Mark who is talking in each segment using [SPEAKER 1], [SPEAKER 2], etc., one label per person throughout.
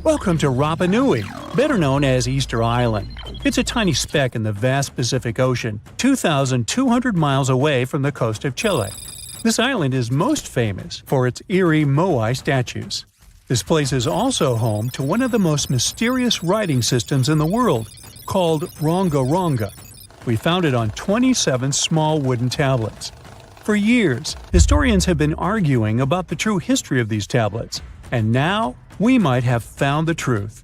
[SPEAKER 1] Welcome to Rapa Nui, better known as Easter Island. It's a tiny speck in the vast Pacific Ocean, 2,200 miles away from the coast of Chile. This island is most famous for its eerie Moai statues. This place is also home to one of the most mysterious writing systems in the world, called Ronga Ronga. We found it on 27 small wooden tablets. For years, historians have been arguing about the true history of these tablets, and now we might have found the truth.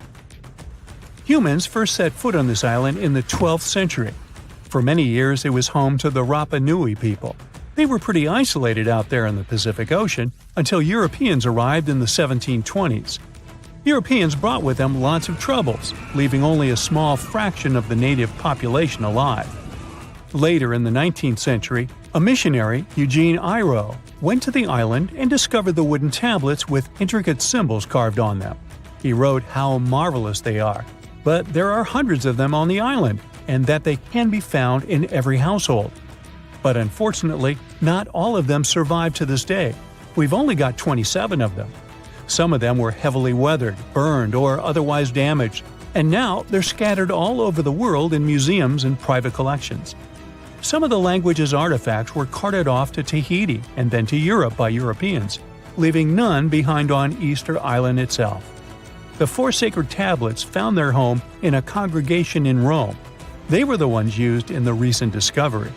[SPEAKER 1] Humans first set foot on this island in the 12th century. For many years, it was home to the Rapa Nui people. They were pretty isolated out there in the Pacific Ocean until Europeans arrived in the 1720s. Europeans brought with them lots of troubles, leaving only a small fraction of the native population alive. Later in the 19th century, a missionary, Eugene Iro, went to the island and discovered the wooden tablets with intricate symbols carved on them. He wrote how marvelous they are, but there are hundreds of them on the island, and that they can be found in every household. But unfortunately, not all of them survive to this day. We've only got 27 of them. Some of them were heavily weathered, burned, or otherwise damaged, and now they're scattered all over the world in museums and private collections. Some of the language's artifacts were carted off to Tahiti and then to Europe by Europeans, leaving none behind on Easter Island itself. The four sacred tablets found their home in a congregation in Rome. They were the ones used in the recent discovery.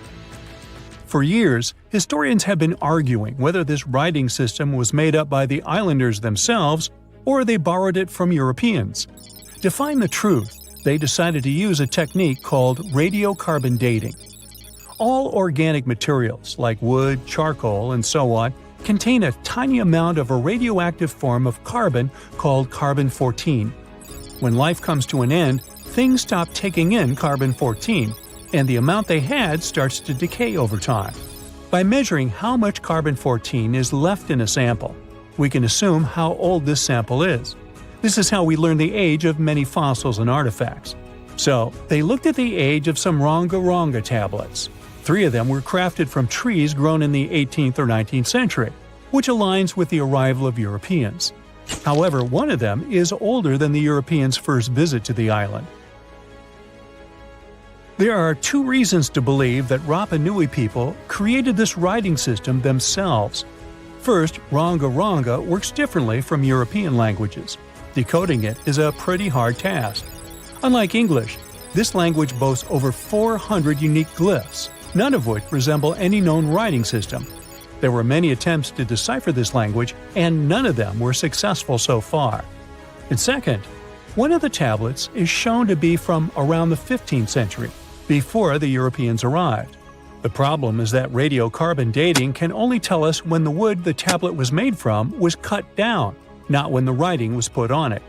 [SPEAKER 1] For years, historians have been arguing whether this writing system was made up by the islanders themselves or they borrowed it from Europeans. To find the truth, they decided to use a technique called radiocarbon dating. All organic materials, like wood, charcoal, and so on, contain a tiny amount of a radioactive form of carbon called carbon-14. When life comes to an end, things stop taking in carbon-14, and the amount they had starts to decay over time. By measuring how much carbon-14 is left in a sample, we can assume how old this sample is. This is how we learn the age of many fossils and artifacts. So, they looked at the age of some Ronga Ronga tablets. 3 of them were crafted from trees grown in the 18th or 19th century, which aligns with the arrival of Europeans. However, one of them is older than the Europeans' first visit to the island. There are 2 reasons to believe that Rapa Nui people created this writing system themselves. First, Ronga Ronga works differently from European languages. Decoding it is a pretty hard task. Unlike English, this language boasts over 400 unique glyphs, none of which resemble any known writing system. There were many attempts to decipher this language, and none of them were successful so far. And second, one of the tablets is shown to be from around the 15th century, before the Europeans arrived. The problem is that radiocarbon dating can only tell us when the wood the tablet was made from was cut down, not when the writing was put on it.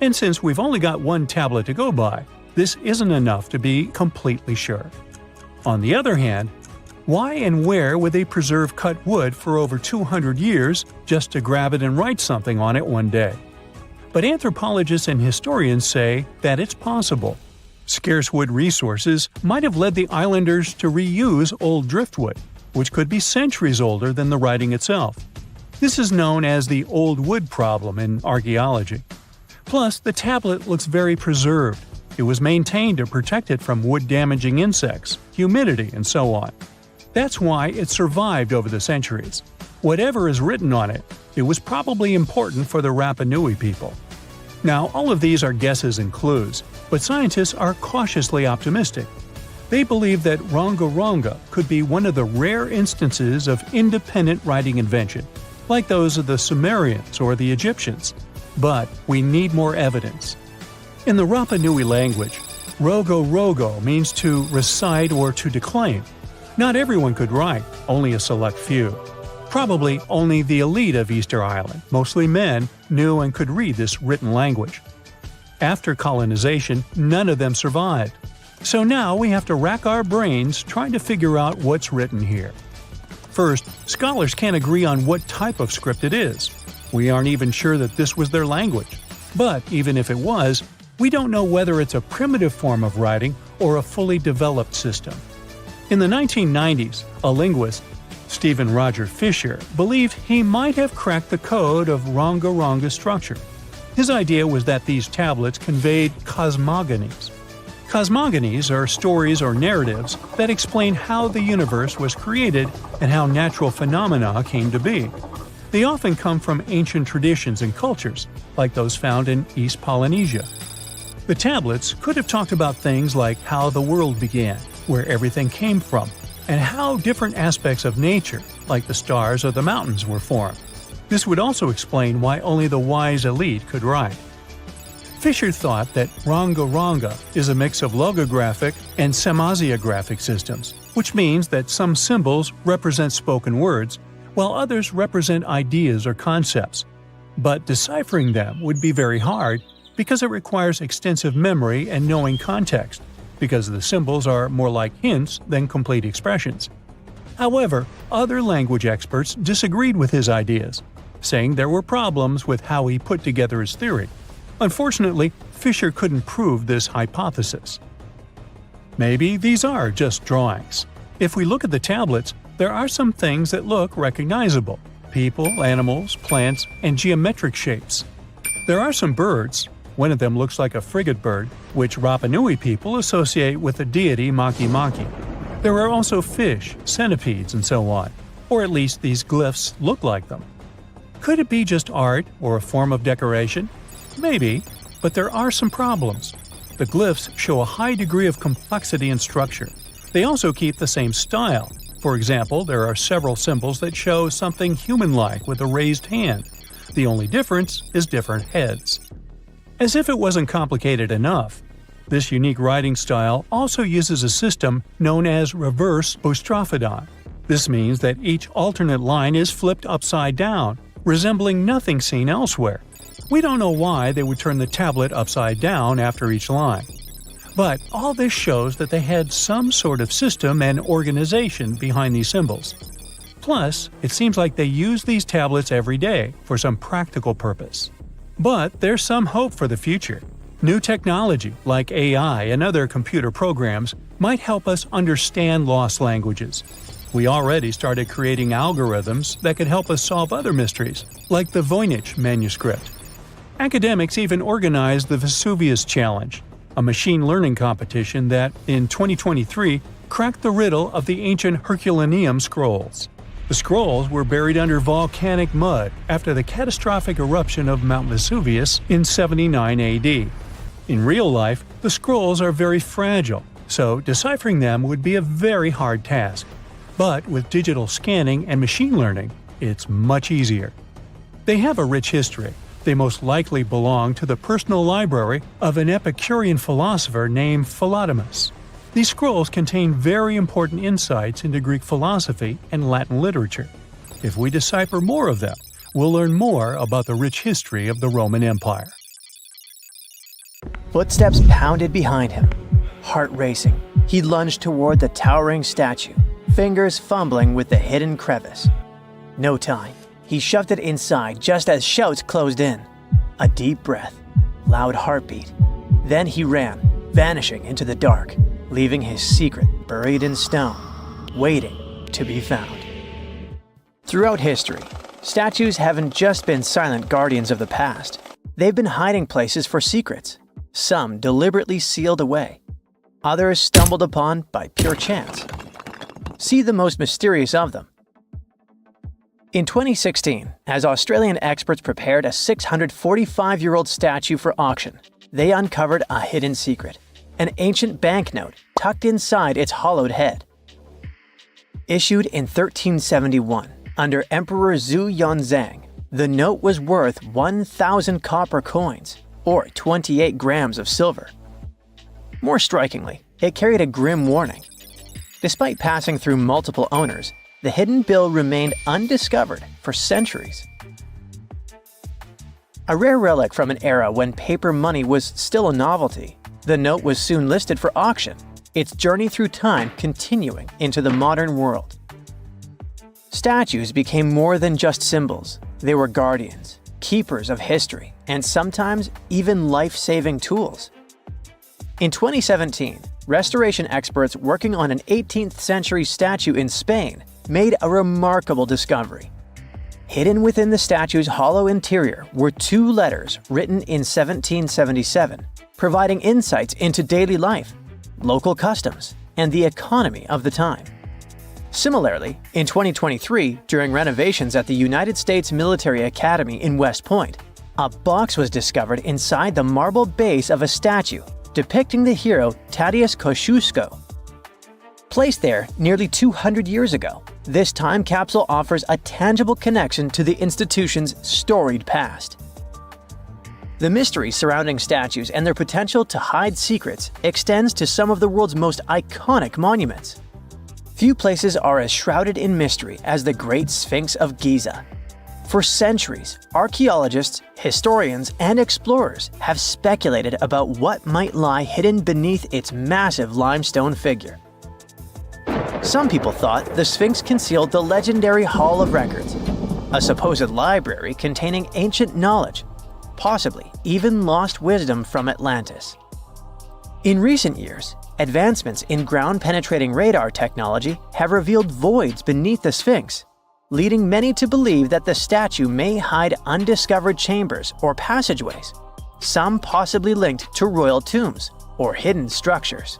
[SPEAKER 1] And since we've only got one tablet to go by, this isn't enough to be completely sure. On the other hand, why and where would they preserve cut wood for over 200 years just to grab it and write something on it one day? But anthropologists and historians say that it's possible. Scarce wood resources might have led the islanders to reuse old driftwood, which could be centuries older than the writing itself. This is known as the old wood problem in archaeology. Plus, the tablet looks very preserved. It was maintained to protect it from wood-damaging insects, humidity, and so on. That's why it survived over the centuries. Whatever is written on it, it was probably important for the Rapa Nui people. Now, all of these are guesses and clues, but scientists are cautiously optimistic. They believe that Ronga Ronga could be one of the rare instances of independent writing invention, like those of the Sumerians or the Egyptians. But we need more evidence. In the Rapa Nui language, rogo rogo means to recite or to declaim. Not everyone could write, only a select few. Probably only the elite of Easter Island, mostly men, knew and could read this written language. After colonization, none of them survived. So now we have to rack our brains trying to figure out what's written here. First, scholars can't agree on what type of script it is. We aren't even sure that this was their language. But even if it was, we don't know whether it's a primitive form of writing or a fully developed system. In the 1990s, a linguist, Stephen Roger Fisher, believed he might have cracked the code of Ronga Ronga structure. His idea was that these tablets conveyed cosmogonies. Cosmogonies are stories or narratives that explain how the universe was created and how natural phenomena came to be. They often come from ancient traditions and cultures, like those found in East Polynesia. The tablets could have talked about things like how the world began, where everything came from, and how different aspects of nature, like the stars or the mountains, were formed. This would also explain why only the wise elite could write. Fisher thought that Ranga is a mix of logographic and semasiographic systems, which means that some symbols represent spoken words, while others represent ideas or concepts. But deciphering them would be very hard because it requires extensive memory and knowing context, because the symbols are more like hints than complete expressions. However, other language experts disagreed with his ideas, saying there were problems with how he put together his theory. Unfortunately, Fisher couldn't prove this hypothesis. Maybe these are just drawings. If we look at the tablets, there are some things that look recognizable: people, animals, plants, and geometric shapes. There are some birds. One of them looks like a frigate bird, which Rapa Nui people associate with the deity Maki Maki. There are also fish, centipedes, and so on, or at least these glyphs look like them. Could it be just art or a form of decoration? Maybe, but there are some problems. The glyphs show a high degree of complexity and structure. They also keep the same style. For example, there are several symbols that show something human-like with a raised hand. The only difference is different heads. As if it wasn't complicated enough, this unique writing style also uses a system known as reverse boustrophodon. This means that each alternate line is flipped upside down, resembling nothing seen elsewhere. We don't know why they would turn the tablet upside down after each line. But all this shows that they had some sort of system and organization behind these symbols. Plus, it seems like they use these tablets every day for some practical purpose. But there's some hope for the future. New technology, like AI and other computer programs, might help us understand lost languages. We already started creating algorithms that could help us solve other mysteries, like the Voynich manuscript. Academics even organized the Vesuvius Challenge, a machine learning competition that, in 2023, cracked the riddle of the ancient Herculaneum scrolls. The scrolls were buried under volcanic mud after the catastrophic eruption of Mount Vesuvius in 79 AD. In real life, the scrolls are very fragile, so deciphering them would be a very hard task. But with digital scanning and machine learning, it's much easier. They have a rich history. They most likely belong to the personal library of an Epicurean philosopher named Philodemus. These scrolls contain very important insights into Greek philosophy and Latin literature. If we decipher more of them, we'll learn more about the rich history of the Roman Empire.
[SPEAKER 2] Footsteps pounded behind him. Heart racing, he lunged toward the towering statue, fingers fumbling with the hidden crevice. No time. He shoved it inside just as shouts closed in. A deep breath, loud heartbeat. Then he ran, vanishing into the dark, leaving his secret buried in stone, waiting to be found. Throughout history, statues haven't just been silent guardians of the past. They've been hiding places for secrets, some deliberately sealed away, others stumbled upon by pure chance. See the most mysterious of them. In 2016, as Australian experts prepared a 645-year-old statue for auction, they uncovered a hidden secret: an ancient banknote tucked inside its hollowed head. Issued in 1371 under Emperor Zhu Yonzang, the note was worth 1,000 copper coins, or 28 grams of silver. More strikingly, it carried a grim warning. Despite passing through multiple owners, the hidden bill remained undiscovered for centuries. A rare relic from an era when paper money was still a novelty, the note was soon listed for auction, its journey through time continuing into the modern world. Statues became more than just symbols. They were guardians, keepers of history, and sometimes even life-saving tools. In 2017, restoration experts working on an 18th century statue in Spain made a remarkable discovery. Hidden within the statue's hollow interior were two letters written in 1777, providing insights into daily life, local customs, and the economy of the time. Similarly, in 2023, during renovations at the United States Military Academy in West Point, a box was discovered inside the marble base of a statue depicting the hero Tadeusz Kosciuszko. Placed there nearly 200 years ago, this time capsule offers a tangible connection to the institution's storied past. The mystery surrounding statues and their potential to hide secrets extends to some of the world's most iconic monuments. Few places are as shrouded in mystery as the Great Sphinx of Giza. For centuries, archaeologists, historians, and explorers have speculated about what might lie hidden beneath its massive limestone figure. Some people thought the Sphinx concealed the legendary Hall of Records, a supposed library containing ancient knowledge, possibly even lost wisdom from Atlantis. In recent years, advancements in ground-penetrating radar technology have revealed voids beneath the Sphinx, leading many to believe that the statue may hide undiscovered chambers or passageways, some possibly linked to royal tombs or hidden structures.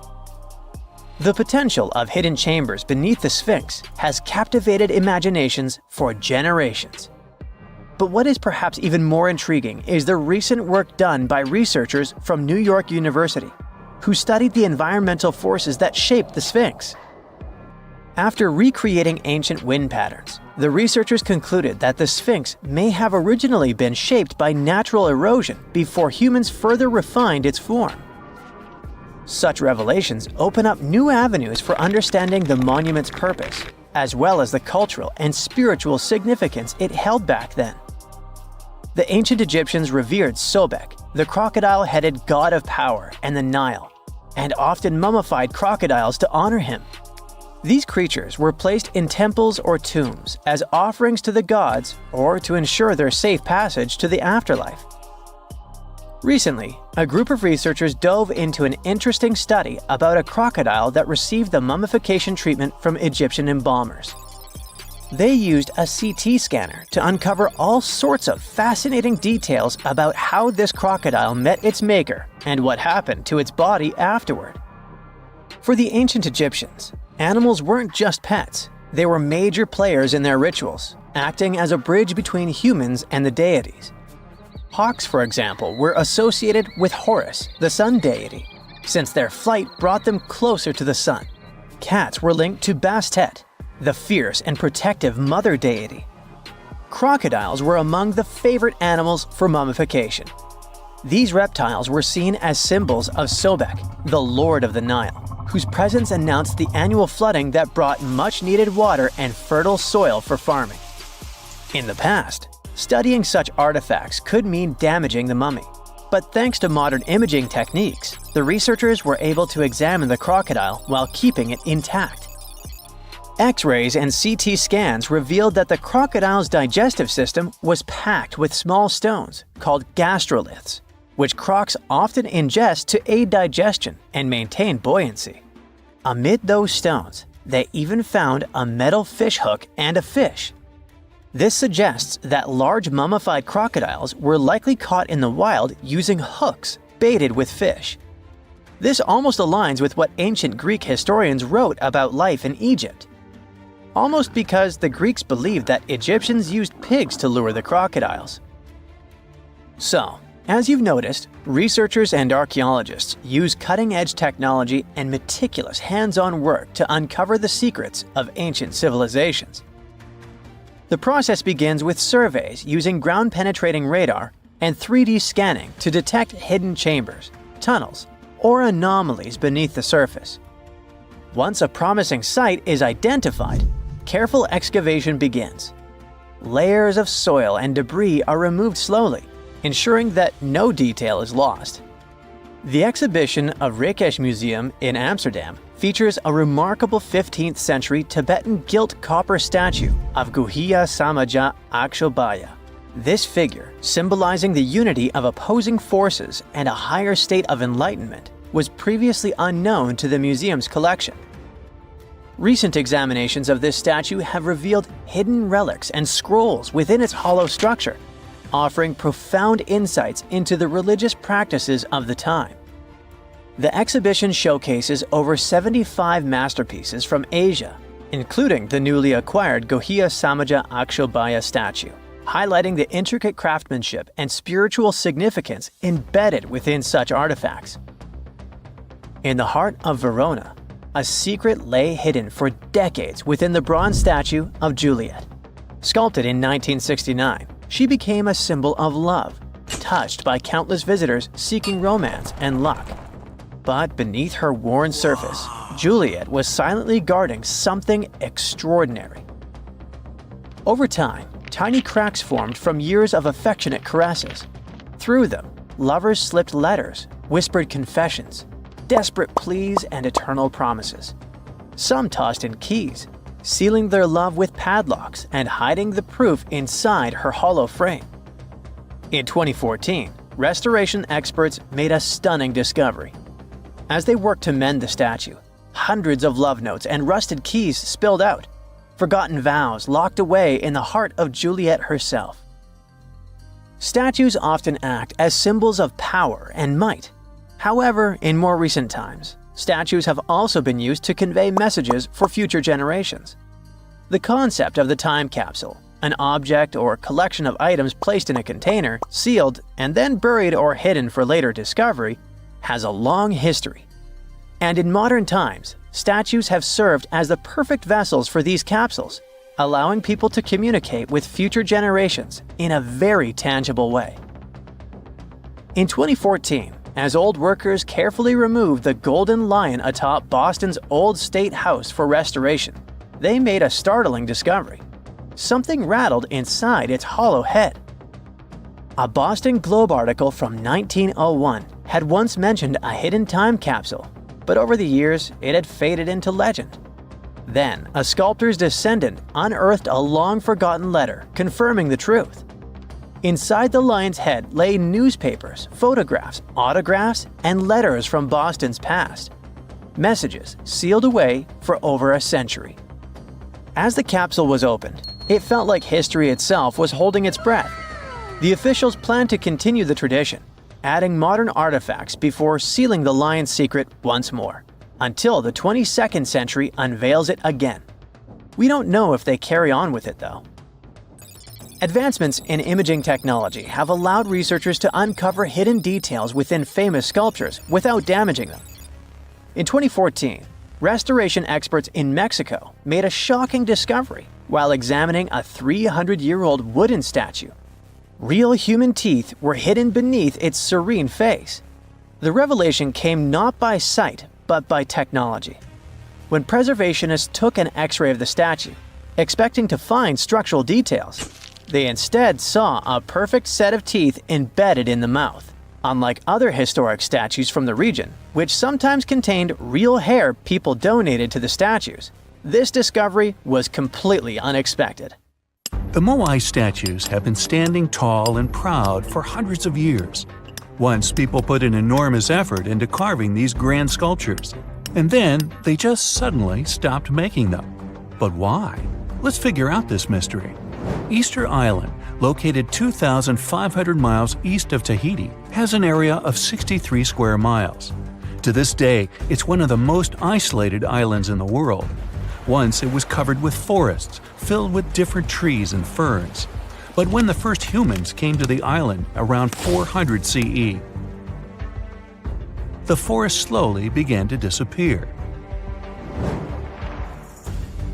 [SPEAKER 2] The potential of hidden chambers beneath the Sphinx has captivated imaginations for generations. But what is perhaps even more intriguing is the recent work done by researchers from New York University, who studied the environmental forces that shaped the Sphinx. After recreating ancient wind patterns, the researchers concluded that the Sphinx may have originally been shaped by natural erosion before humans further refined its form. Such revelations open up new avenues for understanding the monument's purpose, as well as the cultural and spiritual significance it held back then. The ancient Egyptians revered Sobek, the crocodile-headed god of power and the Nile, and often mummified crocodiles to honor him. These creatures were placed in temples or tombs as offerings to the gods or to ensure their safe passage to the afterlife. Recently, a group of researchers dove into an interesting study about a crocodile that received the mummification treatment from Egyptian embalmers. They used a CT scanner to uncover all sorts of fascinating details about how this crocodile met its maker and what happened to its body afterward. For the ancient Egyptians, animals weren't just pets, they were major players in their rituals, acting as a bridge between humans and the deities. Hawks, for example, were associated with Horus, the sun deity, since their flight brought them closer to the sun. Cats were linked to Bastet, the fierce and protective mother deity. Crocodiles were among the favorite animals for mummification. These reptiles were seen as symbols of Sobek, the lord of the Nile, whose presence announced the annual flooding that brought much-needed water and fertile soil for farming. In the past, studying such artifacts could mean damaging the mummy, but thanks to modern imaging techniques, the researchers were able to examine the crocodile while keeping it intact. X-rays and CT scans revealed that the crocodile's digestive system was packed with small stones called gastroliths, which crocs often ingest to aid digestion and maintain buoyancy. Amid those stones, they even found a metal fish hook and a fish. This suggests that large mummified crocodiles were likely caught in the wild using hooks baited with fish. This almost aligns with what ancient Greek historians wrote about life in Egypt. Almost because the Greeks believed that Egyptians used pigs to lure the crocodiles. So, as you've noticed, researchers and archaeologists use cutting-edge technology and meticulous hands-on work to uncover the secrets of ancient civilizations. The process begins with surveys using ground-penetrating radar and 3D scanning to detect hidden chambers, tunnels, or anomalies beneath the surface. Once a promising site is identified, careful excavation begins. Layers of soil and debris are removed slowly, ensuring that no detail is lost. The exhibition of Rijksmuseum Museum in Amsterdam features a remarkable 15th century Tibetan gilt copper statue of Guhiya Samaja Akshobhaya. This figure, symbolizing the unity of opposing forces and a higher state of enlightenment, was previously unknown to the museum's collection. Recent examinations of this statue have revealed hidden relics and scrolls within its hollow structure, offering profound insights into the religious practices of the time. The exhibition showcases over 75 masterpieces from Asia, including the newly acquired Gohia Samaja Akshobhaya statue, highlighting the intricate craftsmanship and spiritual significance embedded within such artifacts. In the heart of Verona, a secret lay hidden for decades within the bronze statue of Juliet. Sculpted in 1969, she became a symbol of love, touched by countless visitors seeking romance and luck. But beneath her worn surface, Juliet was silently guarding something extraordinary. Over time, tiny cracks formed from years of affectionate caresses. Through them, lovers slipped letters, whispered confessions, desperate pleas, and eternal promises. Some tossed in keys, sealing their love with padlocks and hiding the proof inside her hollow frame. In 2014, restoration experts made a stunning discovery. As they worked to mend the statue, hundreds of love notes and rusted keys spilled out, forgotten vows locked away in the heart of Juliet herself. Statues often act as symbols of power and might. However, in more recent times, statues have also been used to convey messages for future generations. The concept of the time capsule, an object or collection of items placed in a container, sealed, and then buried or hidden for later discovery, has a long history. And in modern times, statues have served as the perfect vessels for these capsules, allowing people to communicate with future generations in a very tangible way. In 2014, as old workers carefully removed the golden lion atop Boston's Old State House for restoration, they made a startling discovery. Something rattled inside its hollow head. A Boston Globe article from 1901 had once mentioned a hidden time capsule, but over the years it had faded into legend. Then, a sculptor's descendant unearthed a long-forgotten letter confirming the truth. Inside the lion's head lay newspapers, photographs, autographs, and letters from Boston's past. Messages sealed away for over a century. As the capsule was opened, it felt like history itself was holding its breath. The officials planned to continue the tradition, adding modern artifacts before sealing the lion's secret once more, until the 22nd century unveils it again. We don't know if they carry on with it, though. Advancements in imaging technology have allowed researchers to uncover hidden details within famous sculptures without damaging them. In 2014, restoration experts in Mexico made a shocking discovery while examining a 300-year-old wooden statue. Real human teeth were hidden beneath its serene face. The revelation came not by sight, but by technology. When preservationists took an X-ray of the statue, expecting to find structural details, they instead saw a perfect set of teeth embedded in the mouth, unlike other historic statues from the region, which sometimes contained real hair people donated to the statues. This discovery was completely unexpected.
[SPEAKER 1] The Moai statues have been standing tall and proud for hundreds of years. Once people put an enormous effort into carving these grand sculptures, and then they just suddenly stopped making them. But why? Let's figure out this mystery. Easter Island, located 2,500 miles east of Tahiti, has an area of 63 square miles. To this day, it's one of the most isolated islands in the world. Once it was covered with forests, filled with different trees and ferns. But when the first humans came to the island around 400 CE, the forest slowly began to disappear.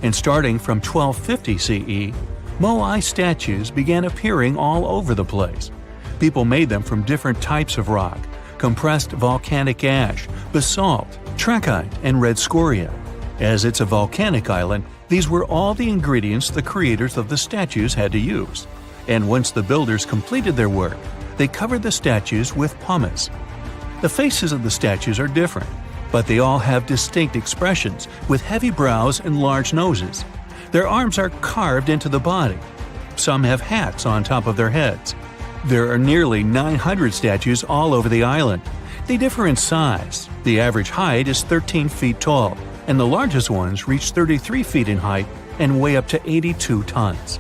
[SPEAKER 1] And starting from 1250 CE, Moai statues began appearing all over the place. People made them from different types of rock: compressed volcanic ash, basalt, trachyte, and red scoria. As it's a volcanic island, these were all the ingredients the creators of the statues had to use. And once the builders completed their work, they covered the statues with pumice. The faces of the statues are different, but they all have distinct expressions with heavy brows and large noses. Their arms are carved into the body. Some have hats on top of their heads. There are nearly 900 statues all over the island. They differ in size. The average height is 13 feet tall, and the largest ones reach 33 feet in height and weigh up to 82 tons.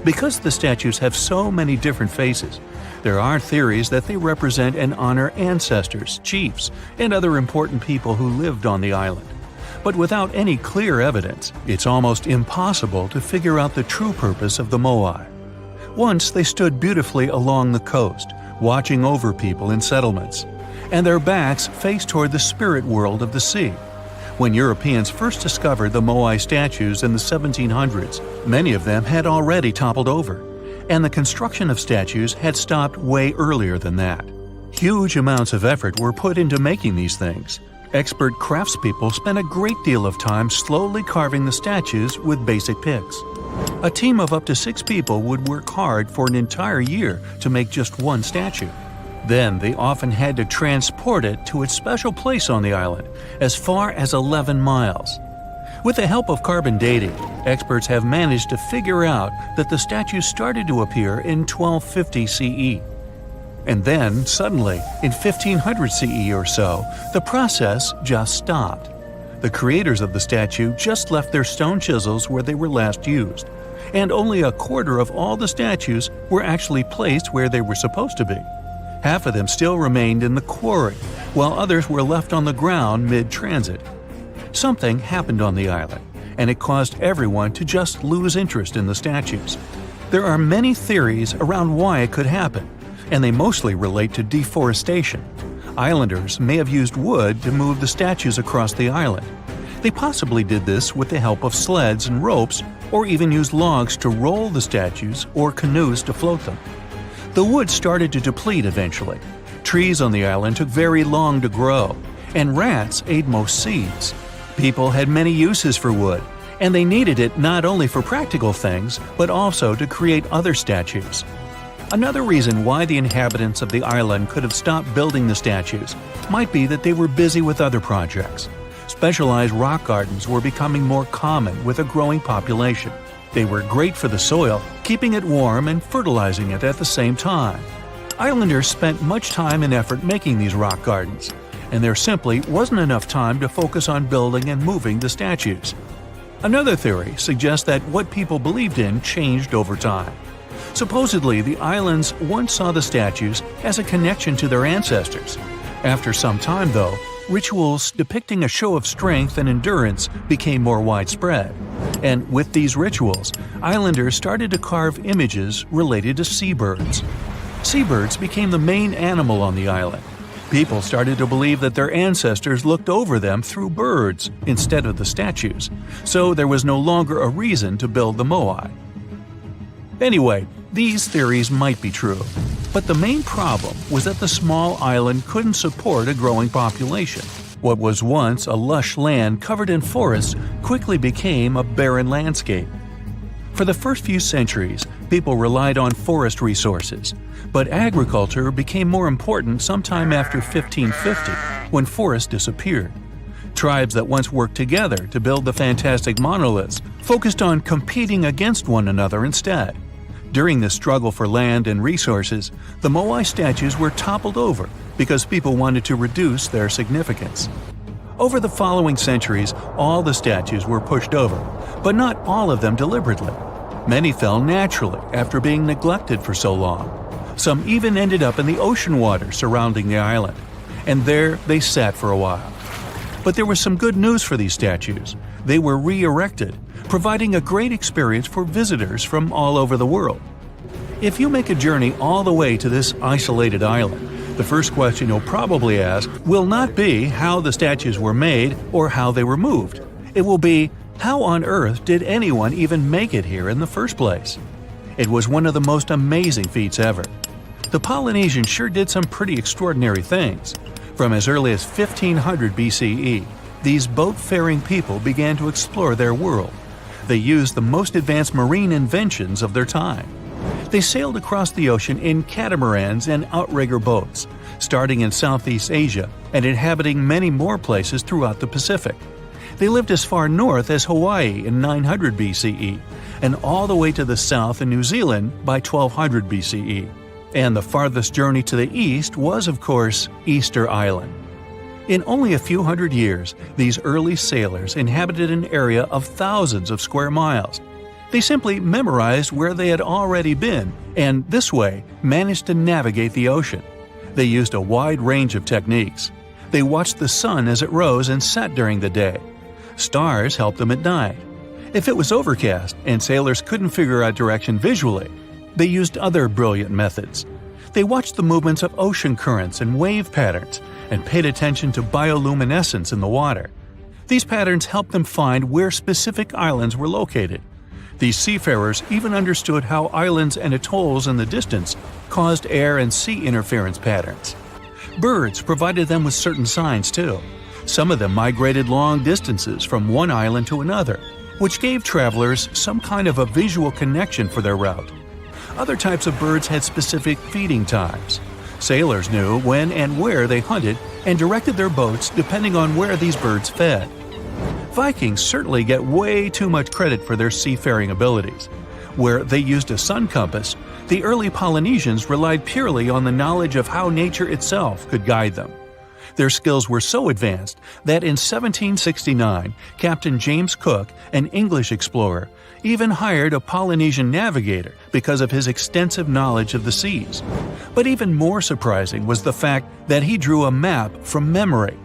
[SPEAKER 1] Because the statues have so many different faces, there are theories that they represent and honor ancestors, chiefs, and other important people who lived on the island. But without any clear evidence, it's almost impossible to figure out the true purpose of the Moai. Once they stood beautifully along the coast, watching over people in settlements, and their backs faced toward the spirit world of the sea. When Europeans first discovered the Moai statues in the 1700s, many of them had already toppled over, and the construction of statues had stopped way earlier than that. Huge amounts of effort were put into making these things. Expert craftspeople spent a great deal of time slowly carving the statues with basic picks. A team of up to 6 people would work hard for an entire year to make just one statue. Then they often had to transport it to its special place on the island, as far as 11 miles. With the help of carbon dating, experts have managed to figure out that the statues started to appear in 1250 CE. And then, suddenly, in 1500 CE or so, the process just stopped. The creators of the statue just left their stone chisels where they were last used, and only a quarter of all the statues were actually placed where they were supposed to be. Half of them still remained in the quarry, while others were left on the ground mid-transit. Something happened on the island, and it caused everyone to just lose interest in the statues. There are many theories around why it could happen, and they mostly relate to deforestation. Islanders may have used wood to move the statues across the island. They possibly did this with the help of sleds and ropes, or even used logs to roll the statues or canoes to float them. The wood started to deplete eventually. Trees on the island took very long to grow, and rats ate most seeds. People had many uses for wood, and they needed it not only for practical things, but also to create other statues. Another reason why the inhabitants of the island could have stopped building the statues might be that they were busy with other projects. Specialized rock gardens were becoming more common with a growing population. They were great for the soil, keeping it warm and fertilizing it at the same time. Islanders spent much time and effort making these rock gardens, and there simply wasn't enough time to focus on building and moving the statues. Another theory suggests that what people believed in changed over time. Supposedly, the islands once saw the statues as a connection to their ancestors. After some time, though, rituals depicting a show of strength and endurance became more widespread. And with these rituals, islanders started to carve images related to seabirds. Seabirds became the main animal on the island. People started to believe that their ancestors looked over them through birds instead of the statues, so there was no longer a reason to build the Moai. Anyway, these theories might be true, but the main problem was that the small island couldn't support a growing population. What was once a lush land covered in forests quickly became a barren landscape. For the first few centuries, people relied on forest resources, but agriculture became more important sometime after 1550, when forests disappeared. Tribes that once worked together to build the fantastic monoliths focused on competing against one another instead. During this struggle for land and resources, the Moai statues were toppled over because people wanted to reduce their significance. Over the following centuries, all the statues were pushed over, but not all of them deliberately. Many fell naturally after being neglected for so long. Some even ended up in the ocean water surrounding the island, and there they sat for a while. But there was some good news for these statues. They were re-erected, providing a great experience for visitors from all over the world. If you make a journey all the way to this isolated island, the first question you'll probably ask will not be how the statues were made or how they were moved. It will be, how on earth did anyone even make it here in the first place? It was one of the most amazing feats ever. The Polynesians sure did some pretty extraordinary things. From as early as 1500 BCE, these boat-faring people began to explore their world. They used the most advanced marine inventions of their time. They sailed across the ocean in catamarans and outrigger boats, starting in Southeast Asia and inhabiting many more places throughout the Pacific. They lived as far north as Hawaii in 900 BCE, and all the way to the south in New Zealand by 1200 BCE. And the farthest journey to the east was, of course, Easter Island. In only a few hundred years, these early sailors inhabited an area of thousands of square miles. They simply memorized where they had already been and, this way, managed to navigate the ocean. They used a wide range of techniques. They watched the sun as it rose and set during the day. Stars helped them at night. If it was overcast and sailors couldn't figure out direction visually, they used other brilliant methods. They watched the movements of ocean currents and wave patterns and paid attention to bioluminescence in the water. These patterns helped them find where specific islands were located. These seafarers even understood how islands and atolls in the distance caused air and sea interference patterns. Birds provided them with certain signs too. Some of them migrated long distances from one island to another, which gave travelers some kind of a visual connection for their route. Other types of birds had specific feeding times. Sailors knew when and where they hunted and directed their boats depending on where these birds fed. Vikings certainly get way too much credit for their seafaring abilities. Where they used a sun compass, the early Polynesians relied purely on the knowledge of how nature itself could guide them. Their skills were so advanced that in 1769, Captain James Cook, an English explorer, even hired a Polynesian navigator because of his extensive knowledge of the seas. But even more surprising was the fact that he drew a map from memory.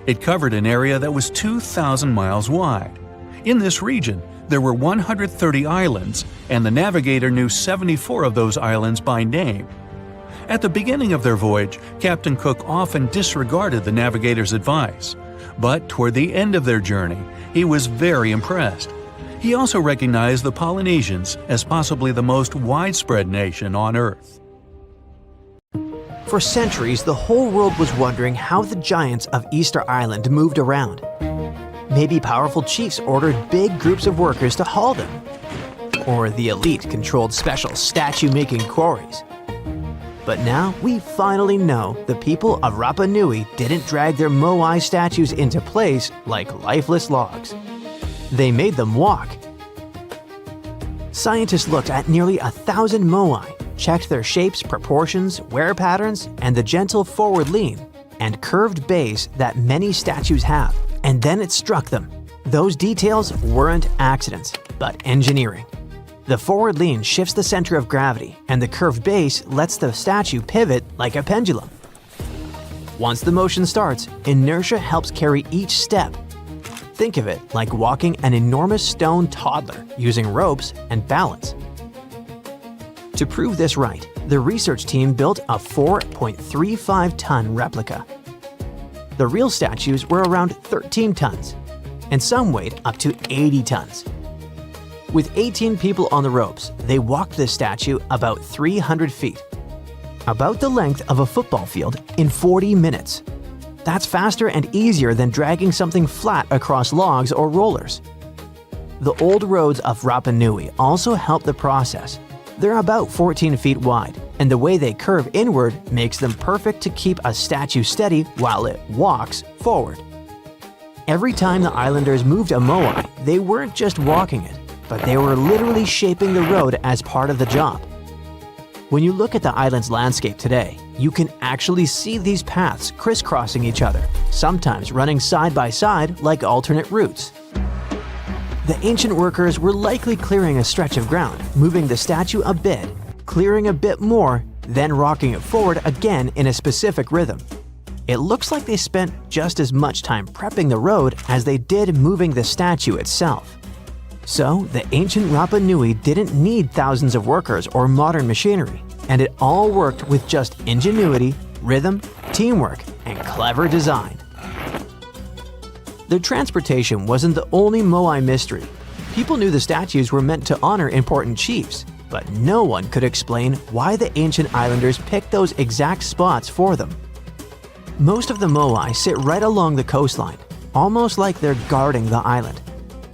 [SPEAKER 1] It covered an area that was 2,000 miles wide. In this region, there were 130 islands, and the navigator knew 74 of those islands by name. At the beginning of their voyage, Captain Cook often disregarded the navigator's advice. But toward the end of their journey, he was very impressed. He also recognized the Polynesians as possibly the most widespread nation on Earth.
[SPEAKER 3] For centuries, the whole world was wondering how the giants of Easter Island moved around. Maybe powerful chiefs ordered big groups of workers to haul them. Or the elite controlled special statue-making quarries. But now we finally know the people of Rapa Nui didn't drag their Moai statues into place like lifeless logs. They made them walk. Scientists looked at nearly 1,000 Moai, checked their shapes, proportions, wear patterns, and the gentle forward lean and curved base that many statues have. And then it struck them. Those details weren't accidents, but engineering. The forward lean shifts the center of gravity, and the curved base lets the statue pivot like a pendulum. Once the motion starts, inertia helps carry each step. Think of it like walking an enormous stone toddler using ropes and balance. To prove this right, the research team built a 4.35-ton replica. The real statues were around 13 tons, and some weighed up to 80 tons. With 18 people on the ropes, they walked the statue about 300 feet, about the length of a football field, in 40 minutes. That's faster and easier than dragging something flat across logs or rollers. The old roads of Rapa Nui also help the process. They're about 14 feet wide, and the way they curve inward makes them perfect to keep a statue steady while it walks forward. Every time the islanders moved a Moai, they weren't just walking it, but they were literally shaping the road as part of the job. When you look at the island's landscape today, you can actually see these paths crisscrossing each other, sometimes running side by side like alternate routes. The ancient workers were likely clearing a stretch of ground, moving the statue a bit, clearing a bit more, then rocking it forward again in a specific rhythm. It looks like they spent just as much time prepping the road as they did moving the statue itself. So, the ancient Rapa Nui didn't need thousands of workers or modern machinery, and it all worked with just ingenuity, rhythm, teamwork, and clever design. Their transportation wasn't the only Moai mystery. People knew the statues were meant to honor important chiefs, but no one could explain why the ancient islanders picked those exact spots for them. Most of the Moai sit right along the coastline, almost like they're guarding the island.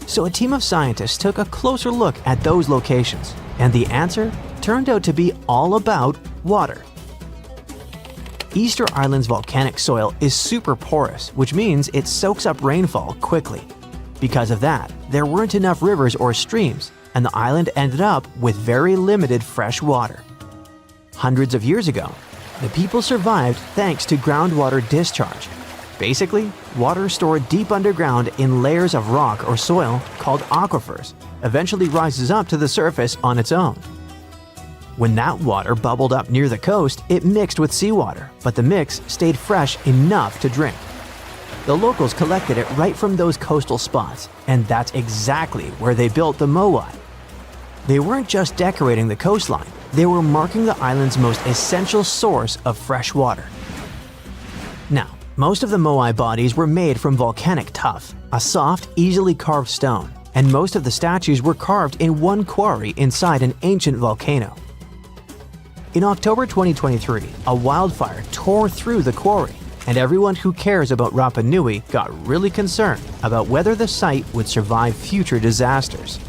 [SPEAKER 3] So a team of scientists took a closer look at those locations, and the answer turned out to be all about water. Easter Island's volcanic soil is super porous, which means it soaks up rainfall quickly. Because of that, there weren't enough rivers or streams, and the island ended up with very limited fresh water. Hundreds of years ago, the people survived thanks to groundwater discharge. Basically, water stored deep underground in layers of rock or soil called aquifers eventually rises up to the surface on its own. When that water bubbled up near the coast, it mixed with seawater, but the mix stayed fresh enough to drink. The locals collected it right from those coastal spots, and that's exactly where they built the Moai. They weren't just decorating the coastline, they were marking the island's most essential source of fresh water. Now, most of the Moai bodies were made from volcanic tuff, a soft, easily carved stone, and most of the statues were carved in one quarry inside an ancient volcano. In October 2023, a wildfire tore through the quarry, and everyone who cares about Rapa Nui got really concerned about whether the site would survive future disasters.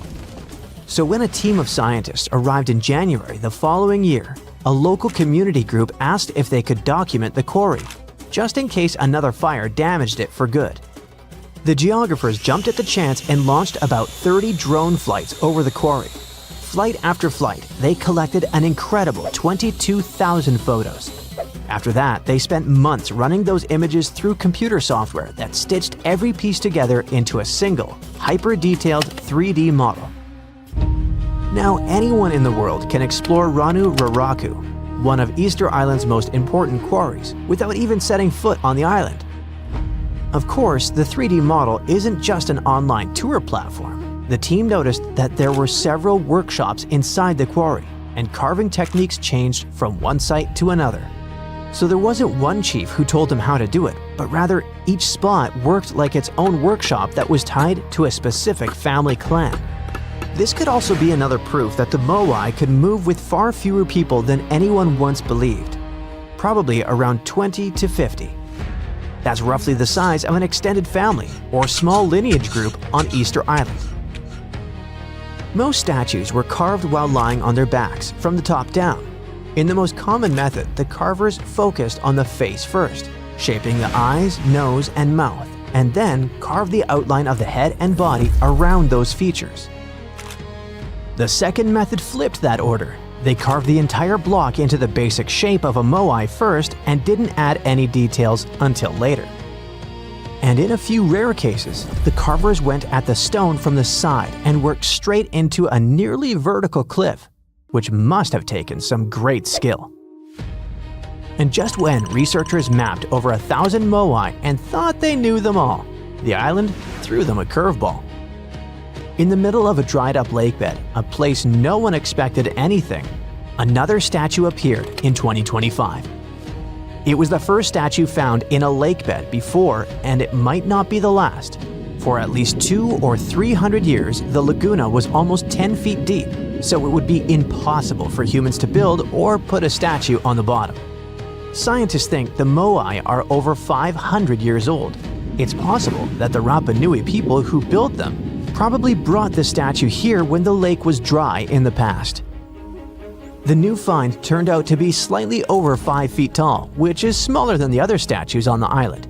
[SPEAKER 3] So when a team of scientists arrived in January the following year, a local community group asked if they could document the quarry, just in case another fire damaged it for good. The geographers jumped at the chance and launched about 30 drone flights over the quarry. Flight after flight, they collected an incredible 22,000 photos. After that, they spent months running those images through computer software that stitched every piece together into a single, hyper-detailed 3D model. Now anyone in the world can explore Ranu Raraku, one of Easter Island's most important quarries, without even setting foot on the island. Of course, the 3D model isn't just an online tour platform. The team noticed that there were several workshops inside the quarry, and carving techniques changed from one site to another. So there wasn't one chief who told them how to do it, but rather each spot worked like its own workshop that was tied to a specific family clan. This could also be another proof that the Moai could move with far fewer people than anyone once believed, probably around 20 to 50. That's roughly the size of an extended family or small lineage group on Easter Island. Most statues were carved while lying on their backs from the top down. In the most common method, the carvers focused on the face first, shaping the eyes, nose, and mouth, and then carved the outline of the head and body around those features. The second method flipped that order. They carved the entire block into the basic shape of a Moai first and didn't add any details until later. And in a few rare cases, the carvers went at the stone from the side and worked straight into a nearly vertical cliff, which must have taken some great skill. And just when researchers mapped over 1,000 Moai and thought they knew them all, the island threw them a curveball. In the middle of a dried-up lakebed, a place no one expected anything, another statue appeared in 2025. It was the first statue found in a lakebed before, and it might not be the last. For at least 200 or 300 years, the laguna was almost 10 feet deep, so it would be impossible for humans to build or put a statue on the bottom. Scientists think the Moai are over 500 years old. It's possible that the Rapa Nui people who built them probably brought the statue here when the lake was dry in the past. The new find turned out to be slightly over 5 feet tall, which is smaller than the other statues on the island.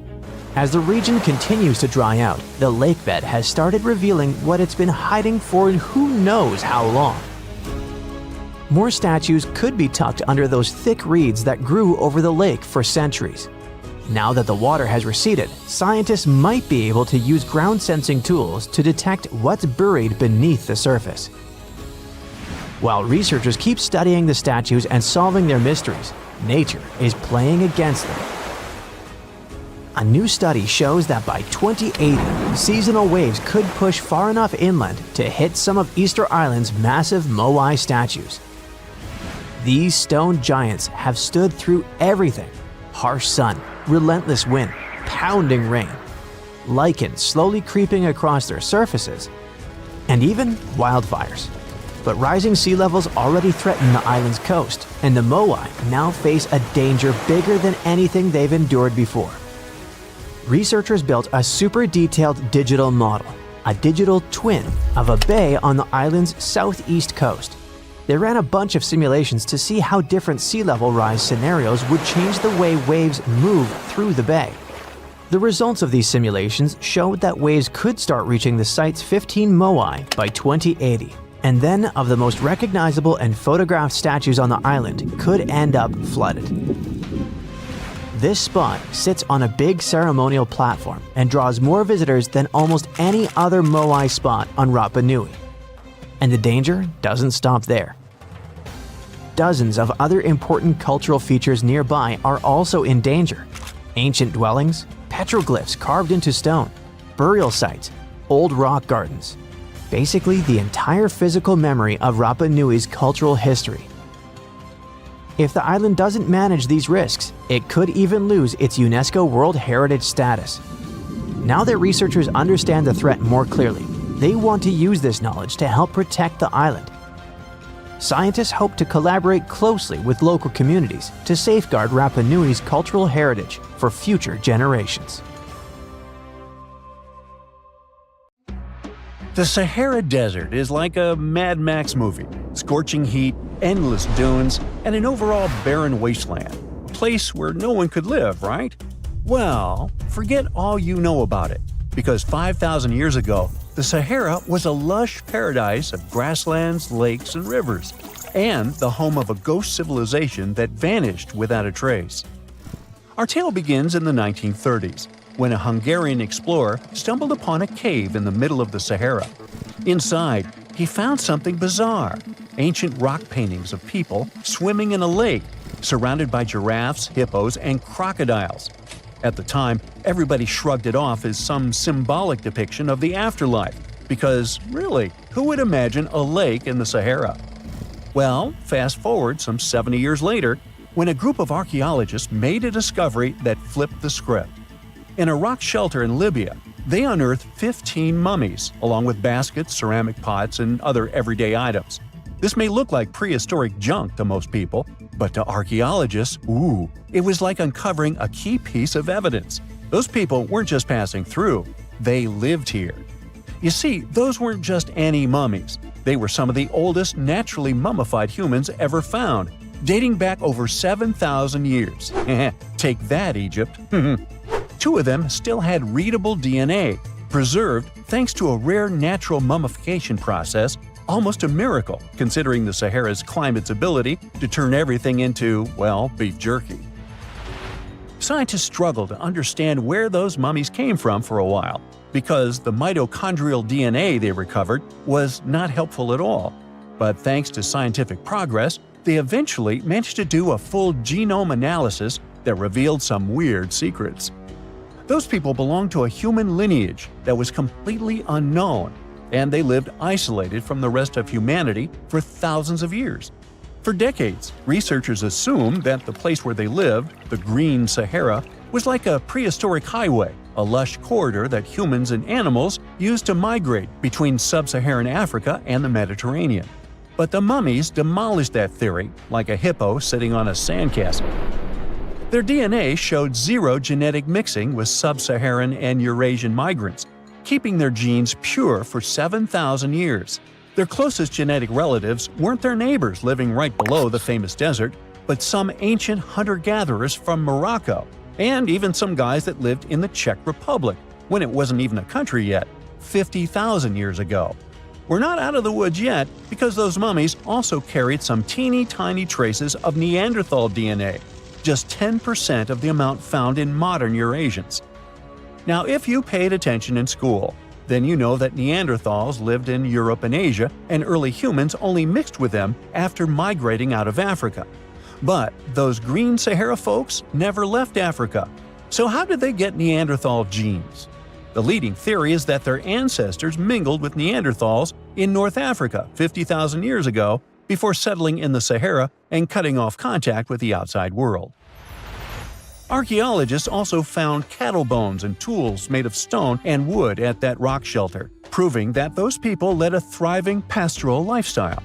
[SPEAKER 3] As the region continues to dry out, the lakebed has started revealing what it's been hiding for who knows how long. More statues could be tucked under those thick reeds that grew over the lake for centuries. Now that the water has receded, scientists might be able to use ground-sensing tools to detect what's buried beneath the surface. While researchers keep studying the statues and solving their mysteries, nature is playing against them. A new study shows that by 2080, seasonal waves could push far enough inland to hit some of Easter Island's massive Moai statues. These stone giants have stood through everything: harsh sun, relentless wind, pounding rain, lichen slowly creeping across their surfaces, and even wildfires. But rising sea levels already threaten the island's coast, and the Moai now face a danger bigger than anything they've endured before. Researchers built a super detailed digital model, a digital twin of a bay on the island's southeast coast. They ran a bunch of simulations to see how different sea level rise scenarios would change the way waves move through the bay. The results of these simulations showed that waves could start reaching the site's 15 Moai by 2080, and then of the most recognizable and photographed statues on the island could end up flooded. This spot sits on a big ceremonial platform and draws more visitors than almost any other Moai spot on Rapa Nui. And the danger doesn't stop there. Dozens of other important cultural features nearby are also in danger. Ancient dwellings, petroglyphs carved into stone, burial sites, old rock gardens. Basically, the entire physical memory of Rapa Nui's cultural history. If the island doesn't manage these risks, it could even lose its UNESCO World Heritage status. Now that researchers understand the threat more clearly, they want to use this knowledge to help protect the island. Scientists hope to collaborate closely with local communities to safeguard Rapa Nui's cultural heritage for future generations.
[SPEAKER 1] The Sahara Desert is like a Mad Max movie. Scorching heat, endless dunes, and an overall barren wasteland. A place where no one could live, right? Well, forget all you know about it. Because 5,000 years ago, the Sahara was a lush paradise of grasslands, lakes, and rivers, and the home of a ghost civilization that vanished without a trace. Our tale begins in the 1930s, when a Hungarian explorer stumbled upon a cave in the middle of the Sahara. Inside, he found something bizarre: ancient rock paintings of people swimming in a lake, surrounded by giraffes, hippos, and crocodiles. At the time, everybody shrugged it off as some symbolic depiction of the afterlife, because really, who would imagine a lake in the Sahara? Well, fast forward some 70 years later, when a group of archaeologists made a discovery that flipped the script. In a rock shelter in Libya, they unearthed 15 mummies, along with baskets, ceramic pots, and other everyday items. This may look like prehistoric junk to most people, but to archaeologists, it was like uncovering a key piece of evidence. Those people weren't just passing through, they lived here. You see, those weren't just any mummies. They were some of the oldest naturally mummified humans ever found, dating back over 7,000 years. Take that, Egypt. 2 of them still had readable DNA, preserved thanks to a rare natural mummification process, almost a miracle considering the Sahara's climate's ability to turn everything into, well, beef jerky. Scientists struggled to understand where those mummies came from for a while, because the mitochondrial DNA they recovered was not helpful at all. But thanks to scientific progress, they eventually managed to do a full genome analysis that revealed some weird secrets. Those people belonged to a human lineage that was completely unknown, and they lived isolated from the rest of humanity for thousands of years. For decades, researchers assumed that the place where they lived, the Green Sahara, was like a prehistoric highway, a lush corridor that humans and animals used to migrate between sub-Saharan Africa and the Mediterranean. But the mummies demolished that theory, like a hippo sitting on a sandcastle. Their DNA showed zero genetic mixing with sub-Saharan and Eurasian migrants, keeping their genes pure for 7,000 years. Their closest genetic relatives weren't their neighbors living right below the famous desert, but some ancient hunter-gatherers from Morocco, and even some guys that lived in the Czech Republic, when it wasn't even a country yet, 50,000 years ago. We're not out of the woods yet, because those mummies also carried some teeny-tiny traces of Neanderthal DNA, just 10% of the amount found in modern Eurasians. Now, if you paid attention in school, then you know that Neanderthals lived in Europe and Asia, and early humans only mixed with them after migrating out of Africa. But those Green Sahara folks never left Africa. So how did they get Neanderthal genes? The leading theory is that their ancestors mingled with Neanderthals in North Africa 50,000 years ago before settling in the Sahara and cutting off contact with the outside world. Archaeologists also found cattle bones and tools made of stone and wood at that rock shelter, proving that those people led a thriving pastoral lifestyle.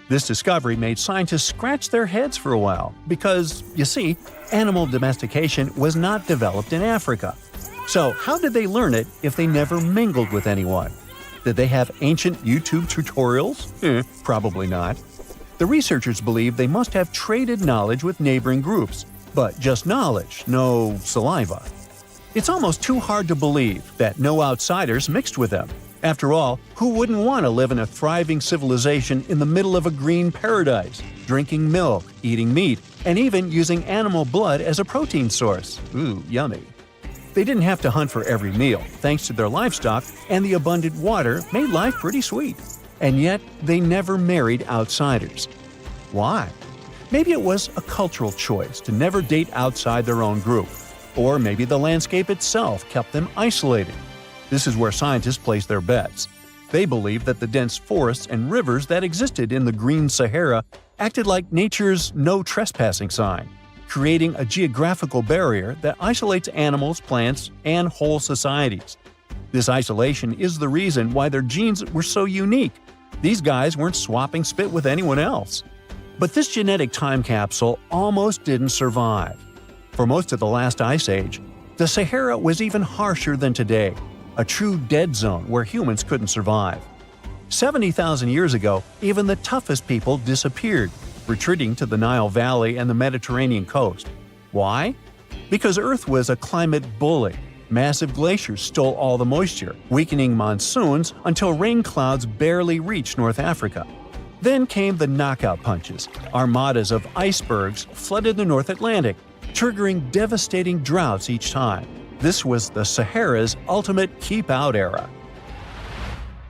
[SPEAKER 1] This discovery made scientists scratch their heads for a while because, you see, animal domestication was not developed in Africa. So how did they learn it if they never mingled with anyone? Did they have ancient YouTube tutorials? Probably not. The researchers believe they must have traded knowledge with neighboring groups, but just knowledge, no saliva. It's almost too hard to believe that no outsiders mixed with them. After all, who wouldn't want to live in a thriving civilization in the middle of a green paradise, drinking milk, eating meat, and even using animal blood as a protein source? Ooh, yummy. They didn't have to hunt for every meal, thanks to their livestock, and the abundant water made life pretty sweet. And yet, they never married outsiders. Why? Maybe it was a cultural choice to never date outside their own group. Or maybe the landscape itself kept them isolated. This is where scientists place their bets. They believe that the dense forests and rivers that existed in the Green Sahara acted like nature's no trespassing sign, creating a geographical barrier that isolates animals, plants, and whole societies. This isolation is the reason why their genes were so unique. These guys weren't swapping spit with anyone else. But this genetic time capsule almost didn't survive. For most of the last ice age, the Sahara was even harsher than today, a true dead zone where humans couldn't survive. 70,000 years ago, even the toughest people disappeared, retreating to the Nile Valley and the Mediterranean coast. Why? Because Earth was a climate bully. Massive glaciers stole all the moisture, weakening monsoons until rain clouds barely reached North Africa. Then came the knockout punches. Armadas of icebergs flooded the North Atlantic, triggering devastating droughts each time. This was the Sahara's ultimate keep-out era.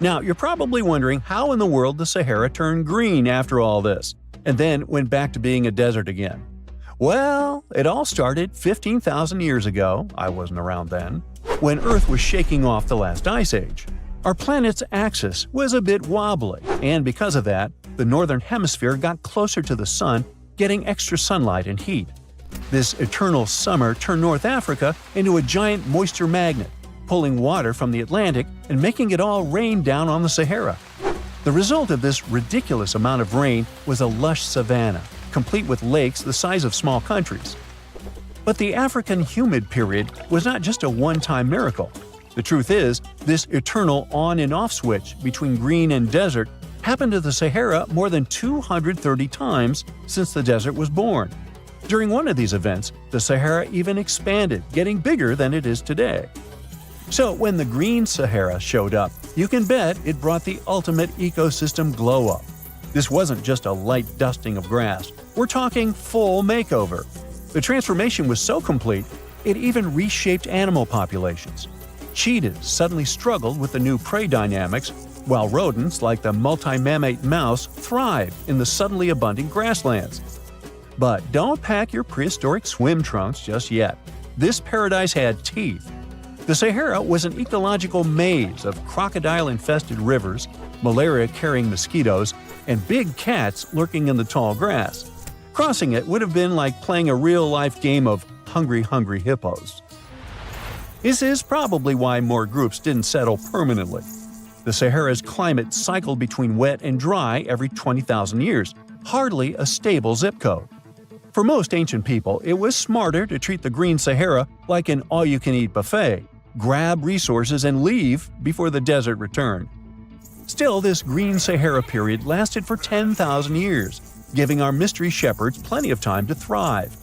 [SPEAKER 1] Now, you're probably wondering how in the world the Sahara turned green after all this, and then went back to being a desert again. Well, it all started 15,000 years ago, I wasn't around then, when Earth was shaking off the last ice age. Our planet's axis was a bit wobbly, and because of that, the northern hemisphere got closer to the sun, getting extra sunlight and heat. This eternal summer turned North Africa into a giant moisture magnet, pulling water from the Atlantic and making it all rain down on the Sahara. The result of this ridiculous amount of rain was a lush savanna, complete with lakes the size of small countries. But the African humid period was not just a one-time miracle. The truth is, this eternal on and off switch between green and desert happened to the Sahara more than 230 times since the desert was born. During one of these events, the Sahara even expanded, getting bigger than it is today. So when the Green Sahara showed up, you can bet it brought the ultimate ecosystem glow-up. This wasn't just a light dusting of grass. We're talking full makeover. The transformation was so complete, it even reshaped animal populations. Cheetahs suddenly struggled with the new prey dynamics, while rodents like the multi-mammate mouse thrived in the suddenly abundant grasslands. But don't pack your prehistoric swim trunks just yet. This paradise had teeth. The Sahara was an ecological maze of crocodile-infested rivers, malaria-carrying mosquitoes, and big cats lurking in the tall grass. Crossing it would have been like playing a real-life game of Hungry Hungry Hippos. This is probably why more groups didn't settle permanently. The Sahara's climate cycled between wet and dry every 20,000 years, hardly a stable zip code. For most ancient people, it was smarter to treat the Green Sahara like an all-you-can-eat buffet, grab resources and leave before the desert returned. Still, this Green Sahara period lasted for 10,000 years, giving our mystery shepherds plenty of time to thrive.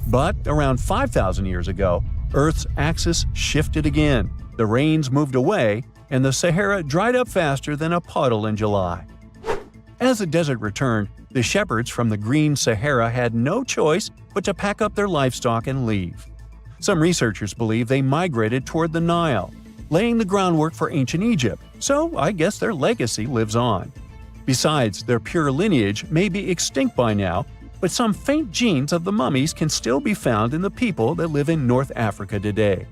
[SPEAKER 1] But around 5,000 years ago, Earth's axis shifted again, the rains moved away, and the Sahara dried up faster than a puddle in July. As the desert returned, the shepherds from the Green Sahara had no choice but to pack up their livestock and leave. Some researchers believe they migrated toward the Nile, laying the groundwork for ancient Egypt, so I guess their legacy lives on. Besides, their pure lineage may be extinct by now, but some faint genes of the mummies can still be found in the people that live in North Africa today.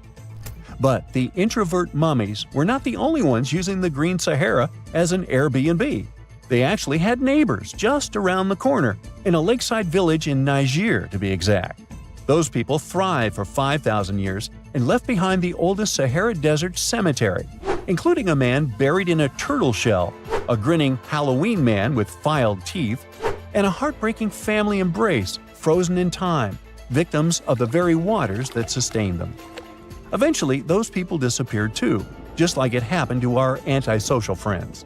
[SPEAKER 1] But the introvert mummies were not the only ones using the Green Sahara as an Airbnb. They actually had neighbors just around the corner, in a lakeside village in Niger to be exact. Those people thrived for 5,000 years and left behind the oldest Sahara Desert cemetery, including a man buried in a turtle shell, a grinning Halloween man with filed teeth, and a heartbreaking family embrace frozen in time, victims of the very waters that sustained them. Eventually, those people disappeared too, just like it happened to our antisocial friends.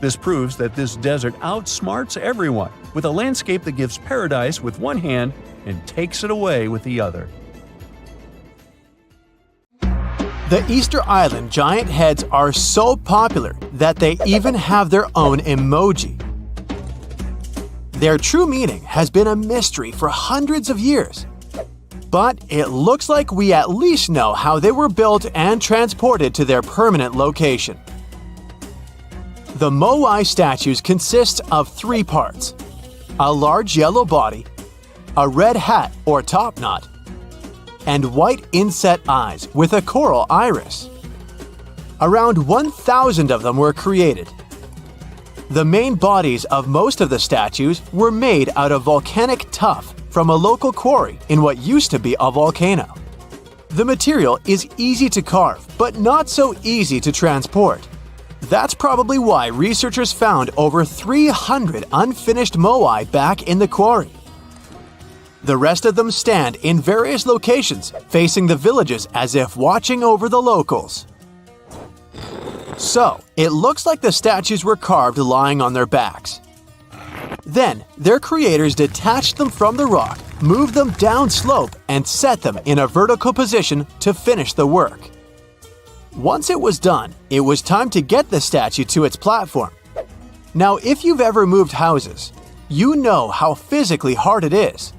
[SPEAKER 1] This proves that this desert outsmarts everyone, with a landscape that gives paradise with one hand and takes it away with the other.
[SPEAKER 4] The Easter Island giant heads are so popular that they even have their own emoji. Their true meaning has been a mystery for hundreds of years. But it looks like we at least know how they were built and transported to their permanent location. The Moai statues consist of 3 parts: a large yellow body, a red hat or top knot, and white inset eyes with a coral iris. Around 1,000 of them were created. The main bodies of most of the statues were made out of volcanic tuff from a local quarry in what used to be a volcano. The material is easy to carve, but not so easy to transport. That's probably why researchers found over 300 unfinished moai back in the quarry. The rest of them stand in various locations, facing the villages as if watching over the locals. So, it looks like the statues were carved lying on their backs. Then, their creators detached them from the rock, moved them down slope, and set them in a vertical position to finish the work. Once it was done, it was time to get the statue to its platform. Now, if you've ever moved houses, you know how physically hard it is.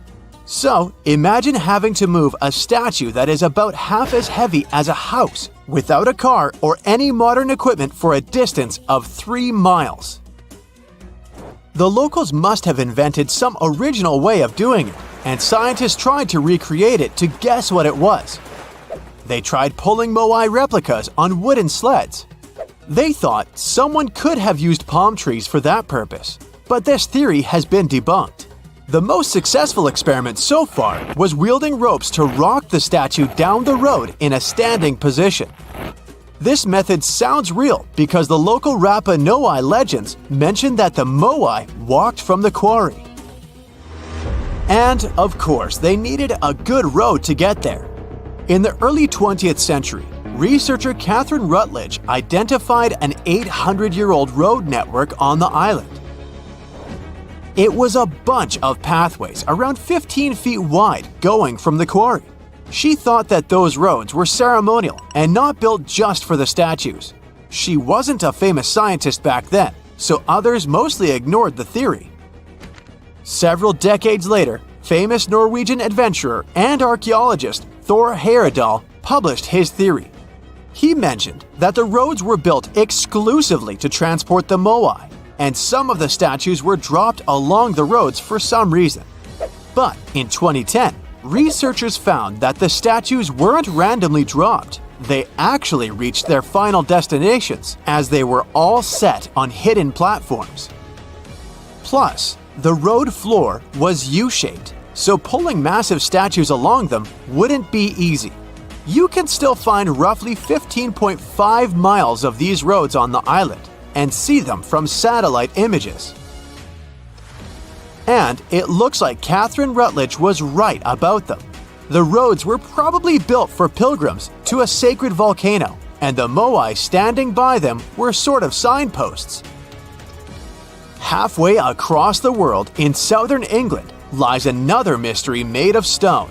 [SPEAKER 4] So, imagine having to move a statue that is about half as heavy as a house without a car or any modern equipment for a distance of 3 miles. The locals must have invented some original way of doing it, and scientists tried to recreate it to guess what it was. They tried pulling moai replicas on wooden sleds. They thought someone could have used palm trees for that purpose, but this theory has been debunked. The most successful experiment so far was wielding ropes to rock the statue down the road in a standing position. This method sounds real because the local Rapa Nui legends mention that the moai walked from the quarry. And, of course, they needed a good road to get there. In the early 20th century, researcher Catherine Rutledge identified an 800-year-old road network on the island. It was a bunch of pathways around 15 feet wide going from the quarry. She thought that those roads were ceremonial and not built just for the statues. She wasn't a famous scientist back then, so others mostly ignored the theory. Several decades later, famous Norwegian adventurer and archaeologist Thor Heyerdahl published his theory. He mentioned that the roads were built exclusively to transport the moai, and some of the statues were dropped along the roads for some reason. But in 2010, researchers found that the statues weren't randomly dropped. They actually reached their final destinations, as they were all set on hidden platforms. Plus, the road floor was U-shaped, so pulling massive statues along them wouldn't be easy. You can still find roughly 15.5 miles of these roads on the island and see them from satellite images. And it looks like Catherine Rutledge was right about them. The roads were probably built for pilgrims to a sacred volcano, and the moai standing by them were sort of signposts. Halfway across the world in southern England lies another mystery made of stone,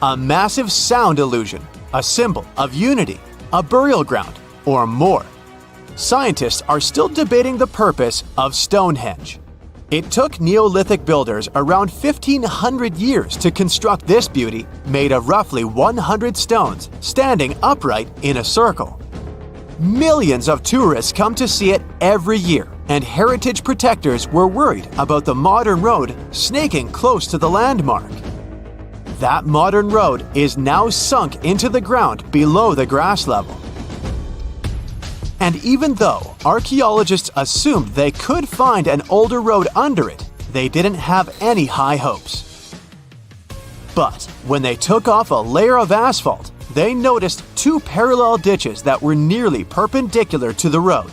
[SPEAKER 4] a massive sound illusion, a symbol of unity, a burial ground, or more. Scientists are still debating the purpose of Stonehenge. It took Neolithic builders around 1,500 years to construct this beauty made of roughly 100 stones standing upright in a circle. Millions of tourists come to see it every year, and heritage protectors were worried about the modern road snaking close to the landmark. That modern road is now sunk into the ground below the grass level. And even though archaeologists assumed they could find an older road under it, they didn't have any high hopes. But when they took off a layer of asphalt, they noticed 2 parallel ditches that were nearly perpendicular to the road.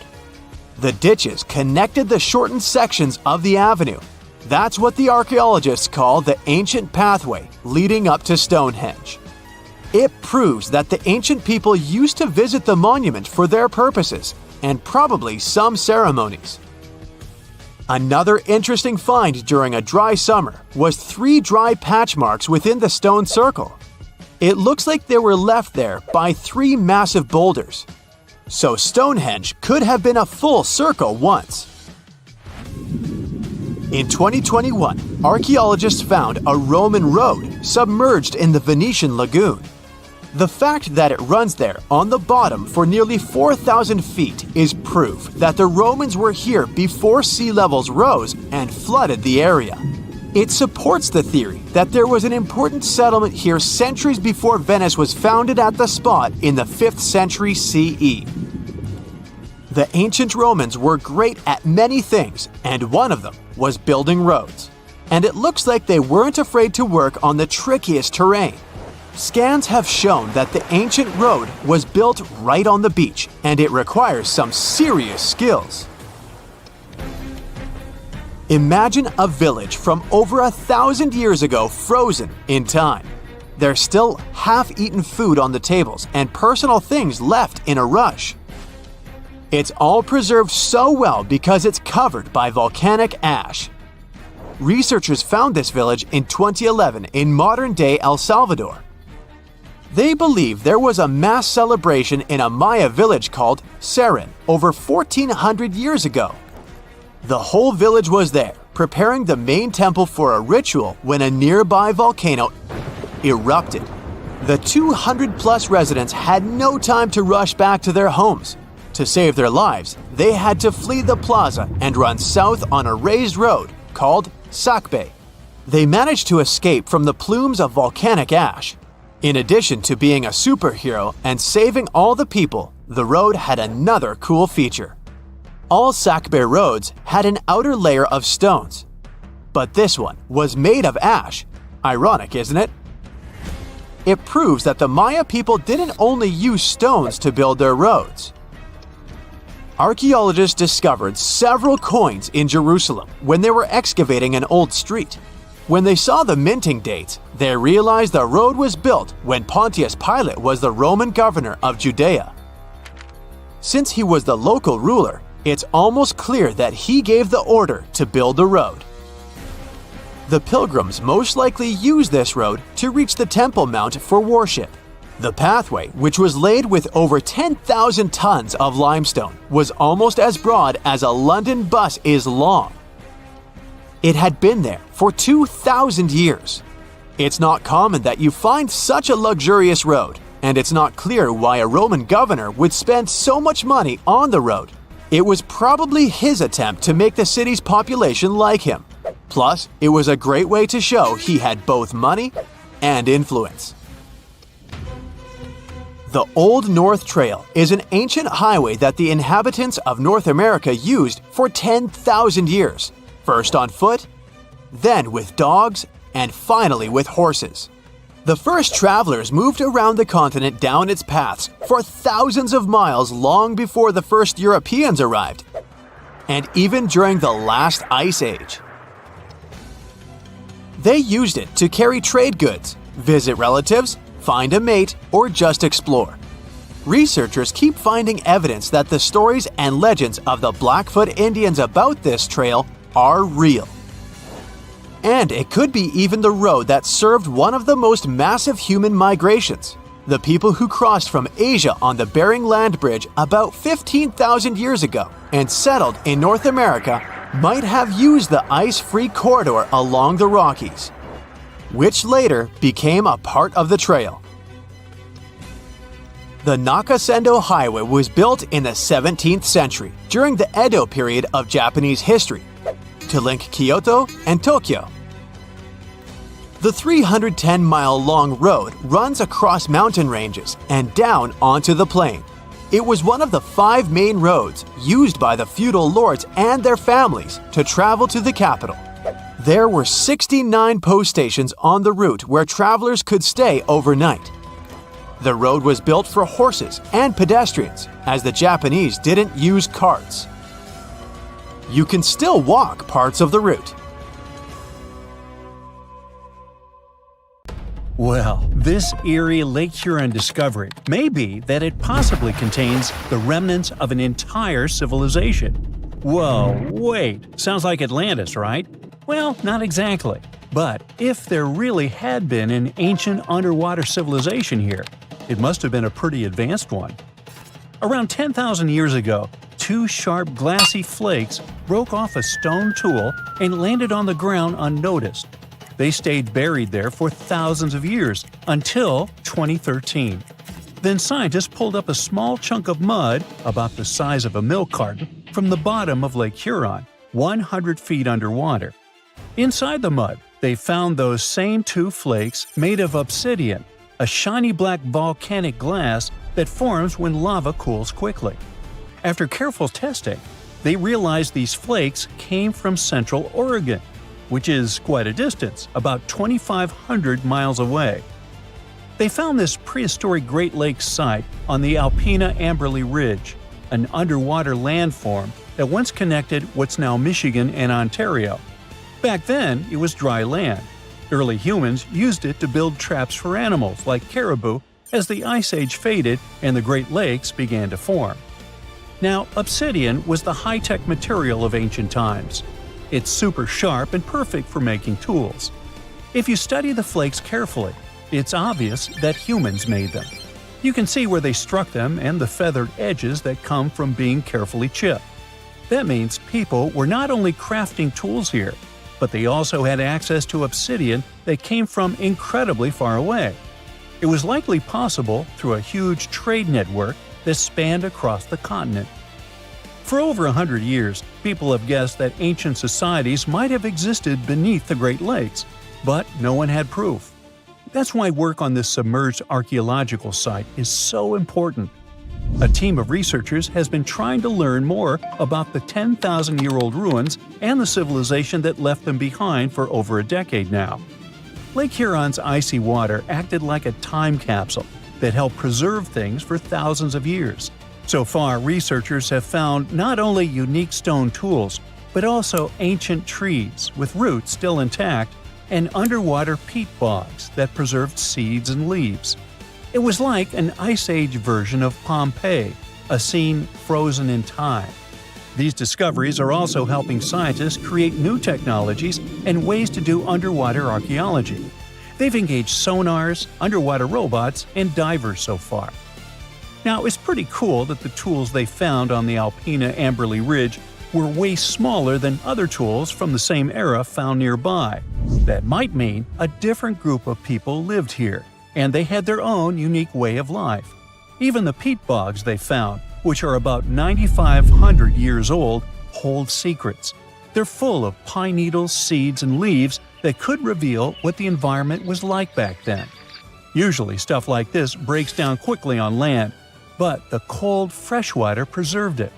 [SPEAKER 4] The ditches connected the shortened sections of the avenue. That's what the archaeologists call the ancient pathway leading up to Stonehenge. It proves that the ancient people used to visit the monument for their purposes, and probably some ceremonies. Another interesting find during a dry summer was 3 dry patch marks within the stone circle. It looks like they were left there by 3 massive boulders. So Stonehenge could have been a full circle once. In 2021, archaeologists found a Roman road submerged in the Venetian lagoon. The fact that it runs there on the bottom for nearly 4,000 feet is proof that the Romans were here before sea levels rose and flooded the area. It supports the theory that there was an important settlement here centuries before Venice was founded at the spot in the 5th century CE. The ancient Romans were great at many things, and one of them was building roads. And it looks like they weren't afraid to work on the trickiest terrain. Scans have shown that the ancient road was built right on the beach, and it requires some serious skills. Imagine a village from over 1,000 years ago frozen in time. There's still half-eaten food on the tables and personal things left in a rush. It's all preserved so well because it's covered by volcanic ash. Researchers found this village in 2011 in modern-day El Salvador. They believe there was a mass celebration in a Maya village called Seren over 1,400 years ago. The whole village was there, preparing the main temple for a ritual when a nearby volcano erupted. The 200-plus residents had no time to rush back to their homes. To save their lives, they had to flee the plaza and run south on a raised road called Sakbe. They managed to escape from the plumes of volcanic ash. In addition to being a superhero and saving all the people, the road had another cool feature. All Sakbe roads had an outer layer of stones, but this one was made of ash. Ironic, isn't it? It proves that the Maya people didn't only use stones to build their roads. Archaeologists discovered several coins in Jerusalem when they were excavating an old street. When they saw the minting dates, they realized the road was built when Pontius Pilate was the Roman governor of Judea. Since he was the local ruler, it's almost clear that he gave the order to build the road. The pilgrims most likely used this road to reach the Temple Mount for worship. The pathway, which was laid with over 10,000 tons of limestone, was almost as broad as a London bus is long. It had been there for 2,000 years. It's not common that you find such a luxurious road, and it's not clear why a Roman governor would spend so much money on the road. It was probably his attempt to make the city's population like him. Plus, it was a great way to show he had both money and influence. The Old North Trail is an ancient highway that the inhabitants of North America used for 10,000 years. First on foot, then with dogs, and finally with horses. The first travelers moved around the continent down its paths for thousands of miles long before the first Europeans arrived, and even during the last ice age. They used it to carry trade goods, visit relatives, find a mate, or just explore. Researchers keep finding evidence that the stories and legends of the Blackfoot Indians about this trail are real. And it could be even the road that served one of the most massive human migrations. The people who crossed from Asia on the Bering Land Bridge about 15,000 years ago and settled in North America might have used the ice-free corridor along the Rockies, which later became a part of the trail. The Nakasendo Highway was built in the 17th century during the Edo period of Japanese history to link Kyoto and Tokyo. The 310-mile-long road runs across mountain ranges and down onto the plain. It was one of the 5 main roads used by the feudal lords and their families to travel to the capital. There were 69 post stations on the route where travelers could stay overnight. The road was built for horses and pedestrians, as the Japanese didn't use carts. You can still walk parts of the route.
[SPEAKER 1] Well, this eerie Lake Huron discovery may be that it possibly contains the remnants of an entire civilization. Whoa, wait, sounds like Atlantis, right? Well, not exactly. But if there really had been an ancient underwater civilization here, it must have been a pretty advanced one. Around 10,000 years ago, two sharp glassy flakes broke off a stone tool and landed on the ground unnoticed. They stayed buried there for thousands of years until 2013. Then scientists pulled up a small chunk of mud, about the size of a milk carton, from the bottom of Lake Huron, 100 feet underwater. Inside the mud, they found those same two flakes made of obsidian, a shiny black volcanic glass that forms when lava cools quickly. After careful testing, they realized these flakes came from Central Oregon, which is quite a distance, about 2,500 miles away. They found this prehistoric Great Lakes site on the Alpena-Amberley Ridge, an underwater landform that once connected what's now Michigan and Ontario. Back then, it was dry land. Early humans used it to build traps for animals like caribou as the Ice Age faded and the Great Lakes began to form. Now, obsidian was the high-tech material of ancient times. It's super sharp and perfect for making tools. If you study the flakes carefully, it's obvious that humans made them. You can see where they struck them and the feathered edges that come from being carefully chipped. That means people were not only crafting tools here, but they also had access to obsidian that came from incredibly far away. It was likely possible through a huge trade network that spanned across the continent. For over 100 years, people have guessed that ancient societies might have existed beneath the Great Lakes, but no one had proof. That's why work on this submerged archaeological site is so important. A team of researchers has been trying to learn more about the 10,000-year-old ruins and the civilization that left them behind for over a decade now. Lake Huron's icy water acted like a time capsule that helped preserve things for thousands of years. So far, researchers have found not only unique stone tools, but also ancient trees with roots still intact and underwater peat bogs that preserved seeds and leaves. It was like an Ice Age version of Pompeii, a scene frozen in time. These discoveries are also helping scientists create new technologies and ways to do underwater archaeology. They've engaged sonars, underwater robots, and divers so far. Now, it's pretty cool that the tools they found on the Alpena-Amberley Ridge were way smaller than other tools from the same era found nearby. That might mean a different group of people lived here, and they had their own unique way of life. Even the peat bogs they found, which are about 9,500 years old, hold secrets. They're full of pine needles, seeds, and leaves that could reveal what the environment was like back then. Usually stuff like this breaks down quickly on land, but the cold freshwater preserved it.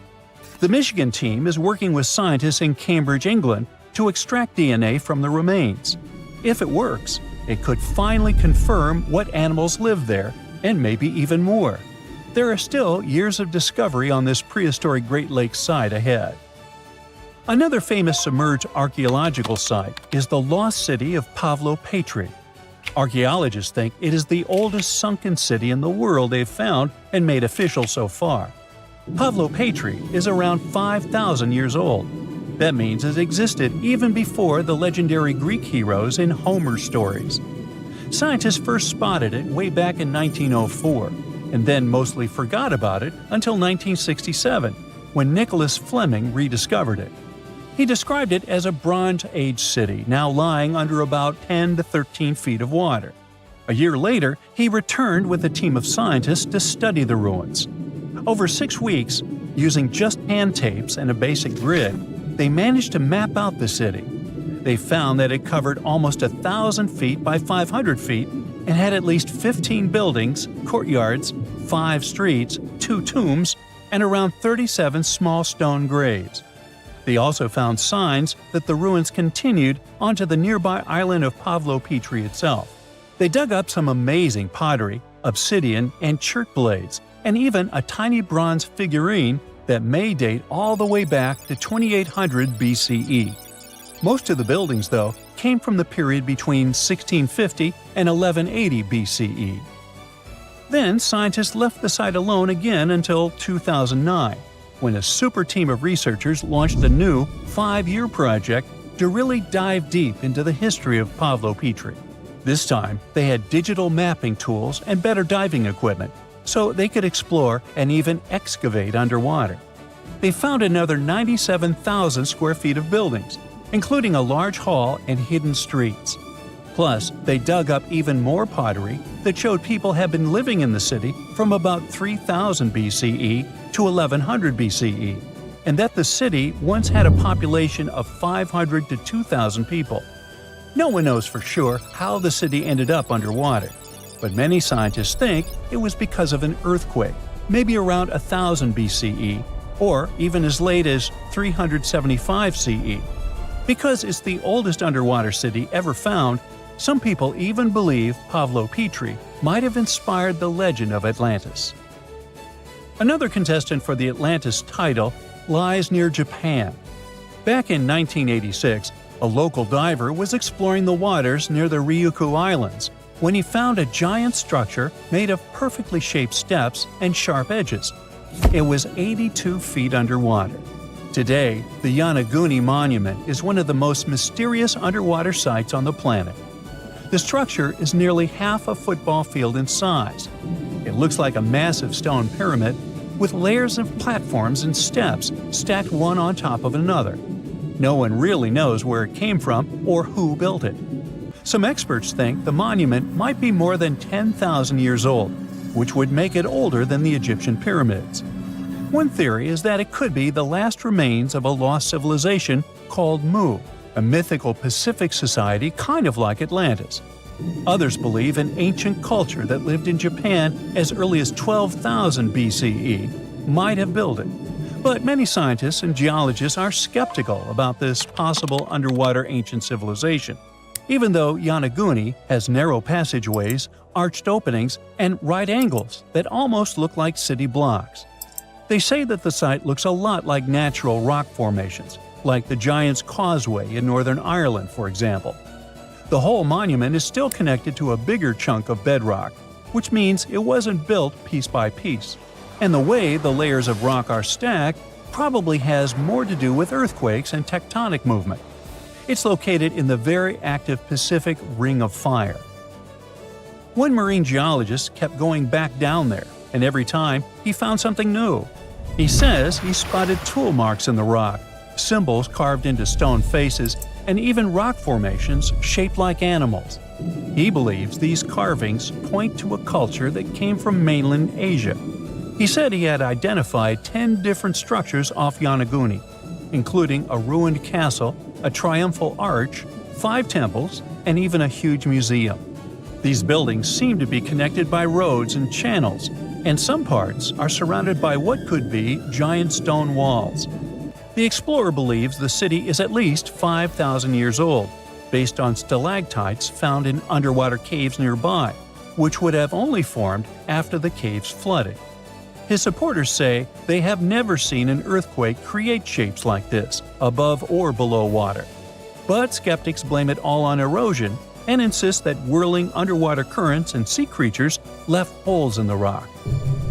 [SPEAKER 1] The Michigan team is working with scientists in Cambridge, England, to extract DNA from the remains. If it works, it could finally confirm what animals lived there, and maybe even more. There are still years of discovery on this prehistoric Great Lakes site ahead. Another famous submerged archaeological site is the lost city of Pavlo-Petri. Archaeologists think it is the oldest sunken city in the world they've found and made official so far. Pavlo-Petri is around 5,000 years old. That means it existed even before the legendary Greek heroes in Homer's stories. Scientists first spotted it way back in 1904, and then mostly forgot about it until 1967, when Nicholas Fleming rediscovered it. He described it as a Bronze Age city now lying under about 10 to 13 feet of water. A year later, he returned with a team of scientists to study the ruins. Over 6 weeks, using just hand tapes and a basic grid, they managed to map out the city. They found that it covered almost 1,000 feet by 500 feet and had at least 15 buildings, courtyards, 5 streets, 2 tombs, and around 37 small stone graves. They also found signs that the ruins continued onto the nearby island of Pavlo-Petri itself. They dug up some amazing pottery, obsidian, and chert blades, and even a tiny bronze figurine that may date all the way back to 2800 BCE. Most of the buildings, though, came from the period between 1650 and 1180 BCE. Then scientists left the site alone again until 2009, when a super team of researchers launched a new 5-year project to really dive deep into the history of Pavlo Petri. This time, they had digital mapping tools and better diving equipment, so they could explore and even excavate underwater. They found another 97,000 square feet of buildings, including a large hall and hidden streets. Plus, they dug up even more pottery that showed people had been living in the city from about 3000 BCE to 1100 BCE, and that the city once had a population of 500 to 2,000 people. No one knows for sure how the city ended up underwater, but many scientists think it was because of an earthquake, maybe around 1000 BCE, or even as late as 375 CE. Because it's the oldest underwater city ever found, some people even believe Pavlo Petri might have inspired the legend of Atlantis. Another contestant for the Atlantis title lies near Japan. Back in 1986, a local diver was exploring the waters near the Ryukyu Islands when he found a giant structure made of perfectly shaped steps and sharp edges. It was 82 feet underwater. Today, the Yonaguni Monument is one of the most mysterious underwater sites on the planet. The structure is nearly half a football field in size. It looks like a massive stone pyramid with layers of platforms and steps stacked one on top of another. No one really knows where it came from or who built it. Some experts think the monument might be more than 10,000 years old, which would make it older than the Egyptian pyramids. One theory is that it could be the last remains of a lost civilization called Mu, a mythical Pacific society kind of like Atlantis. Others believe an ancient culture that lived in Japan as early as 12,000 BCE might have built it. But many scientists and geologists are skeptical about this possible underwater ancient civilization, even though Yonaguni has narrow passageways, arched openings, and right angles that almost look like city blocks. They say that the site looks a lot like natural rock formations, like the Giant's Causeway in Northern Ireland, for example. The whole monument is still connected to a bigger chunk of bedrock, which means it wasn't built piece by piece. And the way the layers of rock are stacked probably has more to do with earthquakes and tectonic movement. It's located in the very active Pacific Ring of Fire. One marine geologist kept going back down there, and every time he found something new. He says he spotted tool marks in the rock, symbols carved into stone faces, and even rock formations shaped like animals. He believes these carvings point to a culture that came from mainland Asia. He said he had identified 10 different structures off Yonaguni, including a ruined castle, a triumphal arch, 5 temples, and even a huge museum. These buildings seem to be connected by roads and channels, and some parts are surrounded by what could be giant stone walls. The explorer believes the city is at least 5,000 years old, based on stalactites found in underwater caves nearby, which would have only formed after the caves flooded. His supporters say they have never seen an earthquake create shapes like this, above or below water. But skeptics blame it all on erosion and insist that whirling underwater currents and sea creatures left holes in the rock.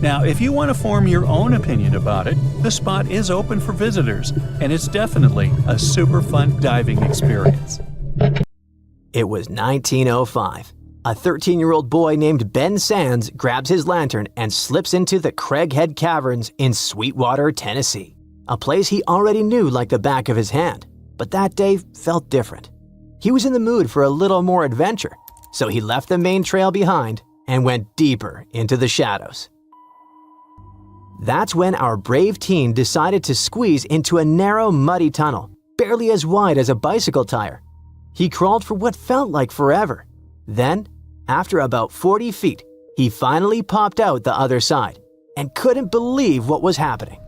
[SPEAKER 1] Now, if you want to form your own opinion about it, the spot is open for visitors, and it's definitely a super fun diving experience.
[SPEAKER 3] It was 1905. A 13-year-old boy named Ben Sands grabs his lantern and slips into the Craighead Caverns in Sweetwater, Tennessee, a place he already knew like the back of his hand. But that day felt different. He was in the mood for a little more adventure, so he left the main trail behind and went deeper into the shadows. That's when our brave teen decided to squeeze into a narrow, muddy tunnel, barely as wide as a bicycle tire. He crawled for what felt like forever. Then, after about 40 feet, he finally popped out the other side and couldn't believe what was happening.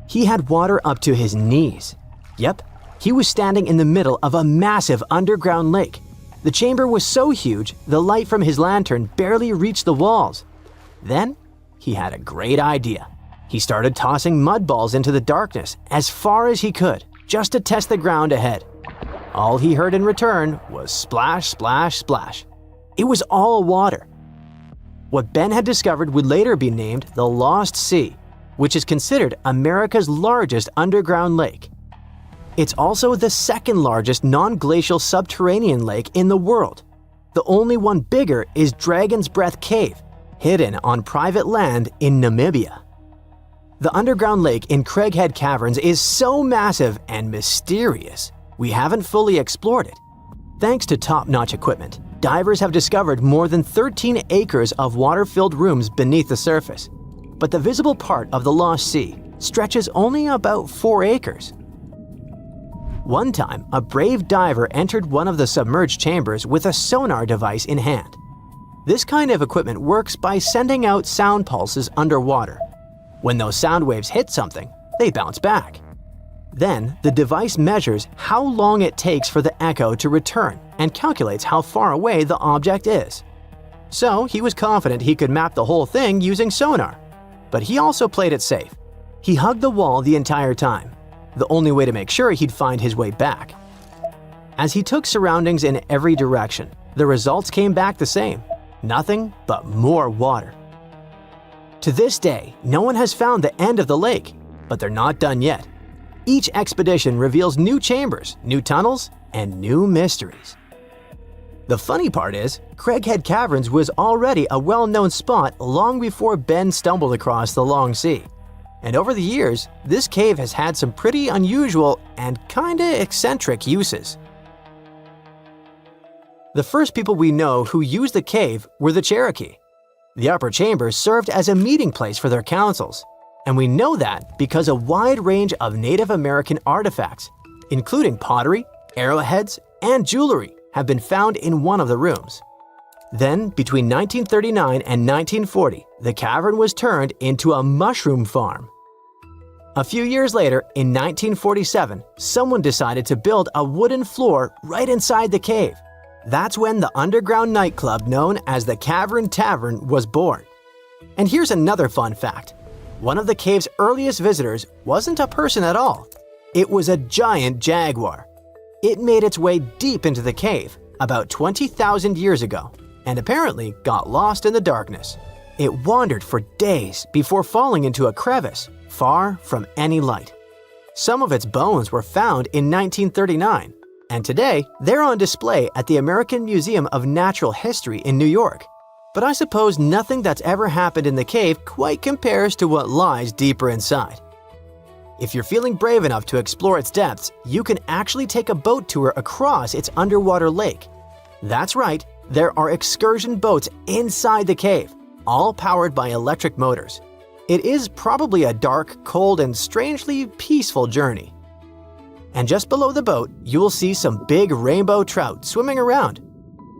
[SPEAKER 3] He had water up to his knees. Yep, he was standing in the middle of a massive underground lake. The chamber was so huge, the light from his lantern barely reached the walls. Then, he had a great idea. He started tossing mud balls into the darkness as far as he could, just to test the ground ahead. All he heard in return was splash, splash, splash. It was all water. What Ben had discovered would later be named the Lost Sea, which is considered America's largest underground lake. It's also the second largest non-glacial subterranean lake in the world. The only one bigger is Dragon's Breath Cave, hidden on private land in Namibia. The underground lake in Craighead Caverns is so massive and mysterious, we haven't fully explored it. Thanks to top-notch equipment, divers have discovered more than 13 acres of water-filled rooms beneath the surface. But the visible part of the Lost Sea stretches only about 4 acres. One time, a brave diver entered one of the submerged chambers with a sonar device in hand. This kind of equipment works by sending out sound pulses underwater. When those sound waves hit something, they bounce back. Then, the device measures how long it takes for the echo to return and calculates how far away the object is. So, he was confident he could map the whole thing using sonar. But he also played it safe. He hugged the wall the entire time, the only way to make sure he'd find his way back. As he took surroundings in every direction, the results came back the same. Nothing but more water. To this day, no one has found the end of the lake, but they're not done yet. Each expedition reveals new chambers, new tunnels, and new mysteries. The funny part is, Craighead Caverns was already a well-known spot long before Ben stumbled across the long sea. And over the years, this cave has had some pretty unusual and kinda eccentric uses. The first people we know who used the cave were the Cherokee. The upper chambers served as a meeting place for their councils, and we know that because a wide range of Native American artifacts, including pottery, arrowheads, and jewelry, have been found in one of the rooms. Then, between 1939 and 1940, the cavern was turned into a mushroom farm. A few years later, in 1947, someone decided to build a wooden floor right inside the cave. That's when the underground nightclub known as the Cavern Tavern was born. And here's another fun fact. One of the cave's earliest visitors wasn't a person at all. It was a giant jaguar. It made its way deep into the cave about 20,000 years ago and apparently got lost in the darkness. It wandered for days before falling into a crevice far from any light. Some of its bones were found in 1939, and today they're on display at the American Museum of Natural History in New York. But I suppose nothing that's ever happened in the cave quite compares to what lies deeper inside. If you're feeling brave enough to explore its depths, you can actually take a boat tour across its underwater lake. That's right, there are excursion boats inside the cave, all powered by electric motors. It is probably a dark, cold, and strangely peaceful journey. And just below the boat, you'll see some big rainbow trout swimming around.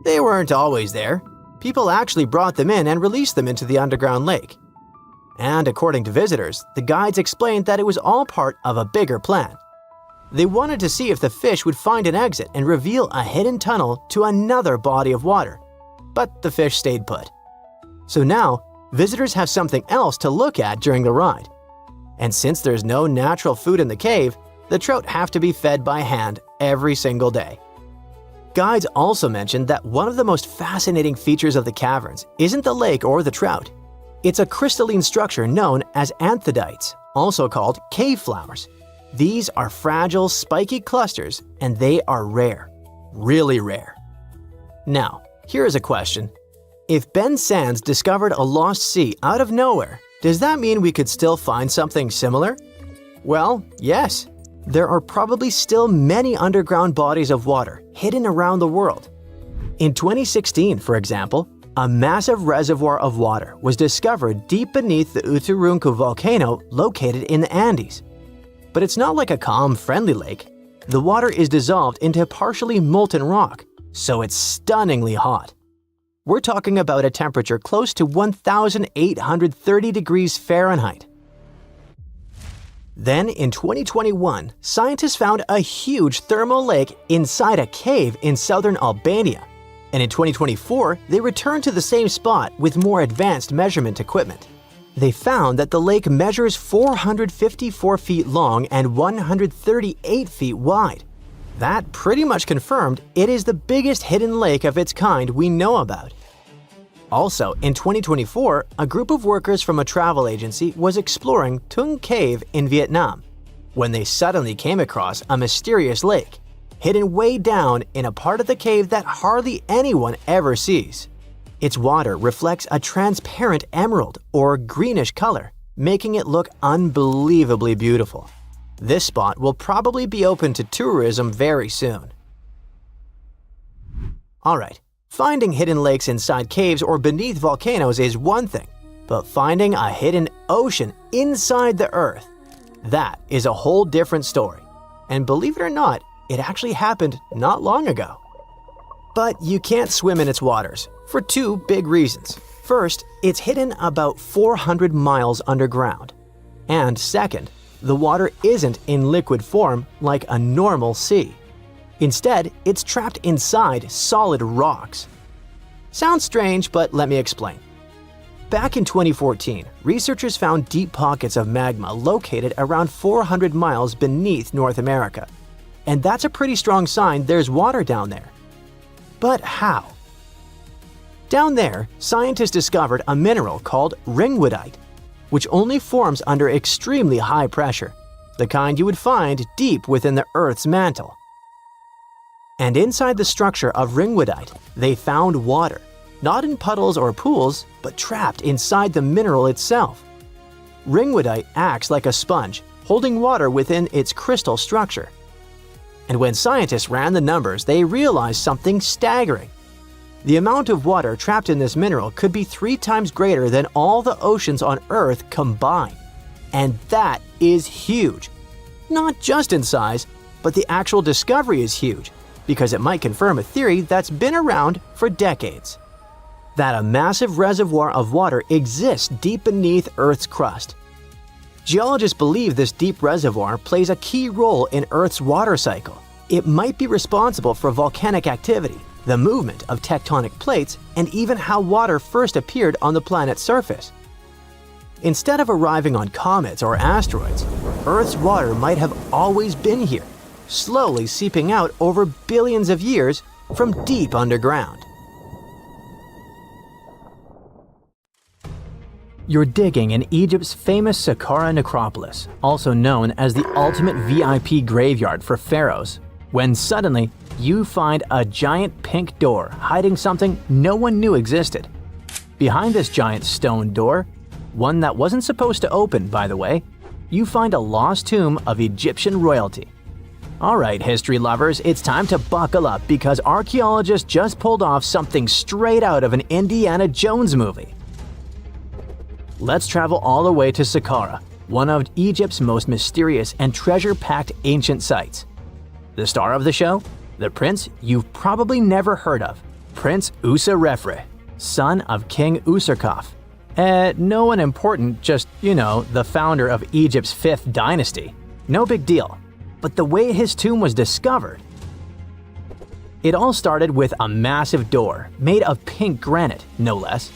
[SPEAKER 3] They weren't always there. People actually brought them in and released them into the underground lake. And according to visitors, the guides explained that it was all part of a bigger plan. They wanted to see if the fish would find an exit and reveal a hidden tunnel to another body of water. But the fish stayed put. So now, visitors have something else to look at during the ride. And since there's no natural food in the cave, the trout have to be fed by hand every single day. Guides also mentioned that one of the most fascinating features of the caverns isn't the lake or the trout. It's a crystalline structure known as anthodites, also called cave flowers. These are fragile, spiky clusters, and they are rare. Really rare. Now, here is a question. If Ben Sands discovered a lost sea out of nowhere, does that mean we could still find something similar? Well, yes. There are probably still many underground bodies of water hidden around the world. In 2016, for example, a massive reservoir of water was discovered deep beneath the Uturuncu volcano located in the Andes. But it's not like a calm, friendly lake. The water is dissolved into partially molten rock, so it's stunningly hot. We're talking about a temperature close to 1,830 degrees Fahrenheit. Then, in 2021, scientists found a huge thermal lake inside a cave in southern Albania. And in 2024, they returned to the same spot with more advanced measurement equipment. They found that the lake measures 454 feet long and 138 feet wide. That pretty much confirmed it is the biggest hidden lake of its kind we know about. Also, in 2024, a group of workers from a travel agency was exploring Tung Cave in Vietnam. when they suddenly came across a mysterious lake, hidden way down in a part of the cave that hardly anyone ever sees. Its water reflects a transparent emerald or greenish color, making it look unbelievably beautiful. This spot will probably be open to tourism very soon. Alright, finding hidden lakes inside caves or beneath volcanoes is one thing, but finding a hidden ocean inside the Earth, that is a whole different story. And believe it or not, it actually happened not long ago. But you can't swim in its waters, for two big reasons. First, it's hidden about 400 miles underground. And second, the water isn't in liquid form like a normal sea. Instead, it's trapped inside solid rocks. Sounds strange, but let me explain. Back in 2014, researchers found deep pockets of magma located around 400 miles beneath North America. And that's a pretty strong sign there's water down there. But how? Down there, scientists discovered a mineral called ringwoodite, which only forms under extremely high pressure, the kind you would find deep within the Earth's mantle. And inside the structure of ringwoodite, they found water, not in puddles or pools, but trapped inside the mineral itself. Ringwoodite acts like a sponge, holding water within its crystal structure. And when scientists ran the numbers, they realized something staggering. The amount of water trapped in this mineral could be 3 times greater than all the oceans on Earth combined. And that is huge. Not just in size, but the actual discovery is huge, because it might confirm a theory that's been around for decades. That a massive reservoir of water exists deep beneath Earth's crust. Geologists believe this deep reservoir plays a key role in Earth's water cycle. It might be responsible for volcanic activity, the movement of tectonic plates, and even how water first appeared on the planet's surface. Instead of arriving on comets or asteroids, Earth's water might have always been here, slowly seeping out over billions of years from deep underground. You're digging in Egypt's famous Saqqara necropolis, also known as the ultimate VIP graveyard for pharaohs, when suddenly you find a giant pink door hiding something no one knew existed. Behind this giant stone door, one that wasn't supposed to open, by the way, you find a lost tomb of Egyptian royalty. Alright, history lovers, it's time to buckle up because archaeologists just pulled off something straight out of an Indiana Jones movie. Let's travel all the way to Saqqara, one of Egypt's most mysterious and treasure-packed ancient sites. The star of the show? The prince you've probably never heard of, Prince Userefre, son of King Userkaf. No one important, just, the founder of Egypt's 5th dynasty. No big deal. But the way his tomb was discovered… It all started with a massive door, made of pink granite, no less.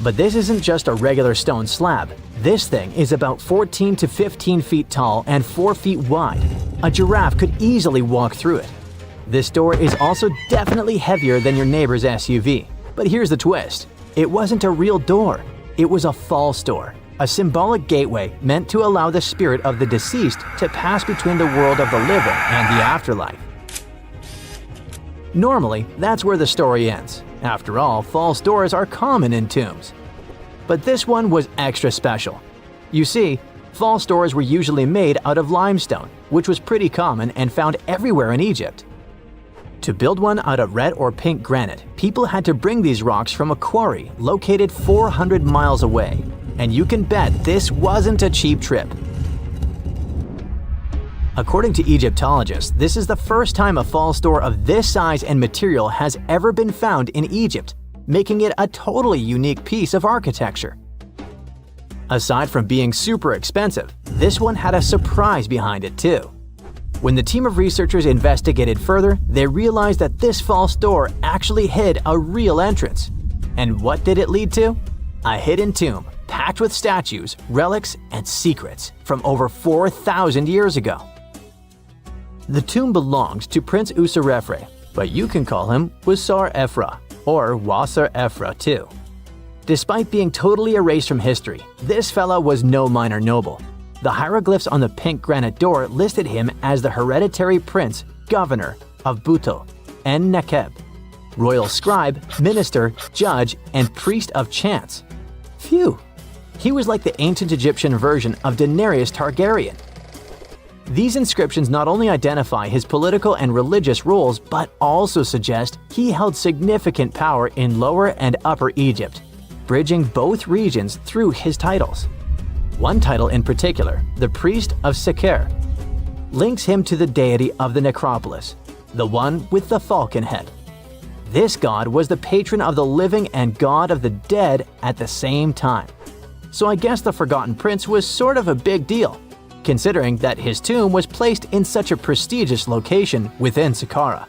[SPEAKER 3] But this isn't just a regular stone slab. This thing is about 14 to 15 feet tall and 4 feet wide. A giraffe could easily walk through it. This door is also definitely heavier than your neighbor's SUV. But here's the twist. It wasn't a real door. It was a false door, a symbolic gateway meant to allow the spirit of the deceased to pass between the world of the living and the afterlife. Normally, that's where the story ends. After all, false doors are common in tombs. But this one was extra special. You see, false doors were usually made out of limestone, which was pretty common and found everywhere in Egypt. To build one out of red or pink granite, people had to bring these rocks from a quarry located 400 miles away. And you can bet this wasn't a cheap trip. According to Egyptologists, this is the first time a false door of this size and material has ever been found in Egypt, making it a totally unique piece of architecture. Aside from being super expensive, this one had a surprise behind it too. When the team of researchers investigated further, they realized that this false door actually hid a real entrance. And what did it lead to? A hidden tomb, packed with statues, relics, and secrets from over 4,000 years ago. The tomb belongs to Prince Userefre, but you can call him Wasar Efra, or Wasar Efra too. Despite being totally erased from history, this fella was no minor noble. The hieroglyphs on the pink granite door listed him as the hereditary prince, governor of Buto, En-Nekeb, royal scribe, minister, judge, and priest of chance. Phew! He was like the ancient Egyptian version of Daenerys Targaryen. These inscriptions not only identify his political and religious roles, but also suggest he held significant power in Lower and Upper Egypt, bridging both regions through his titles. One title in particular, the Priest of Sekher, links him to the deity of the necropolis, the one with the falcon head. This god was the patron of the living and god of the dead at the same time. So I guess the Forgotten Prince was sort of a big deal, considering that his tomb was placed in such a prestigious location within Saqqara.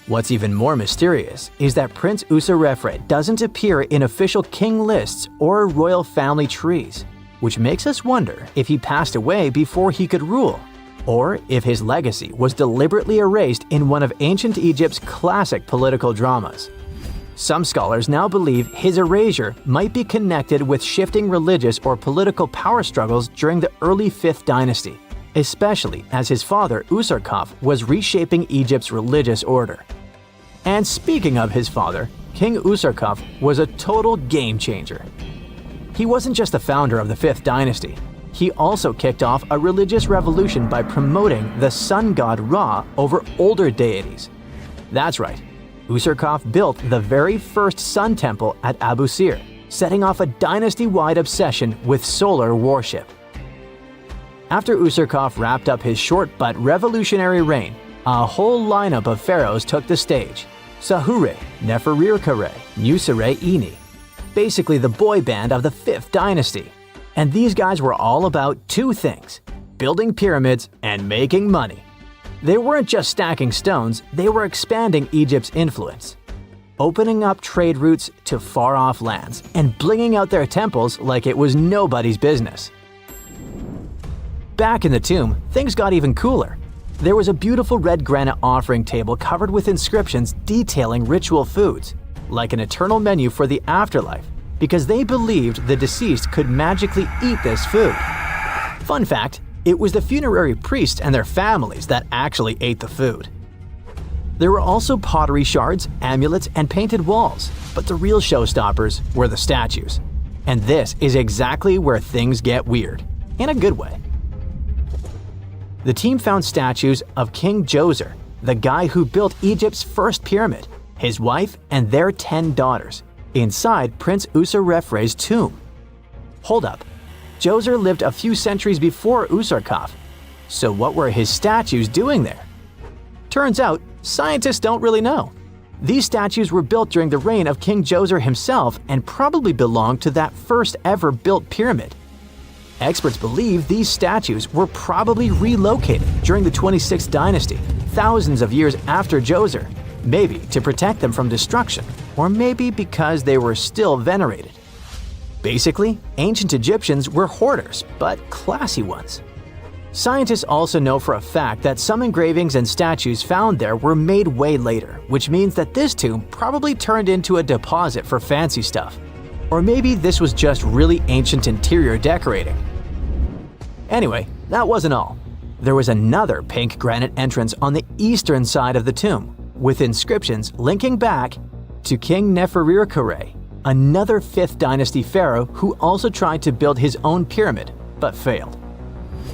[SPEAKER 3] What's even more mysterious is that Prince Userefre doesn't appear in official king lists or royal family trees, which makes us wonder if he passed away before he could rule, or if his legacy was deliberately erased in one of ancient Egypt's classic political dramas. Some scholars now believe his erasure might be connected with shifting religious or political power struggles during the early 5th dynasty, especially as his father Userkaf was reshaping Egypt's religious order. And speaking of his father, King Userkaf was a total game changer. He wasn't just the founder of the 5th dynasty, he also kicked off a religious revolution by promoting the sun god Ra over older deities. That's right, Userkaf built the very first sun temple at Abu Sir, setting off a dynasty-wide obsession with solar worship. After Userkaf wrapped up his short but revolutionary reign, a whole lineup of pharaohs took the stage. Sahure, Neferirkare, Nusere-Ini, basically the boy band of the 5th dynasty. And these guys were all about two things: building pyramids and making money. They weren't just stacking stones, they were expanding Egypt's influence, opening up trade routes to far-off lands, and blinging out their temples like it was nobody's business. Back in the tomb, things got even cooler. There was a beautiful red granite offering table covered with inscriptions detailing ritual foods, like an eternal menu for the afterlife, because they believed the deceased could magically eat this food. Fun fact, it was the funerary priests and their families that actually ate the food. There were also pottery shards, amulets, and painted walls, but the real showstoppers were the statues. And this is exactly where things get weird, in a good way. The team found statues of King Djoser, the guy who built Egypt's first pyramid, his wife, and their 10 daughters, inside Prince Userefre's tomb. Hold up, Djoser lived a few centuries before Userkaf, so what were his statues doing there? Turns out, scientists don't really know. These statues were built during the reign of King Djoser himself and probably belonged to that first ever built pyramid. Experts believe these statues were probably relocated during the 26th dynasty, thousands of years after Djoser, maybe to protect them from destruction, or maybe because they were still venerated. Basically, ancient Egyptians were hoarders, but classy ones. Scientists also know for a fact that some engravings and statues found there were made way later, which means that this tomb probably turned into a deposit for fancy stuff. Or maybe this was just really ancient interior decorating. Anyway, that wasn't all. There was another pink granite entrance on the eastern side of the tomb, with inscriptions linking back to King Neferirkare, another 5th dynasty pharaoh who also tried to build his own pyramid, but failed.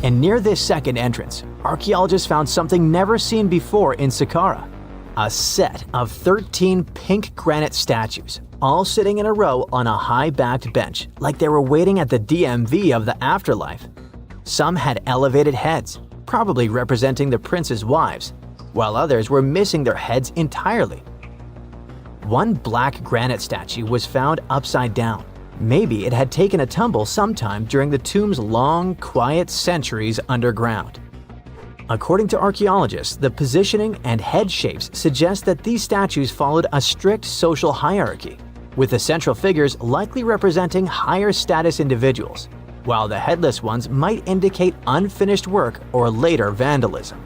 [SPEAKER 3] And near this second entrance, archaeologists found something never seen before in Saqqara: a set of 13 pink granite statues, all sitting in a row on a high-backed bench, like they were waiting at the DMV of the afterlife. Some had elevated heads, probably representing the prince's wives, while others were missing their heads entirely. One black granite statue was found upside down. Maybe it had taken a tumble sometime during the tomb's long, quiet centuries underground. According to archaeologists, the positioning and head shapes suggest that these statues followed a strict social hierarchy, with the central figures likely representing higher status individuals, while the headless ones might indicate unfinished work or later vandalism.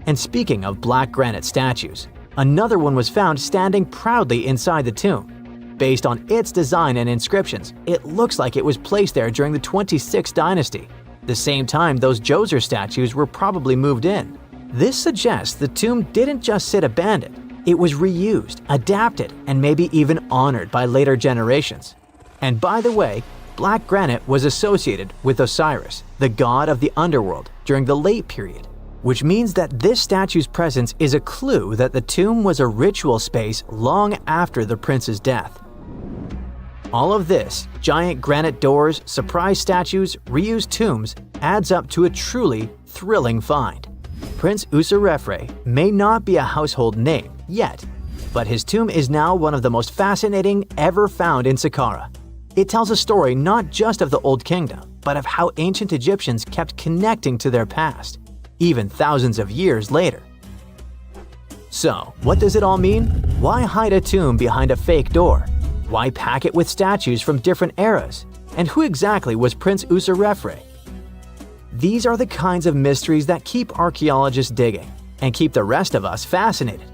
[SPEAKER 3] And speaking of black granite statues, another one was found standing proudly inside the tomb. Based on its design and inscriptions, it looks like it was placed there during the 26th dynasty, the same time those Djoser statues were probably moved in. This suggests the tomb didn't just sit abandoned, it was reused, adapted, and maybe even honored by later generations. And by the way, black granite was associated with Osiris, the god of the underworld, during the late period, which means that this statue's presence is a clue that the tomb was a ritual space long after the prince's death. All of this, giant granite doors, surprise statues, reused tombs, adds up to a truly thrilling find. Prince Userefre may not be a household name yet, but his tomb is now one of the most fascinating ever found in Saqqara. It tells a story not just of the Old Kingdom, but of how ancient Egyptians kept connecting to their past, even thousands of years later. So, what does it all mean? Why hide a tomb behind a fake door? Why pack it with statues from different eras? And who exactly was Prince Userefre? These are the kinds of mysteries that keep archaeologists digging and keep the rest of us fascinated.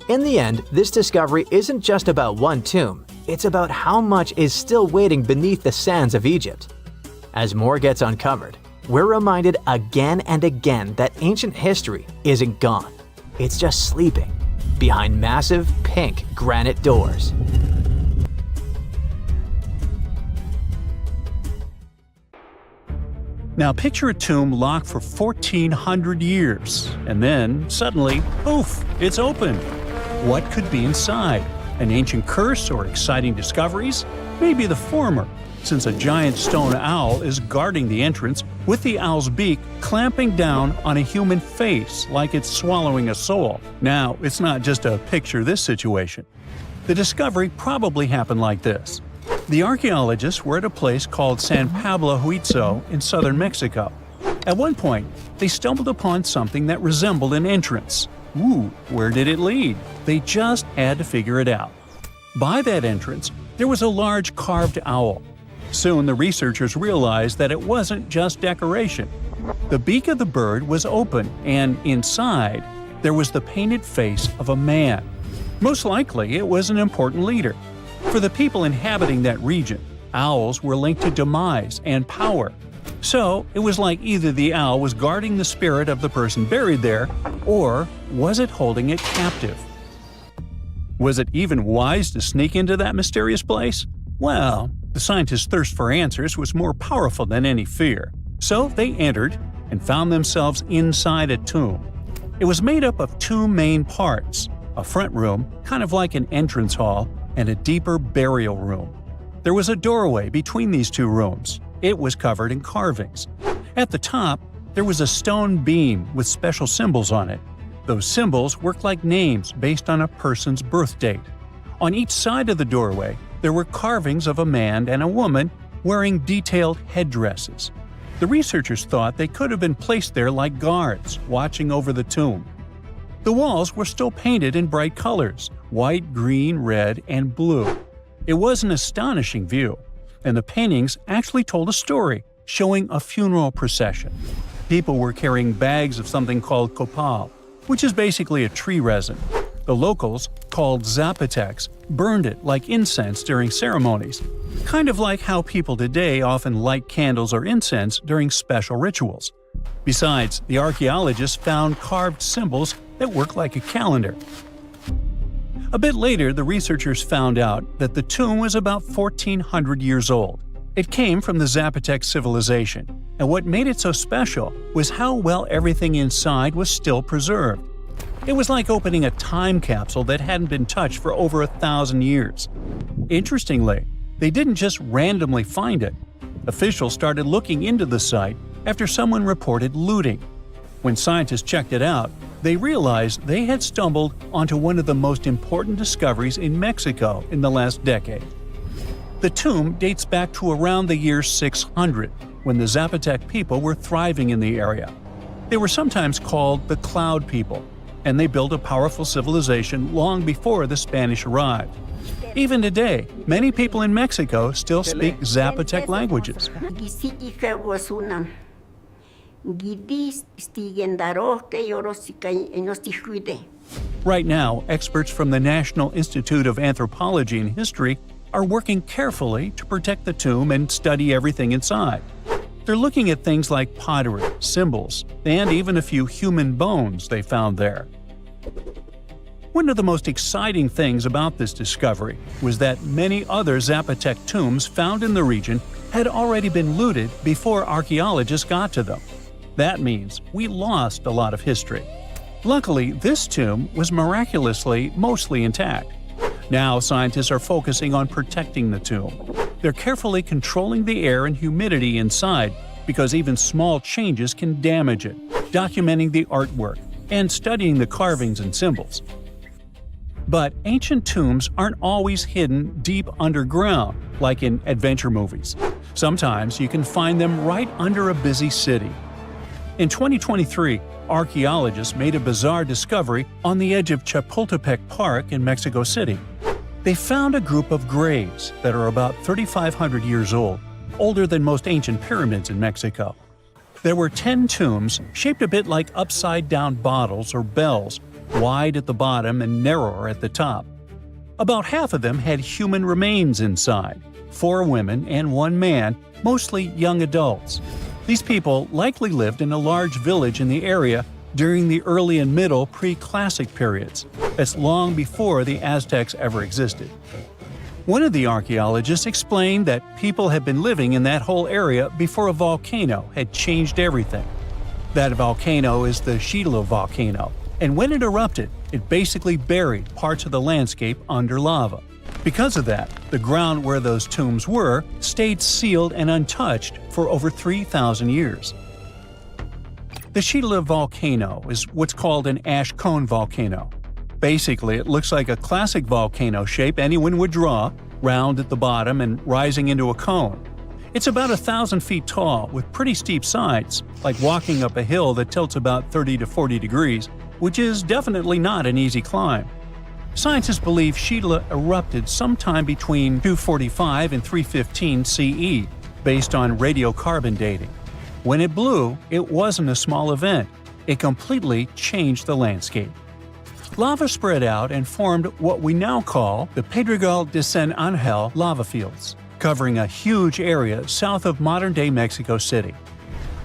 [SPEAKER 3] In the end, this discovery isn't just about one tomb, it's about how much is still waiting beneath the sands of Egypt. As more gets uncovered, we're reminded again and again that ancient history isn't gone. It's just sleeping behind massive pink granite doors.
[SPEAKER 1] Now picture a tomb locked for 1,400 years, and then, suddenly, poof, it's open. What could be inside? An ancient curse or exciting discoveries? Maybe the former, since a giant stone owl is guarding the entrance with the owl's beak clamping down on a human face like it's swallowing a soul. Now, it's not just a picture this situation. The discovery probably happened like this. The archaeologists were at a place called San Pablo Huitzo in southern Mexico. At one point, they stumbled upon something that resembled an entrance. Ooh, where did it lead? They just had to figure it out. By that entrance, there was a large carved owl. Soon the researchers realized that it wasn't just decoration. The beak of the bird was open, and inside, there was the painted face of a man. Most likely, it was an important leader. For the people inhabiting that region, owls were linked to demise and power. So, it was like either the owl was guarding the spirit of the person buried there, or was it holding it captive? Was it even wise to sneak into that mysterious place? Well, the scientists' thirst for answers was more powerful than any fear. So they entered and found themselves inside a tomb. It was made up of two main parts, a front room, kind of like an entrance hall, and a deeper burial room. There was a doorway between these two rooms. It was covered in carvings. At the top, there was a stone beam with special symbols on it. Those symbols worked like names based on a person's birth date. On each side of the doorway, there were carvings of a man and a woman wearing detailed headdresses. The researchers thought they could have been placed there like guards, watching over the tomb. The walls were still painted in bright colors – white, green, red, and blue. It was an astonishing view, and the paintings actually told a story, showing a funeral procession. People were carrying bags of something called copal, which is basically a tree resin. The locals, called Zapotecs, burned it like incense during ceremonies, kind of like how people today often light candles or incense during special rituals. Besides, the archaeologists found carved symbols that work like a calendar. A bit later, the researchers found out that the tomb was about 1,400 years old. It came from the Zapotec civilization, and what made it so special was how well everything inside was still preserved. It was like opening a time capsule that hadn't been touched for over 1,000 years. Interestingly, they didn't just randomly find it. Officials started looking into the site after someone reported looting. When scientists checked it out, they realized they had stumbled onto one of the most important discoveries in Mexico in the last decade. The tomb dates back to around the year 600, when the Zapotec people were thriving in the area. They were sometimes called the Cloud People, and they built a powerful civilization long before the Spanish arrived. Even today, many people in Mexico still speak Zapotec languages. Right now, experts from the National Institute of Anthropology and History are working carefully to protect the tomb and study everything inside. They're looking at things like pottery, symbols, and even a few human bones they found there. One of the most exciting things about this discovery was that many other Zapotec tombs found in the region had already been looted before archaeologists got to them. That means we lost a lot of history. Luckily, this tomb was miraculously mostly intact. Now scientists are focusing on protecting the tomb. They're carefully controlling the air and humidity inside because even small changes can damage it, documenting the artwork, and studying the carvings and symbols. But ancient tombs aren't always hidden deep underground, like in adventure movies. Sometimes you can find them right under a busy city. In 2023, archaeologists made a bizarre discovery on the edge of Chapultepec Park in Mexico City. They found a group of graves that are about 3,500 years old, older than most ancient pyramids in Mexico. There were 10 tombs shaped a bit like upside-down bottles or bells, wide at the bottom and narrower at the top. About half of them had human remains inside, 4 women and 1 man, mostly young adults. These people likely lived in a large village in the area during the early and middle pre-classic periods. That's long before the Aztecs ever existed. One of the archaeologists explained that people had been living in that whole area before a volcano had changed everything. That volcano is the Chile volcano, and when it erupted, it basically buried parts of the landscape under lava. Because of that, the ground where those tombs were stayed sealed and untouched for over 3,000 years. The Chile volcano is what's called an ash cone volcano. Basically, it looks like a classic volcano shape anyone would draw, round at the bottom and rising into a cone. It's about 1,000 feet tall with pretty steep sides, like walking up a hill that tilts about 30 to 40 degrees, which is definitely not an easy climb. Scientists believe Chile erupted sometime between 245 and 315 CE, based on radiocarbon dating. When it blew, it wasn't a small event. It completely changed the landscape. Lava spread out and formed what we now call the Pedregal de San Angel lava fields, covering a huge area south of modern-day Mexico City.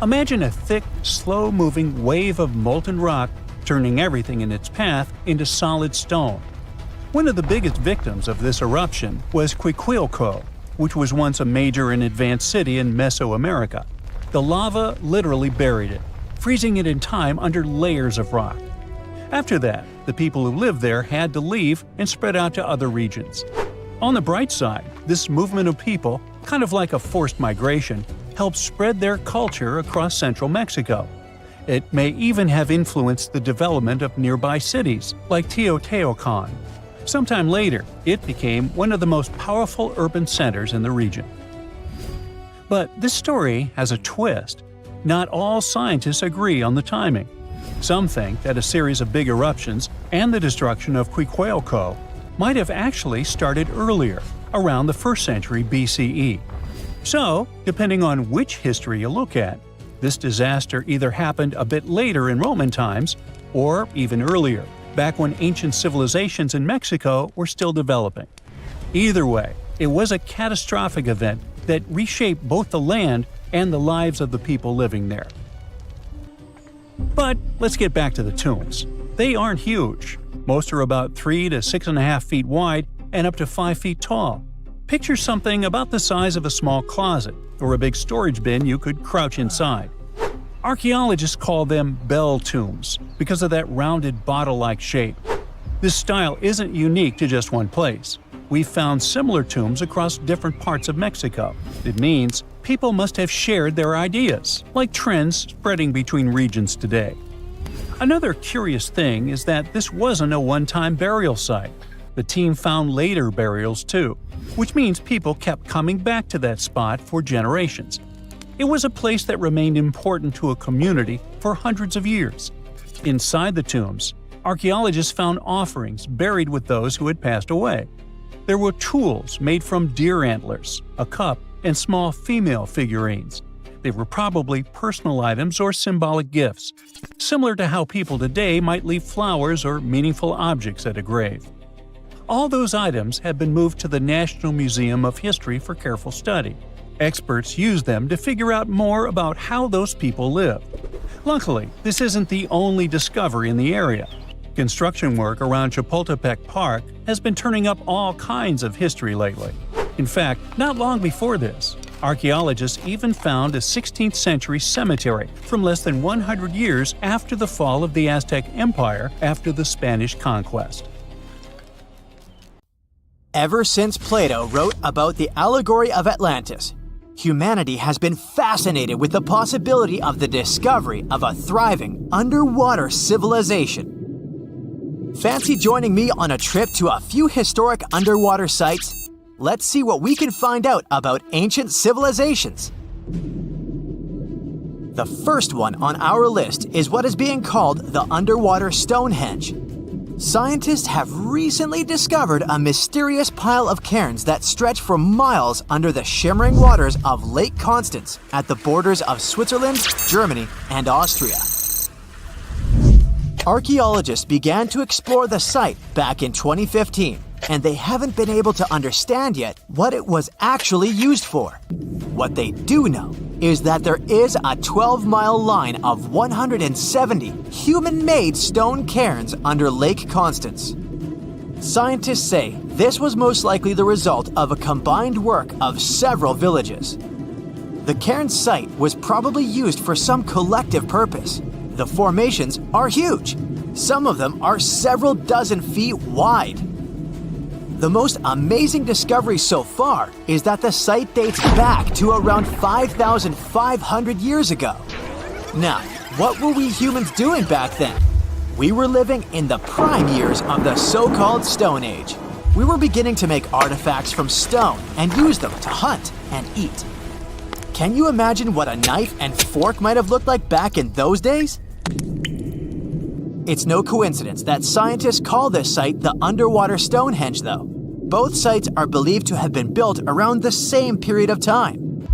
[SPEAKER 1] Imagine a thick, slow-moving wave of molten rock turning everything in its path into solid stone. One of the biggest victims of this eruption was Cuicuilco, which was once a major and advanced city in Mesoamerica. The lava literally buried it, freezing it in time under layers of rock. After that, the people who lived there had to leave and spread out to other regions. On the bright side, this movement of people, kind of like a forced migration, helped spread their culture across central Mexico. It may even have influenced the development of nearby cities, like Teotihuacan. Sometime later, it became one of the most powerful urban centers in the region. But this story has a twist. Not all scientists agree on the timing. Some think that a series of big eruptions and the destruction of Cuicuilco might have actually started earlier, around the 1st century BCE. So, depending on which history you look at, this disaster either happened a bit later in Roman times or even earlier, back when ancient civilizations in Mexico were still developing. Either way, it was a catastrophic event that reshaped both the land and the lives of the people living there. But let's get back to the tombs. They aren't huge. Most are about 3 to 6.5 feet wide and up to 5 feet tall. Picture something about the size of a small closet or a big storage bin you could crouch inside. Archaeologists call them bell tombs because of that rounded bottle-like shape. This style isn't unique to just one place. We've found similar tombs across different parts of Mexico. It means people must have shared their ideas, like trends spreading between regions today. Another curious thing is that this wasn't a one-time burial site. The team found later burials too, which means people kept coming back to that spot for generations. It was a place that remained important to a community for hundreds of years. Inside the tombs, archaeologists found offerings buried with those who had passed away. There were tools made from deer antlers, a cup, and small female figurines. They were probably personal items or symbolic gifts, similar to how people today might leave flowers or meaningful objects at a grave. All those items have been moved to the National Museum of History for careful study. Experts use them to figure out more about how those people lived. Luckily, this isn't the only discovery in the area. Construction work around Chapultepec Park has been turning up all kinds of history lately. In fact, not long before this, archaeologists even found a 16th century cemetery from less than 100 years after the fall of the Aztec Empire after the Spanish conquest.
[SPEAKER 4] Ever since Plato wrote about the allegory of Atlantis, humanity has been fascinated with the possibility of the discovery of a thriving underwater civilization. Fancy joining me on a trip to a few historic underwater sites? Let's see what we can find out about ancient civilizations. The first one on our list is what is being called the underwater Stonehenge. Scientists have recently discovered a mysterious pile of cairns that stretch for miles under the shimmering waters of Lake Constance at the borders of Switzerland, Germany, and Austria. Archaeologists began to explore the site back in 2015, and they haven't been able to understand yet what it was actually used for. What they do know is that there is a 12-mile line of 170 human-made stone cairns under Lake Constance. Scientists say this was most likely the result of a combined work of several villages. The cairn site was probably used for some collective purpose. The formations are huge. Some of them are several dozen feet wide. The most amazing discovery so far is that the site dates back to around 5,500 years ago. Now, what were we humans doing back then? We were living in the prime years of the so-called Stone Age. We were beginning to make artifacts from stone and use them to hunt and eat. Can you imagine what a knife and fork might have looked like back in those days? It's no coincidence that scientists call this site the underwater Stonehenge, though. Both sites are believed to have been built around the same period of time.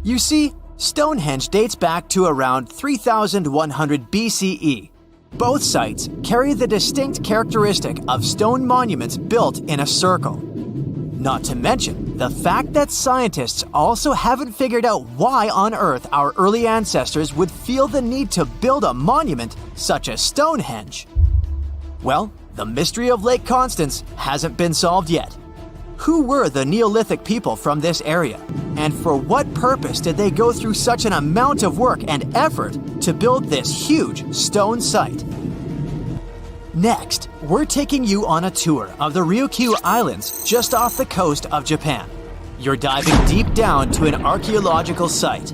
[SPEAKER 4] You see, Stonehenge dates back to around 3100 BCE. Both sites carry the distinct characteristic of stone monuments built in a circle. Not to mention the fact that scientists also haven't figured out why on earth our early ancestors would feel the need to build a monument such as Stonehenge. Well, the mystery of Lake Constance hasn't been solved yet. Who were the Neolithic people from this area? And for what purpose did they go through such an amount of work and effort to build this huge stone site? Next, we're taking you on a tour of the Ryukyu Islands just off the coast of Japan. You're diving deep down to an archaeological site.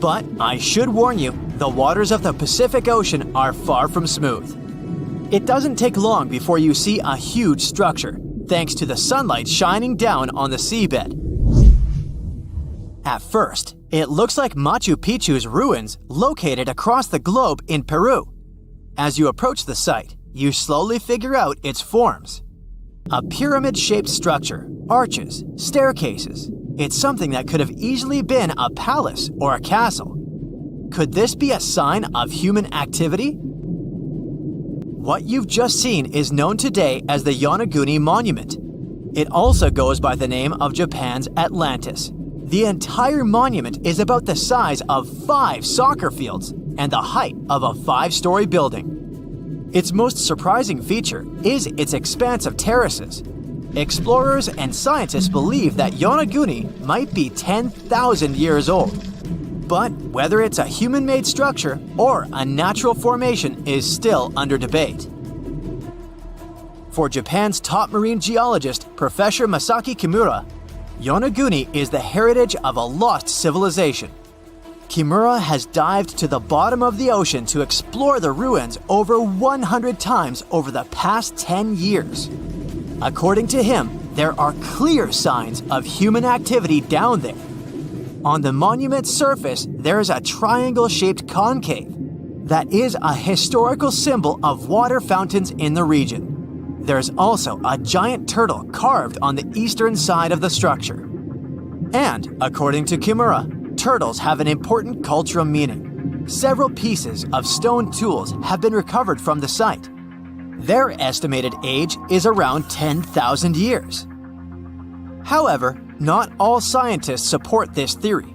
[SPEAKER 4] But I should warn you, the waters of the Pacific Ocean are far from smooth. It doesn't take long before you see a huge structure, thanks to the sunlight shining down on the seabed. At first, it looks like Machu Picchu's ruins located across the globe in Peru. As you approach the site, you slowly figure out its forms. A pyramid-shaped structure, arches, staircases. It's something that could have easily been a palace or a castle. Could this be a sign of human activity? What you've just seen is known today as the Yonaguni Monument. It also goes by the name of Japan's Atlantis. The entire monument is about the size of 5 soccer fields and the height of a 5-story building. Its most surprising feature is its expanse of terraces. Explorers and scientists believe that Yonaguni might be 10,000 years old. But whether it's a human-made structure or a natural formation is still under debate. For Japan's top marine geologist, Professor Masaki Kimura, Yonaguni is the heritage of a lost civilization. Kimura has dived to the bottom of the ocean to explore the ruins over 100 times over the past 10 years. According to him, there are clear signs of human activity down there. On the monument's surface, there is a triangle-shaped concave that is a historical symbol of water fountains in the region. There's also a giant turtle carved on the eastern side of the structure. And, according to Kimura, turtles have an important cultural meaning. Several pieces of stone tools have been recovered from the site. Their estimated age is around 10,000 years. However, not all scientists support this theory.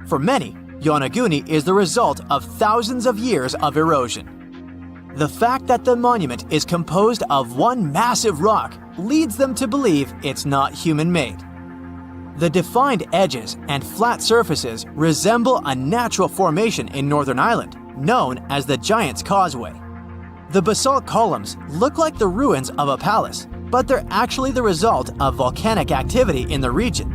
[SPEAKER 4] For many, Yonaguni is the result of thousands of years of erosion. The fact that the monument is composed of one massive rock leads them to believe it's not human-made. The defined edges and flat surfaces resemble a natural formation in Northern Ireland known as the Giant's Causeway. The basalt columns look like the ruins of a palace, but they're actually the result of volcanic activity in the region.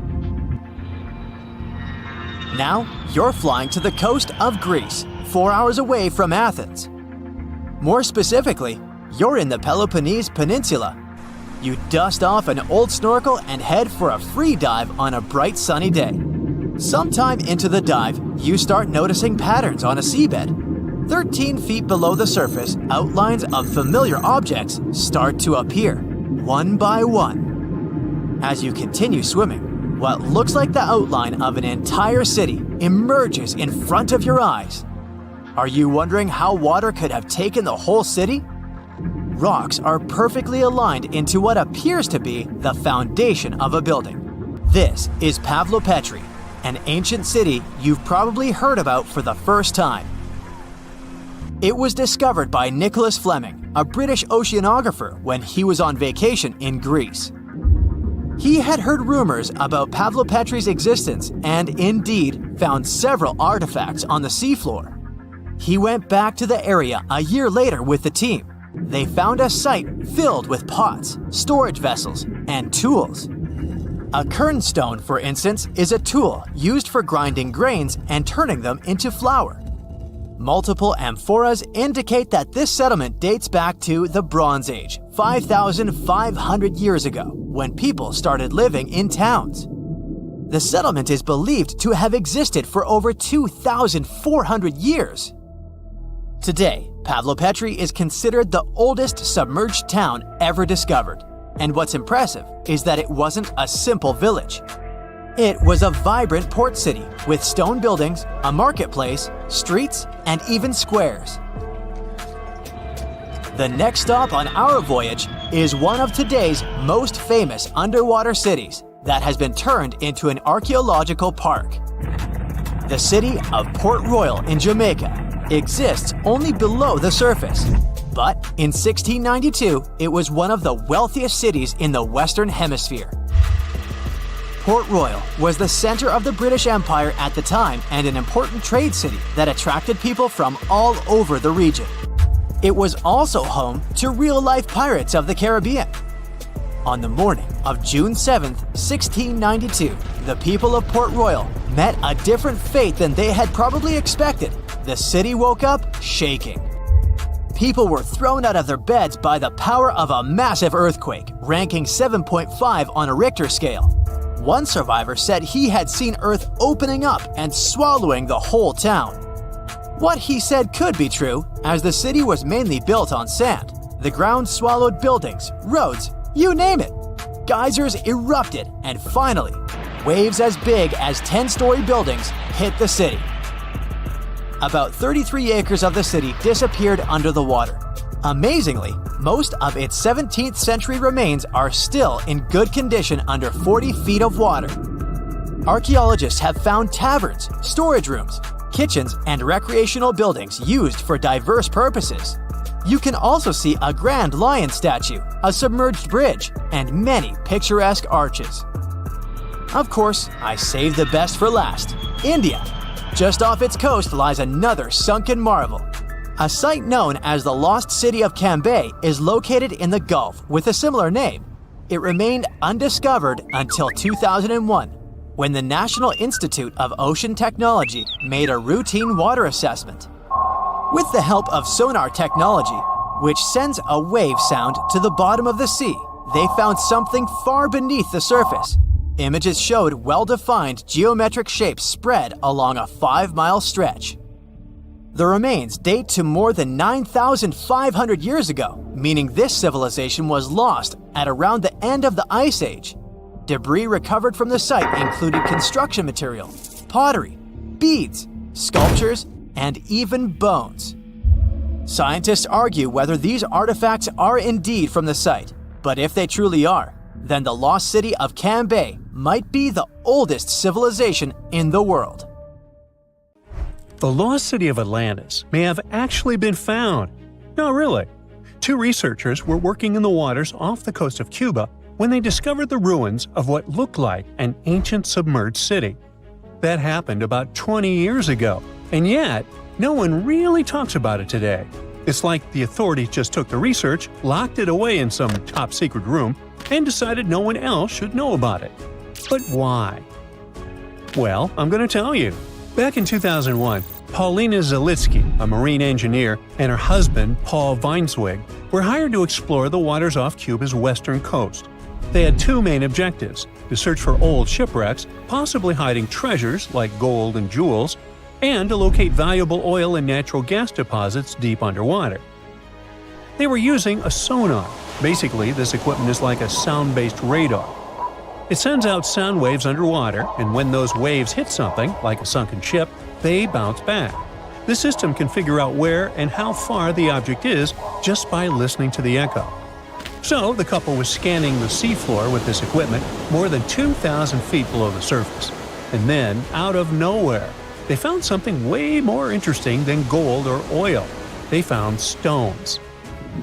[SPEAKER 4] Now, you're flying to the coast of Greece, 4 hours away from Athens. More specifically, you're in the Peloponnese Peninsula. You dust off an old snorkel and head for a free dive on a bright sunny day. Sometime into the dive, you start noticing patterns on a seabed. 13 feet below the surface, outlines of familiar objects start to appear, one by one. As you continue swimming, what looks like the outline of an entire city emerges in front of your eyes. Are you wondering how water could have taken the whole city? Rocks are perfectly aligned into what appears to be the foundation of a building. This is Pavlopetri, an ancient city you've probably heard about for the first time. It was discovered by Nicholas Fleming, a British oceanographer, when he was on vacation in Greece. He had heard rumors about Pavlopetri's existence and indeed found several artifacts on the seafloor. He went back to the area a year later with the team. They found a site filled with pots, storage vessels, and tools. A kernstone, for instance, is a tool used for grinding grains and turning them into flour. Multiple amphoras indicate that this settlement dates back to the Bronze Age, 5,500 years ago, when people started living in towns. The settlement is believed to have existed for over 2,400 years. Today, Pavlopetri is considered the oldest submerged town ever discovered, and what's impressive is that it wasn't a simple village. It was a vibrant port city with stone buildings, a marketplace, streets, and even squares. The next stop on our voyage is one of today's most famous underwater cities that has been turned into an archaeological park. The city of Port Royal in Jamaica exists only below the surface, but in 1692 it was one of the wealthiest cities in the Western Hemisphere. Port Royal was the center of the British Empire at the time and an important trade city that attracted people from all over the region. It was also home to real-life pirates of the Caribbean. On the morning of June 7, 1692, the people of Port Royal met a different fate than they had probably expected. The city woke up shaking. People were thrown out of their beds by the power of a massive earthquake, ranking 7.5 on a Richter scale. One survivor said he had seen Earth opening up and swallowing the whole town. What he said could be true, as the city was mainly built on sand. The ground swallowed buildings, roads, you name it. Geysers erupted, and finally, waves as big as 10-story buildings hit the city. About 33 acres of the city disappeared under the water. Amazingly, most of its 17th century remains are still in good condition under 40 feet of water. Archaeologists have found taverns, storage rooms, kitchens, and recreational buildings used for diverse purposes. You can also see a grand lion statue, a submerged bridge, and many picturesque arches. Of course, I saved the best for last: India. Just off its coast lies another sunken marvel. A site known as the Lost City of Cambay is located in the Gulf with a similar name. It remained undiscovered until 2001, when the National Institute of Ocean Technology made a routine water assessment. With the help of sonar technology, which sends a wave sound to the bottom of the sea, they found something far beneath the surface. Images showed well-defined geometric shapes spread along a 5-mile stretch. The remains date to more than 9,500 years ago, meaning this civilization was lost at around the end of the Ice Age. Debris recovered from the site included construction material, pottery, beads, sculptures, and even bones. Scientists argue whether these artifacts are indeed from the site, but if they truly are, then the lost city of Cambay might be the oldest civilization in the world.
[SPEAKER 1] The lost city of Atlantis may have actually been found. No, really. Two researchers were working in the waters off the coast of Cuba when they discovered the ruins of what looked like an ancient submerged city. That happened about 20 years ago, and yet no one really talks about it today. It's like the authorities just took the research, locked it away in some top-secret room, and decided no one else should know about it. But why? Well, I'm going to tell you. Back in 2001, Paulina Zalitsky, a marine engineer, and her husband, Paul Weinswig, were hired to explore the waters off Cuba's western coast. They had two main objectives: to search for old shipwrecks, possibly hiding treasures like gold and jewels, and to locate valuable oil and natural gas deposits deep underwater. They were using a sonar. Basically, this equipment is like a sound-based radar. It sends out sound waves underwater, and when those waves hit something, like a sunken ship, they bounce back. The system can figure out where and how far the object is just by listening to the echo. So, the couple was scanning the seafloor with this equipment more than 2,000 feet below the surface. And then, out of nowhere, they found something way more interesting than gold or oil. They found stones.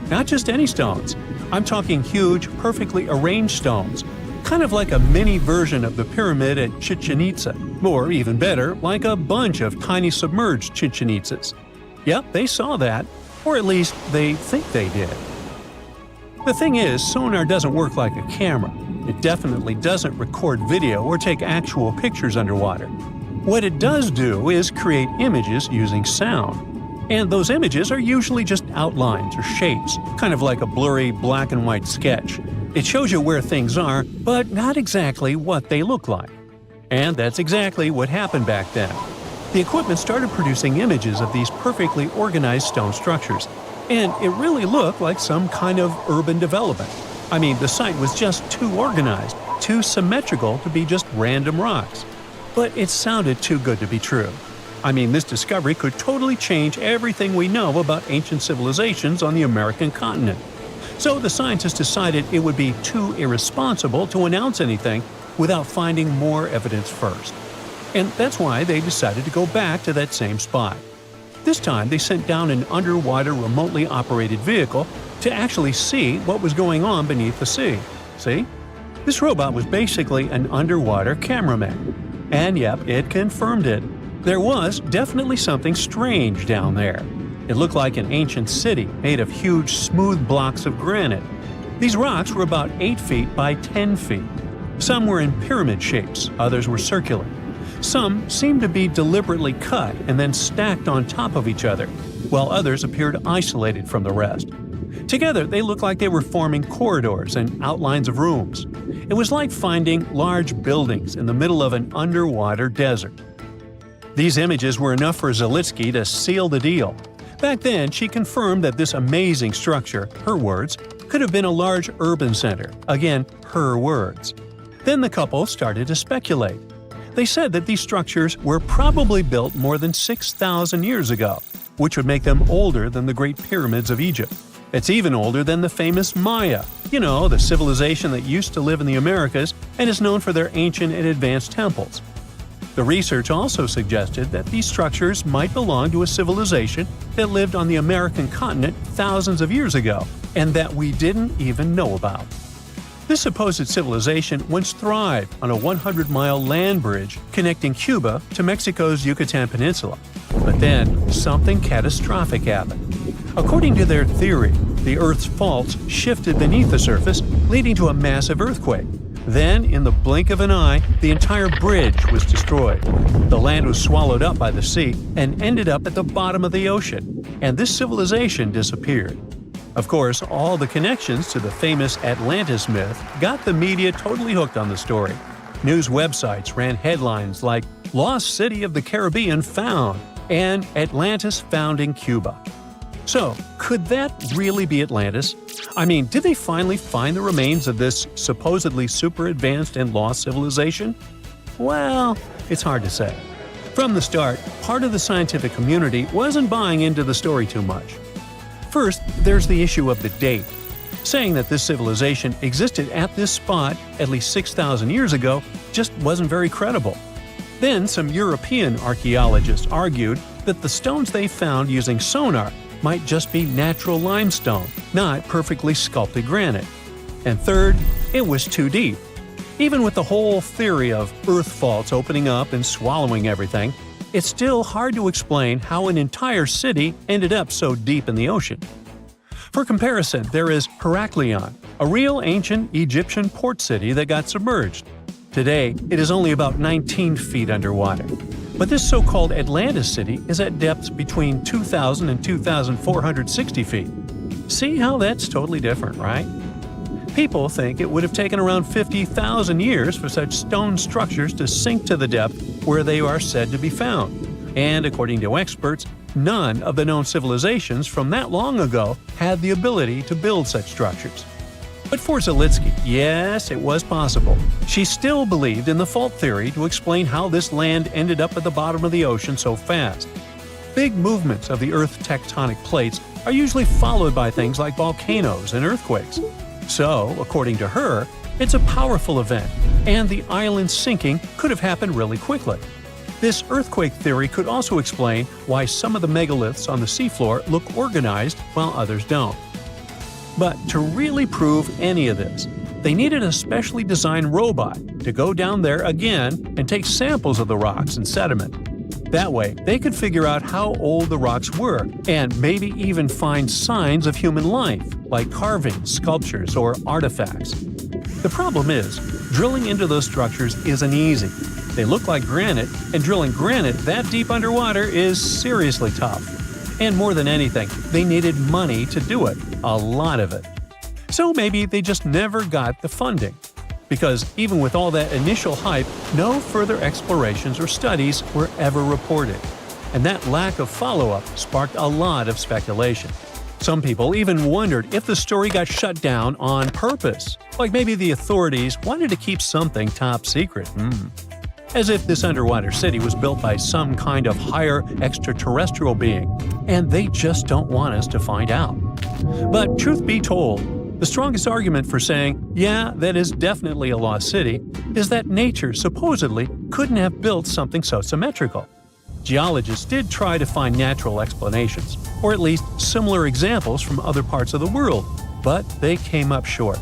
[SPEAKER 1] Not just any stones. I'm talking huge, perfectly arranged stones. Kind of like a mini version of the pyramid at Chichen Itza. Or even better, like a bunch of tiny submerged Chichen Itzas. Yep, they saw that. Or at least, they think they did. The thing is, sonar doesn't work like a camera. It definitely doesn't record video or take actual pictures underwater. What it does do is create images using sound. And those images are usually just outlines or shapes, kind of like a blurry black and white sketch. It shows you where things are, but not exactly what they look like. And that's exactly what happened back then. The equipment started producing images of these perfectly organized stone structures, and it really looked like some kind of urban development. I mean, the site was just too organized, too symmetrical to be just random rocks. But it sounded too good to be true. I mean, this discovery could totally change everything we know about ancient civilizations on the American continent. So the scientists decided it would be too irresponsible to announce anything without finding more evidence first. And that's why they decided to go back to that same spot. This time they sent down an underwater remotely operated vehicle to actually see what was going on beneath the sea. See? This robot was basically an underwater cameraman. And yep, it confirmed it. There was definitely something strange down there. It looked like an ancient city made of huge, smooth blocks of granite. These rocks were about 8 feet by 10 feet. Some were in pyramid shapes, others were circular. Some seemed to be deliberately cut and then stacked on top of each other, while others appeared isolated from the rest. Together, they looked like they were forming corridors and outlines of rooms. It was like finding large buildings in the middle of an underwater desert. These images were enough for Zalitsky to seal the deal. Back then, she confirmed that this amazing structure, her words, could have been a large urban center. Again, her words. Then the couple started to speculate. They said that these structures were probably built more than 6,000 years ago, which would make them older than the Great Pyramids of Egypt. It's even older than the famous Maya, the civilization that used to live in the Americas and is known for their ancient and advanced temples. The research also suggested that these structures might belong to a civilization that lived on the American continent thousands of years ago, and that we didn't even know about. This supposed civilization once thrived on a 100-mile land bridge connecting Cuba to Mexico's Yucatan Peninsula. But then, something catastrophic happened. According to their theory, the Earth's faults shifted beneath the surface, leading to a massive earthquake. Then, in the blink of an eye, the entire bridge was destroyed. The land was swallowed up by the sea and ended up at the bottom of the ocean, and this civilization disappeared. Of course, all the connections to the famous Atlantis myth got the media totally hooked on the story. News websites ran headlines like "Lost City of the Caribbean Found" and "Atlantis Found in Cuba." So, could that really be Atlantis? I mean, did they finally find the remains of this supposedly super advanced and lost civilization? Well, it's hard to say. From the start, part of the scientific community wasn't buying into the story too much. First, there's the issue of the date. Saying that this civilization existed at this spot at least 6,000 years ago just wasn't very credible. Then some European archaeologists argued that the stones they found using sonar might just be natural limestone, not perfectly sculpted granite. And third, it was too deep. Even with the whole theory of earth faults opening up and swallowing everything, it's still hard to explain how an entire city ended up so deep in the ocean. For comparison, there is Heraklion, a real ancient Egyptian port city that got submerged. Today, it is only about 19 feet underwater. But this so-called Atlantis city is at depths between 2,000 and 2,460 feet. See how that's totally different, right? People think it would have taken around 50,000 years for such stone structures to sink to the depth where they are said to be found. And according to experts, none of the known civilizations from that long ago had the ability to build such structures. But for Zalitsky, yes, it was possible. She still believed in the fault theory to explain how this land ended up at the bottom of the ocean so fast. Big movements of the Earth's tectonic plates are usually followed by things like volcanoes and earthquakes. So, according to her, it's a powerful event, and the island sinking could have happened really quickly. This earthquake theory could also explain why some of the megaliths on the seafloor look organized while others don't. But to really prove any of this, they needed a specially designed robot to go down there again and take samples of the rocks and sediment. That way, they could figure out how old the rocks were and maybe even find signs of human life, like carvings, sculptures, or artifacts. The problem is, drilling into those structures isn't easy. They look like granite, and drilling granite that deep underwater is seriously tough. And more than anything, they needed money to do it, a lot of it. So maybe they just never got the funding. Because even with all that initial hype, no further explorations or studies were ever reported. And that lack of follow-up sparked a lot of speculation. Some people even wondered if the story got shut down on purpose, like maybe the authorities wanted to keep something top secret. As if this underwater city was built by some kind of higher extraterrestrial being, and they just don't want us to find out. But truth be told, the strongest argument for saying, yeah, that is definitely a lost city, is that nature supposedly couldn't have built something so symmetrical. Geologists did try to find natural explanations, or at least similar examples from other parts of the world, but they came up short.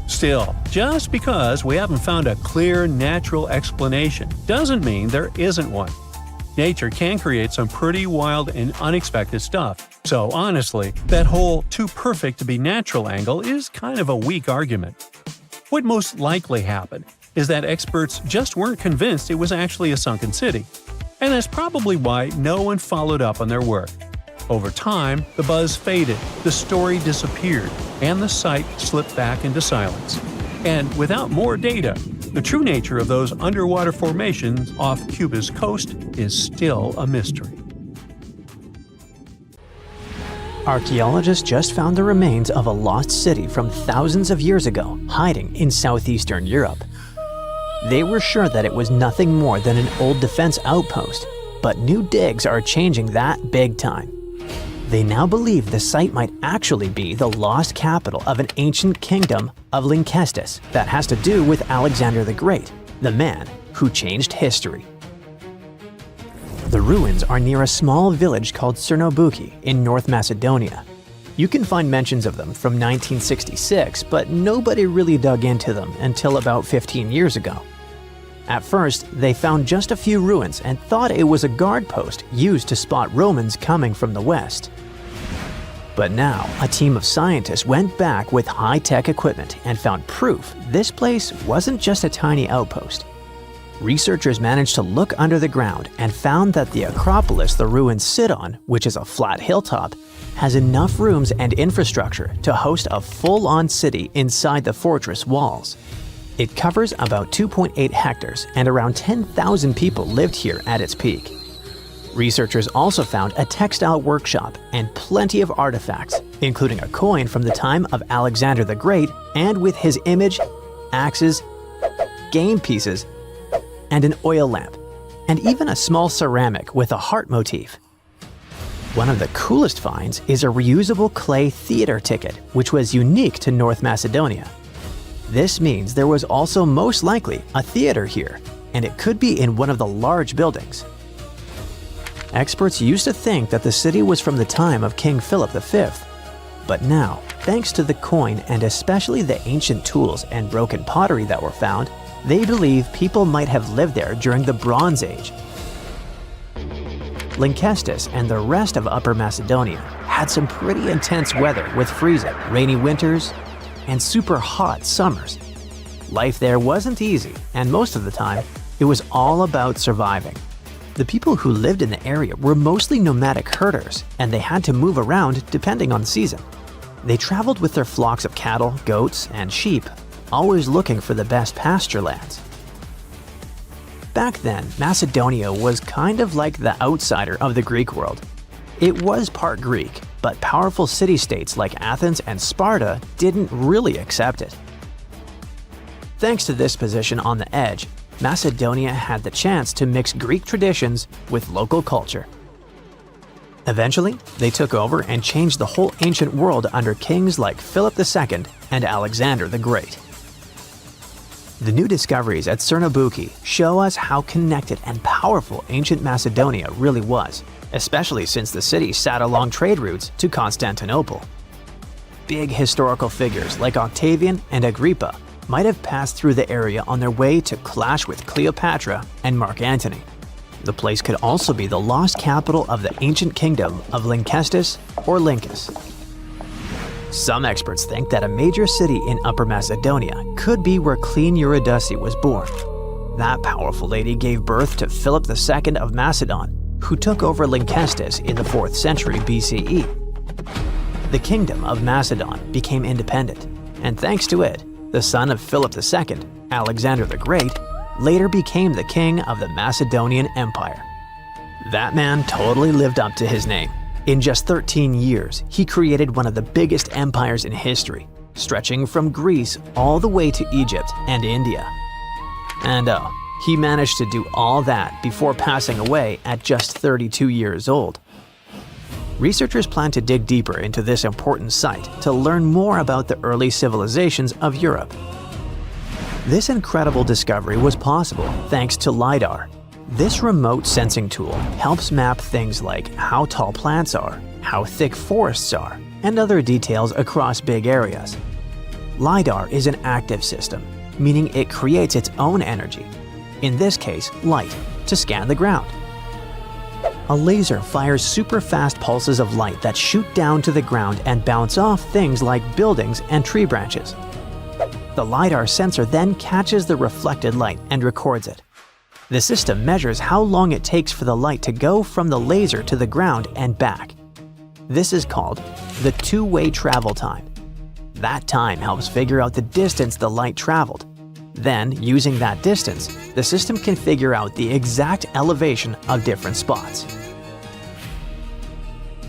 [SPEAKER 1] Still, just because we haven't found a clear natural explanation doesn't mean there isn't one. Nature can create some pretty wild and unexpected stuff, so honestly, that whole too perfect to be natural angle is kind of a weak argument. What most likely happened is that experts just weren't convinced it was actually a sunken city, and that's probably why no one followed up on their work. Over time, the buzz faded, the story disappeared, and the site slipped back into silence. And without more data, the true nature of those underwater formations off Cuba's coast is still a mystery.
[SPEAKER 3] Archaeologists just found the remains of a lost city from thousands of years ago hiding in southeastern Europe. They were sure that it was nothing more than an old defense outpost, but new digs are changing that big time. They now believe the site might actually be the lost capital of an ancient kingdom of Lynkestis that has to do with Alexander the Great, the man who changed history. The ruins are near a small village called Cernobuki in North Macedonia. You can find mentions of them from 1966, but nobody really dug into them until about 15 years ago. At first, they found just a few ruins and thought it was a guard post used to spot Romans coming from the west. But now, a team of scientists went back with high-tech equipment and found proof this place wasn't just a tiny outpost. Researchers managed to look under the ground and found that the Acropolis the ruins sit on, which is a flat hilltop, has enough rooms and infrastructure to host a full-on city inside the fortress walls. It covers about 2.8 hectares and around 10,000 people lived here at its peak. Researchers also found a textile workshop and plenty of artifacts, including a coin from the time of Alexander the Great and with his image, axes, game pieces, and an oil lamp, and even a small ceramic with a heart motif. One of the coolest finds is a reusable clay theater ticket, which was unique to North Macedonia. This means there was also most likely a theater here, and it could be in one of the large buildings. Experts used to think that the city was from the time of King Philip V, but now, thanks to the coin and especially the ancient tools and broken pottery that were found, they believe people might have lived there during the Bronze Age. Lynkestis and the rest of Upper Macedonia had some pretty intense weather with freezing, rainy winters, and super hot summers. Life there wasn't easy, and most of the time, it was all about surviving. The people who lived in the area were mostly nomadic herders, and they had to move around depending on the season. They traveled with their flocks of cattle, goats, and sheep, always looking for the best pasture lands. Back then, Macedonia was kind of like the outsider of the Greek world. It was part Greek, but powerful city-states like Athens and Sparta didn't really accept it. Thanks to this position on the edge, Macedonia had the chance to mix Greek traditions with local culture. Eventually, they took over and changed the whole ancient world under kings like Philip II and Alexander the Great. The new discoveries at Cernabuki show us how connected and powerful ancient Macedonia really was, especially since the city sat along trade routes to Constantinople. Big historical figures like Octavian and Agrippa might have passed through the area on their way to clash with Cleopatra and Mark Antony. The place could also be the lost capital of the ancient kingdom of Lynkestis or Lyncus. Some experts think that a major city in Upper Macedonia could be where Queen Eurydice was born. That powerful lady gave birth to Philip II of Macedon, who took over Lynkestis in the 4th century BCE. The kingdom of Macedon became independent, and thanks to it, the son of Philip II, Alexander the Great, later became the king of the Macedonian Empire. That man totally lived up to his name. In just 13 years, he created one of the biggest empires in history, stretching from Greece all the way to Egypt and India. And he managed to do all that before passing away at just 32 years old. Researchers plan to dig deeper into this important site to learn more about the early civilizations of Europe. This incredible discovery was possible thanks to LiDAR. This remote sensing tool helps map things like how tall plants are, how thick forests are, and other details across big areas. LiDAR is an active system, meaning it creates its own energy, in this case light, to scan the ground. A laser fires super fast pulses of light that shoot down to the ground and bounce off things like buildings and tree branches. The LiDAR sensor then catches the reflected light and records it. The system measures how long it takes for the light to go from the laser to the ground and back. This is called the two-way travel time. That time helps figure out the distance the light traveled. Then, using that distance, the system can figure out the exact elevation of different spots.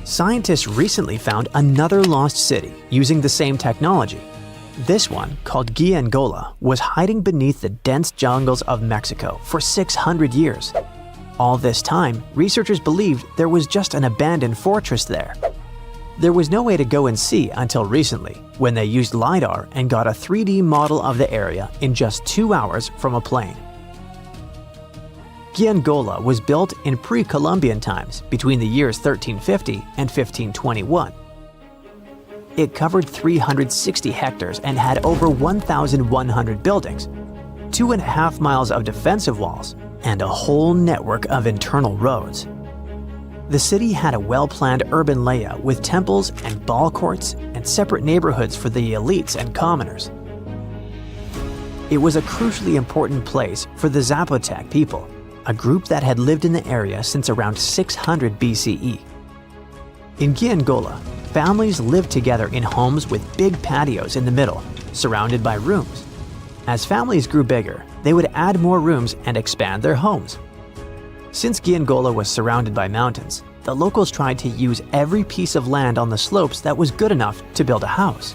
[SPEAKER 3] Scientists recently found another lost city using the same technology. This one, called Giangola, was hiding beneath the dense jungles of Mexico for 600 years. All this time, researchers believed there was just an abandoned fortress there. There was no way to go and see until recently, when they used LiDAR and got a 3D model of the area in just 2 hours from a plane. Giangola was built in pre-Columbian times between the years 1350 and 1521. It covered 360 hectares and had over 1,100 buildings, 2.5 miles of defensive walls, and a whole network of internal roads. The city had a well-planned urban layout with temples and ball courts and separate neighborhoods for the elites and commoners. It was a crucially important place for the Zapotec people, a group that had lived in the area since around 600 BCE. In Giangola, families lived together in homes with big patios in the middle, surrounded by rooms. As families grew bigger, they would add more rooms and expand their homes. Since Giangola was surrounded by mountains, the locals tried to use every piece of land on the slopes that was good enough to build a house.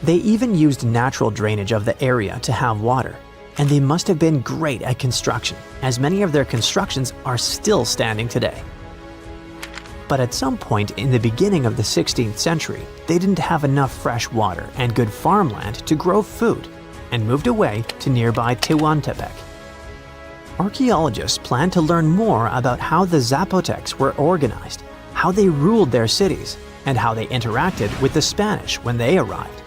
[SPEAKER 3] They even used natural drainage of the area to have water, and they must have been great at construction, as many of their constructions are still standing today. But at some point in the beginning of the 16th century, they didn't have enough fresh water and good farmland to grow food, and moved away to nearby Tehuantepec. Archaeologists plan to learn more about how the Zapotecs were organized, how they ruled their cities, and how they interacted with the Spanish when they arrived.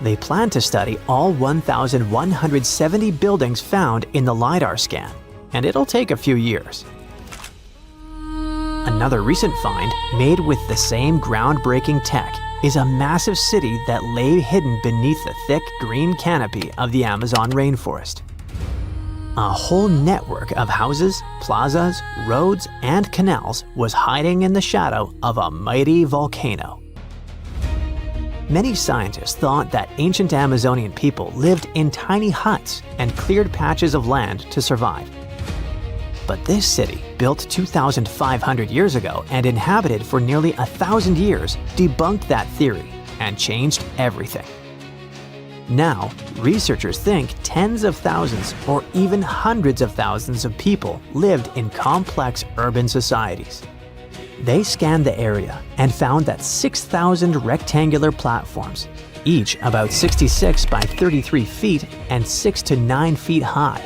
[SPEAKER 3] They plan to study all 1,170 buildings found in the LiDAR scan, and it'll take a few years. Another recent find, made with the same groundbreaking tech, is a massive city that lay hidden beneath the thick green canopy of the Amazon rainforest. A whole network of houses, plazas, roads, and canals was hiding in the shadow of a mighty volcano. Many scientists thought that ancient Amazonian people lived in tiny huts and cleared patches of land to survive. But this city, built 2,500 years ago and inhabited for nearly 1,000 years, debunked that theory and changed everything. Now, researchers think tens of thousands or even hundreds of thousands of people lived in complex urban societies. They scanned the area and found that 6,000 rectangular platforms, each about 66 by 33 feet and 6 to 9 feet high.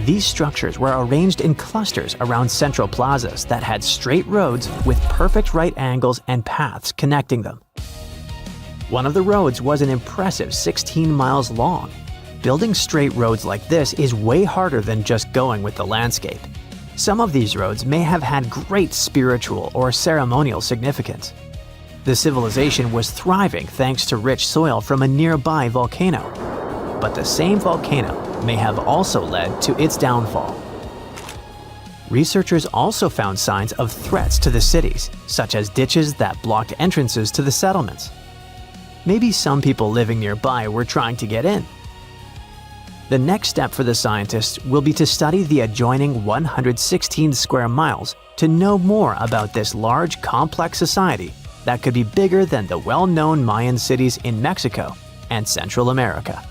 [SPEAKER 3] These structures were arranged in clusters around central plazas that had straight roads with perfect right angles and paths connecting them. One of the roads was an impressive 16 miles long. Building straight roads like this is way harder than just going with the landscape. Some of these roads may have had great spiritual or ceremonial significance. The civilization was thriving thanks to rich soil from a nearby volcano. But the same volcano may have also led to its downfall. Researchers also found signs of threats to the cities, such as ditches that blocked entrances to the settlements. Maybe some people living nearby were trying to get in. The next step for the scientists will be to study the adjoining 116 square miles to know more about this large, complex society that could be bigger than the well-known Mayan cities in Mexico and Central America.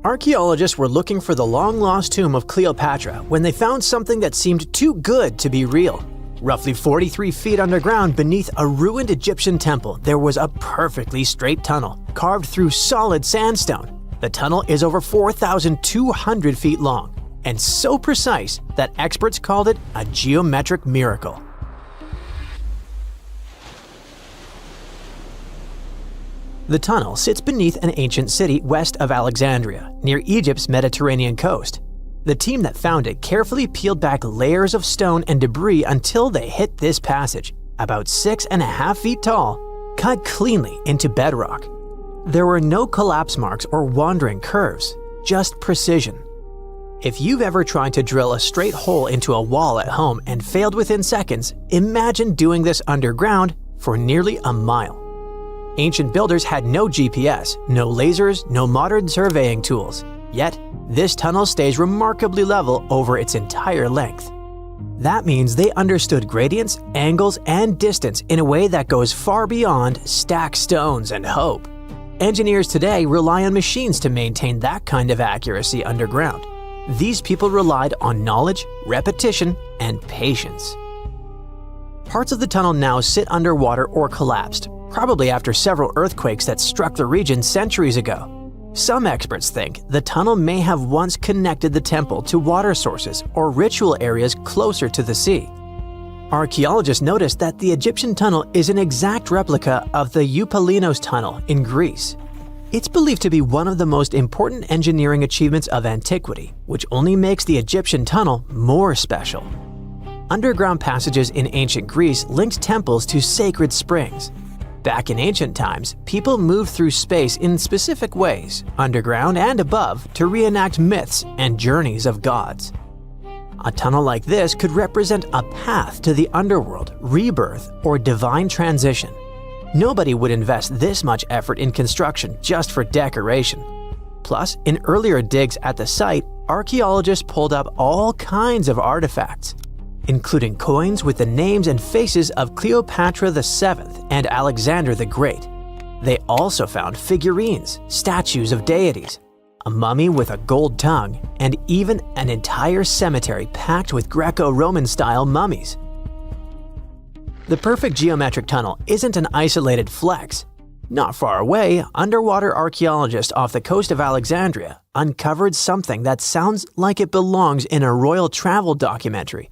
[SPEAKER 3] Archaeologists were looking for the long-lost tomb of Cleopatra when they found something that seemed too good to be real. Roughly 43 feet underground beneath a ruined Egyptian temple, there was a perfectly straight tunnel, carved through solid sandstone. The tunnel is over 4,200 feet long, and so precise that experts called it a geometric miracle. The tunnel sits beneath an ancient city west of Alexandria, near Egypt's Mediterranean coast. The team that found it carefully peeled back layers of stone and debris until they hit this passage, about 6.5 feet tall, cut cleanly into bedrock. There were no collapse marks or wandering curves, just precision. If you've ever tried to drill a straight hole into a wall at home and failed within seconds, imagine doing this underground for nearly a mile. Ancient builders had no GPS, no lasers, no modern surveying tools. Yet, this tunnel stays remarkably level over its entire length. That means they understood gradients, angles, and distance in a way that goes far beyond stack stones and hope. Engineers today rely on machines to maintain that kind of accuracy underground. These people relied on knowledge, repetition, and patience. Parts of the tunnel now sit underwater or collapsed, probably after several earthquakes that struck the region centuries ago. Some experts think the tunnel may have once connected the temple to water sources or ritual areas closer to the sea. Archaeologists noticed that the Egyptian tunnel is an exact replica of the Eupalinos tunnel in Greece. It's believed to be one of the most important engineering achievements of antiquity, which only makes the Egyptian tunnel more special. Underground passages in ancient Greece linked temples to sacred springs. Back in ancient times, people moved through space in specific ways, underground and above, to reenact myths and journeys of gods. A tunnel like this could represent a path to the underworld, rebirth, or divine transition. Nobody would invest this much effort in construction just for decoration. Plus, in earlier digs at the site, archaeologists pulled up all kinds of artifacts, including coins with the names and faces of Cleopatra VII and Alexander the Great. They also found figurines, statues of deities, a mummy with a gold tongue, and even an entire cemetery packed with Greco-Roman style mummies. The perfect geometric tunnel isn't an isolated flex. Not far away, underwater archaeologists off the coast of Alexandria uncovered something that sounds like it belongs in a royal travel documentary.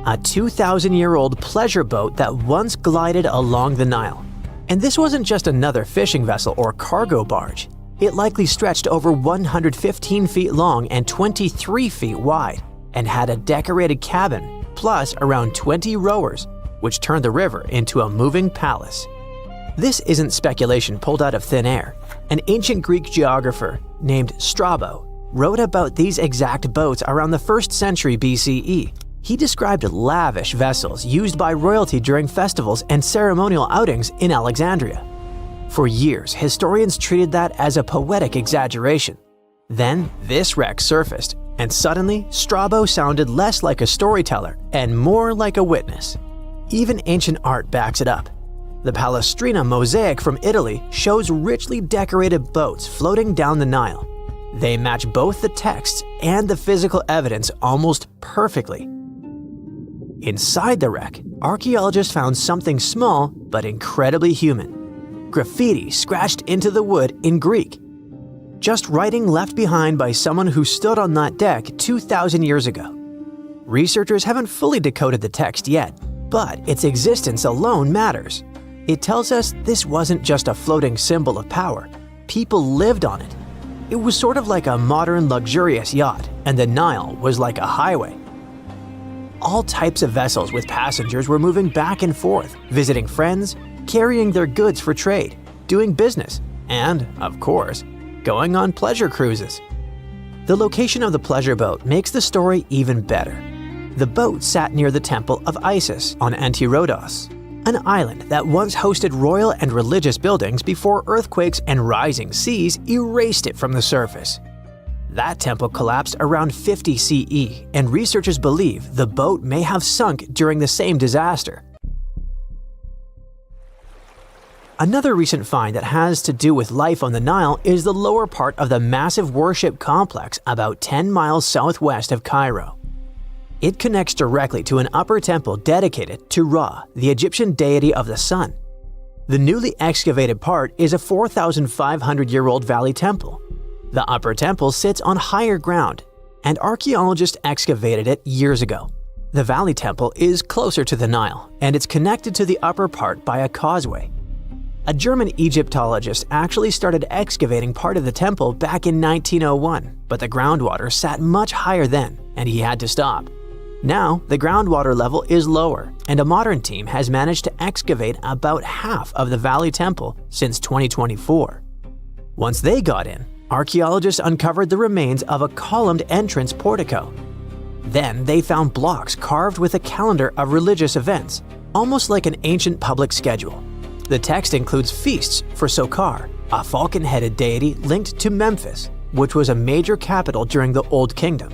[SPEAKER 3] A 2,000-year-old pleasure boat that once glided along the Nile. And this wasn't just another fishing vessel or cargo barge. It likely stretched over 115 feet long and 23 feet wide, and had a decorated cabin, plus around 20 rowers, which turned the river into a moving palace. This isn't speculation pulled out of thin air. An ancient Greek geographer named Strabo wrote about these exact boats around the 1st century BCE. He described lavish vessels used by royalty during festivals and ceremonial outings in Alexandria. For years, historians treated that as a poetic exaggeration. Then, this wreck surfaced, and suddenly, Strabo sounded less like a storyteller and more like a witness. Even ancient art backs it up. The Palestrina mosaic from Italy shows richly decorated boats floating down the Nile. They match both the texts and the physical evidence almost perfectly. Inside the wreck, archaeologists found something small but incredibly human. Graffiti scratched into the wood in Greek. Just writing left behind by someone who stood on that deck 2,000 years ago. Researchers haven't fully decoded the text yet, but its existence alone matters. It tells us this wasn't just a floating symbol of power. People lived on it. It was sort of like a modern luxurious yacht, and the Nile was like a highway. All types of vessels with passengers were moving back and forth, visiting friends, carrying their goods for trade, doing business, and, of course, going on pleasure cruises. The location of the pleasure boat makes the story even better. The boat sat near the temple of Isis on Antirodos, an island that once hosted royal and religious buildings before earthquakes and rising seas erased it from the surface. That temple collapsed around 50 CE, and researchers believe the boat may have sunk during the same disaster. Another recent find that has to do with life on the Nile is the lower part of the massive worship complex about 10 miles southwest of Cairo. It connects directly to an upper temple dedicated to Ra, the Egyptian deity of the sun. The newly excavated part is a 4,500-year-old valley temple. The upper temple sits on higher ground, and archaeologists excavated it years ago. The valley temple is closer to the Nile, and it's connected to the upper part by a causeway. A German Egyptologist actually started excavating part of the temple back in 1901, but the groundwater sat much higher then, and he had to stop. Now, the groundwater level is lower, and a modern team has managed to excavate about half of the valley temple since 2024. Once they got in, archaeologists uncovered the remains of a columned entrance portico. Then they found blocks carved with a calendar of religious events, almost like an ancient public schedule. The text includes feasts for Sokar, a falcon-headed deity linked to Memphis, which was a major capital during the Old Kingdom,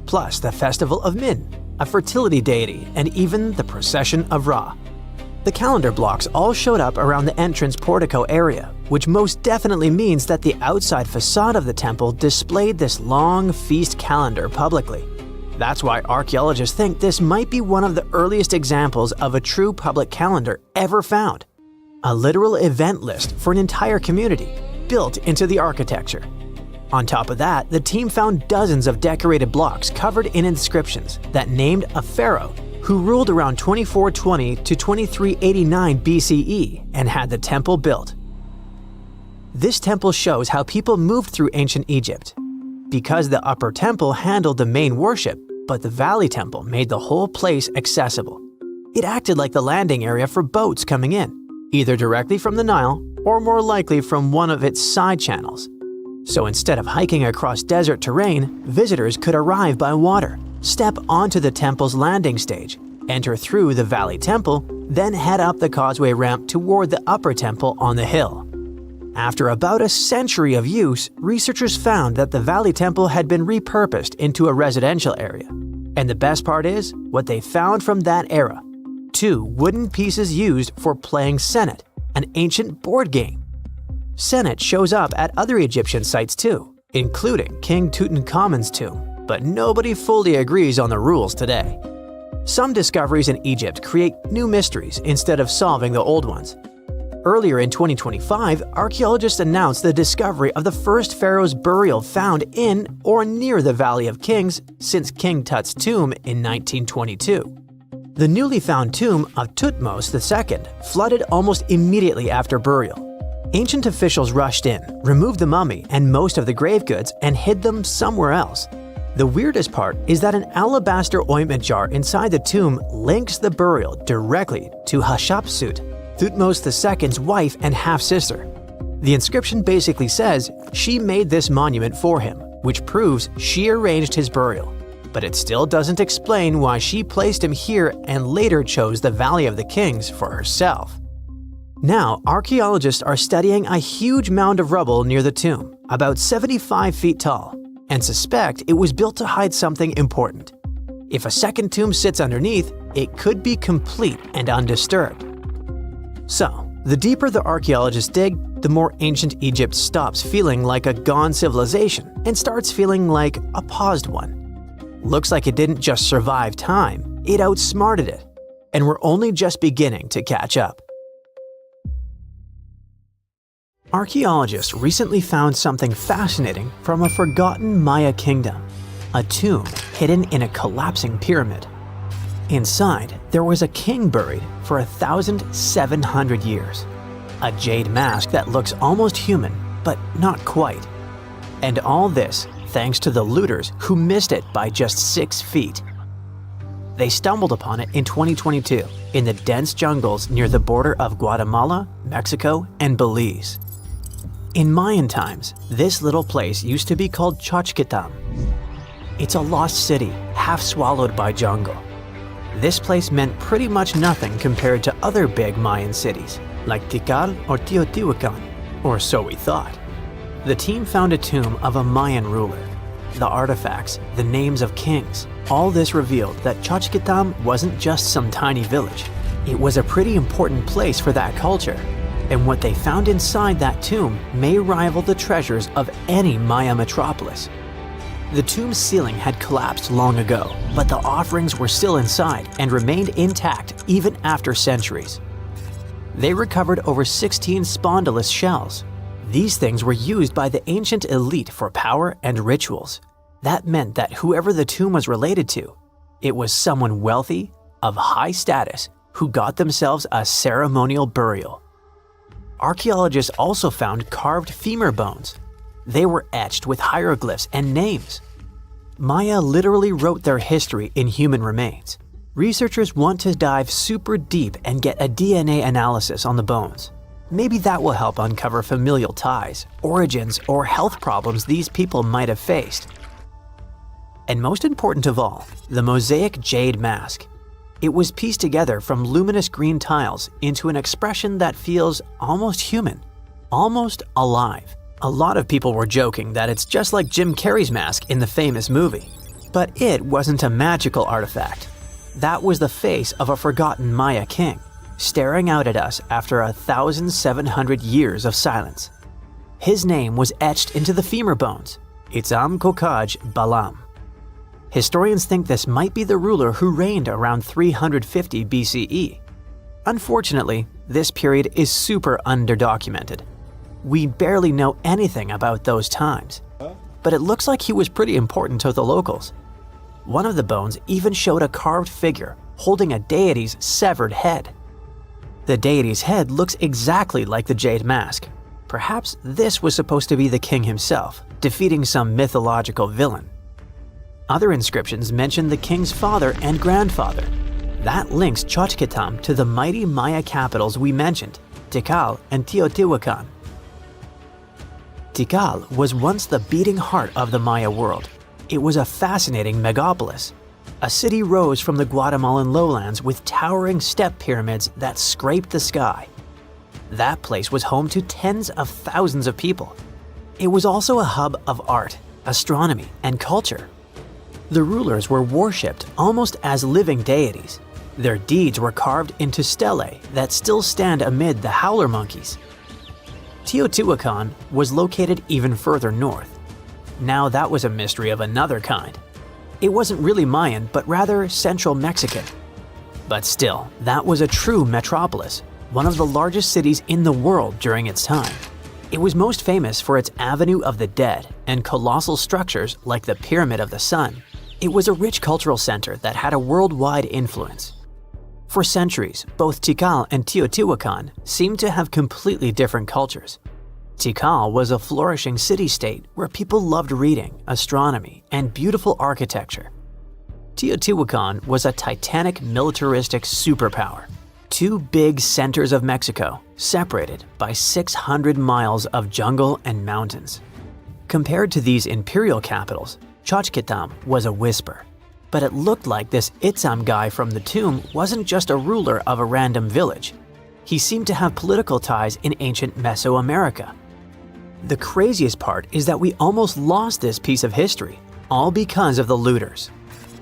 [SPEAKER 3] plus the festival of Min, a fertility deity, and even the procession of Ra. The calendar blocks all showed up around the entrance portico area, which most definitely means that the outside facade of the temple displayed this long feast calendar publicly. That's why archaeologists think this might be one of the earliest examples of a true public calendar ever found. A literal event list for an entire community, built into the architecture. On top of that, the team found dozens of decorated blocks covered in inscriptions that named a pharaoh who ruled around 2420 to 2389 BCE and had the temple built. This temple shows how people moved through ancient Egypt. Because the upper temple handled the main worship, but the valley temple made the whole place accessible. It acted like the landing area for boats coming in, either directly from the Nile or more likely from one of its side channels. So instead of hiking across desert terrain, visitors could arrive by water, step onto the temple's landing stage, enter through the valley temple, then head up the causeway ramp toward the upper temple on the hill. After about a century of use, researchers found that the valley temple had been repurposed into a residential area. And the best part is, what they found from that era: 2 wooden pieces used for playing Senet, an ancient board game. Senet shows up at other Egyptian sites too, including King Tutankhamun's tomb, but nobody fully agrees on the rules today. Some discoveries in Egypt create new mysteries instead of solving the old ones. Earlier in 2025, archaeologists announced the discovery of the first pharaoh's burial found in or near the Valley of Kings since King Tut's tomb in 1922. The newly found tomb of Thutmose II flooded almost immediately after burial. Ancient officials rushed in, removed the mummy and most of the grave goods, and hid them somewhere else. The weirdest part is that an alabaster ointment jar inside the tomb links the burial directly to Hatshepsut, Thutmose II's wife and half-sister. The inscription basically says she made this monument for him, which proves she arranged his burial. But it still doesn't explain why she placed him here and later chose the Valley of the Kings for herself. Now, archaeologists are studying a huge mound of rubble near the tomb, about 75 feet tall, and suspect it was built to hide something important. If a second tomb sits underneath, it could be complete and undisturbed. So, the deeper the archaeologists dig, the more ancient Egypt stops feeling like a gone civilization and starts feeling like a paused one. Looks like it didn't just survive time, it outsmarted it. And we're only just beginning to catch up. Archaeologists recently found something fascinating from a forgotten Maya kingdom, a tomb hidden in a collapsing pyramid. Inside, there was a king buried for 1,700 years, a jade mask that looks almost human, but not quite. And all this thanks to the looters who missed it by just 6 feet. They stumbled upon it in 2022 in the dense jungles near the border of Guatemala, Mexico, and Belize. In Mayan times, this little place used to be called Xochquetam. It's a lost city, half swallowed by jungle. This place meant pretty much nothing compared to other big Mayan cities, like Tikal or Teotihuacan, or so we thought. The team found a tomb of a Mayan ruler. The artifacts, the names of kings, all this revealed that Xochquetam wasn't just some tiny village. It was a pretty important place for that culture. And what they found inside that tomb may rival the treasures of any Maya metropolis. The tomb's ceiling had collapsed long ago, but the offerings were still inside and remained intact even after centuries. They recovered over 16 spondylus shells. These things were used by the ancient elite for power and rituals. That meant that whoever the tomb was related to, it was someone wealthy, of high status, who got themselves a ceremonial burial. Archaeologists also found carved femur bones. They were etched with hieroglyphs and names. Maya literally wrote their history in human remains. Researchers want to dive super deep and get a DNA analysis on the bones. Maybe that will help uncover familial ties, origins, or health problems these people might have faced. And most important of all, the mosaic jade mask. It was pieced together from luminous green tiles into an expression that feels almost human, almost alive. A lot of people were joking that it's just like Jim Carrey's mask in the famous movie. But it wasn't a magical artifact. That was the face of a forgotten Maya king, staring out at us after 1,700 years of silence. His name was etched into the femur bones, Itzam Kokaj Balam. Historians think this might be the ruler who reigned around 350 BCE. Unfortunately, this period is super underdocumented. We barely know anything about those times, but it looks like he was pretty important to the locals. One of the bones even showed a carved figure holding a deity's severed head. The deity's head looks exactly like the jade mask. Perhaps this was supposed to be the king himself, defeating some mythological villain. Other inscriptions mention the king's father and grandfather. That links Xochquetam to the mighty Maya capitals we mentioned, Tikal and Teotihuacan. Tikal was once the beating heart of the Maya world. It was a fascinating megapolis. A city rose from the Guatemalan lowlands with towering step pyramids that scraped the sky. That place was home to tens of thousands of people. It was also a hub of art, astronomy, and culture. The rulers were worshipped almost as living deities. Their deeds were carved into stelae that still stand amid the howler monkeys. Teotihuacan was located even further north. now that was a mystery of another kind. It wasn't really Mayan, but rather Central Mexican. But still, that was a true metropolis, one of the largest cities in the world during its time. It was most famous for its Avenue of the Dead and colossal structures like the Pyramid of the Sun. It was a rich cultural center that had a worldwide influence. For centuries, both Tikal and Teotihuacan seemed to have completely different cultures. Tikal was a flourishing city-state where people loved reading, astronomy, and beautiful architecture. Teotihuacan was a titanic militaristic superpower. Two big centers of Mexico, separated by 600 miles of jungle and mountains. Compared to these imperial capitals, Xochitlam was a whisper. But it looked like this Itzam guy from the tomb wasn't just a ruler of a random village. He seemed to have political ties in ancient Mesoamerica. The craziest part is that we almost lost this piece of history, all because of the looters.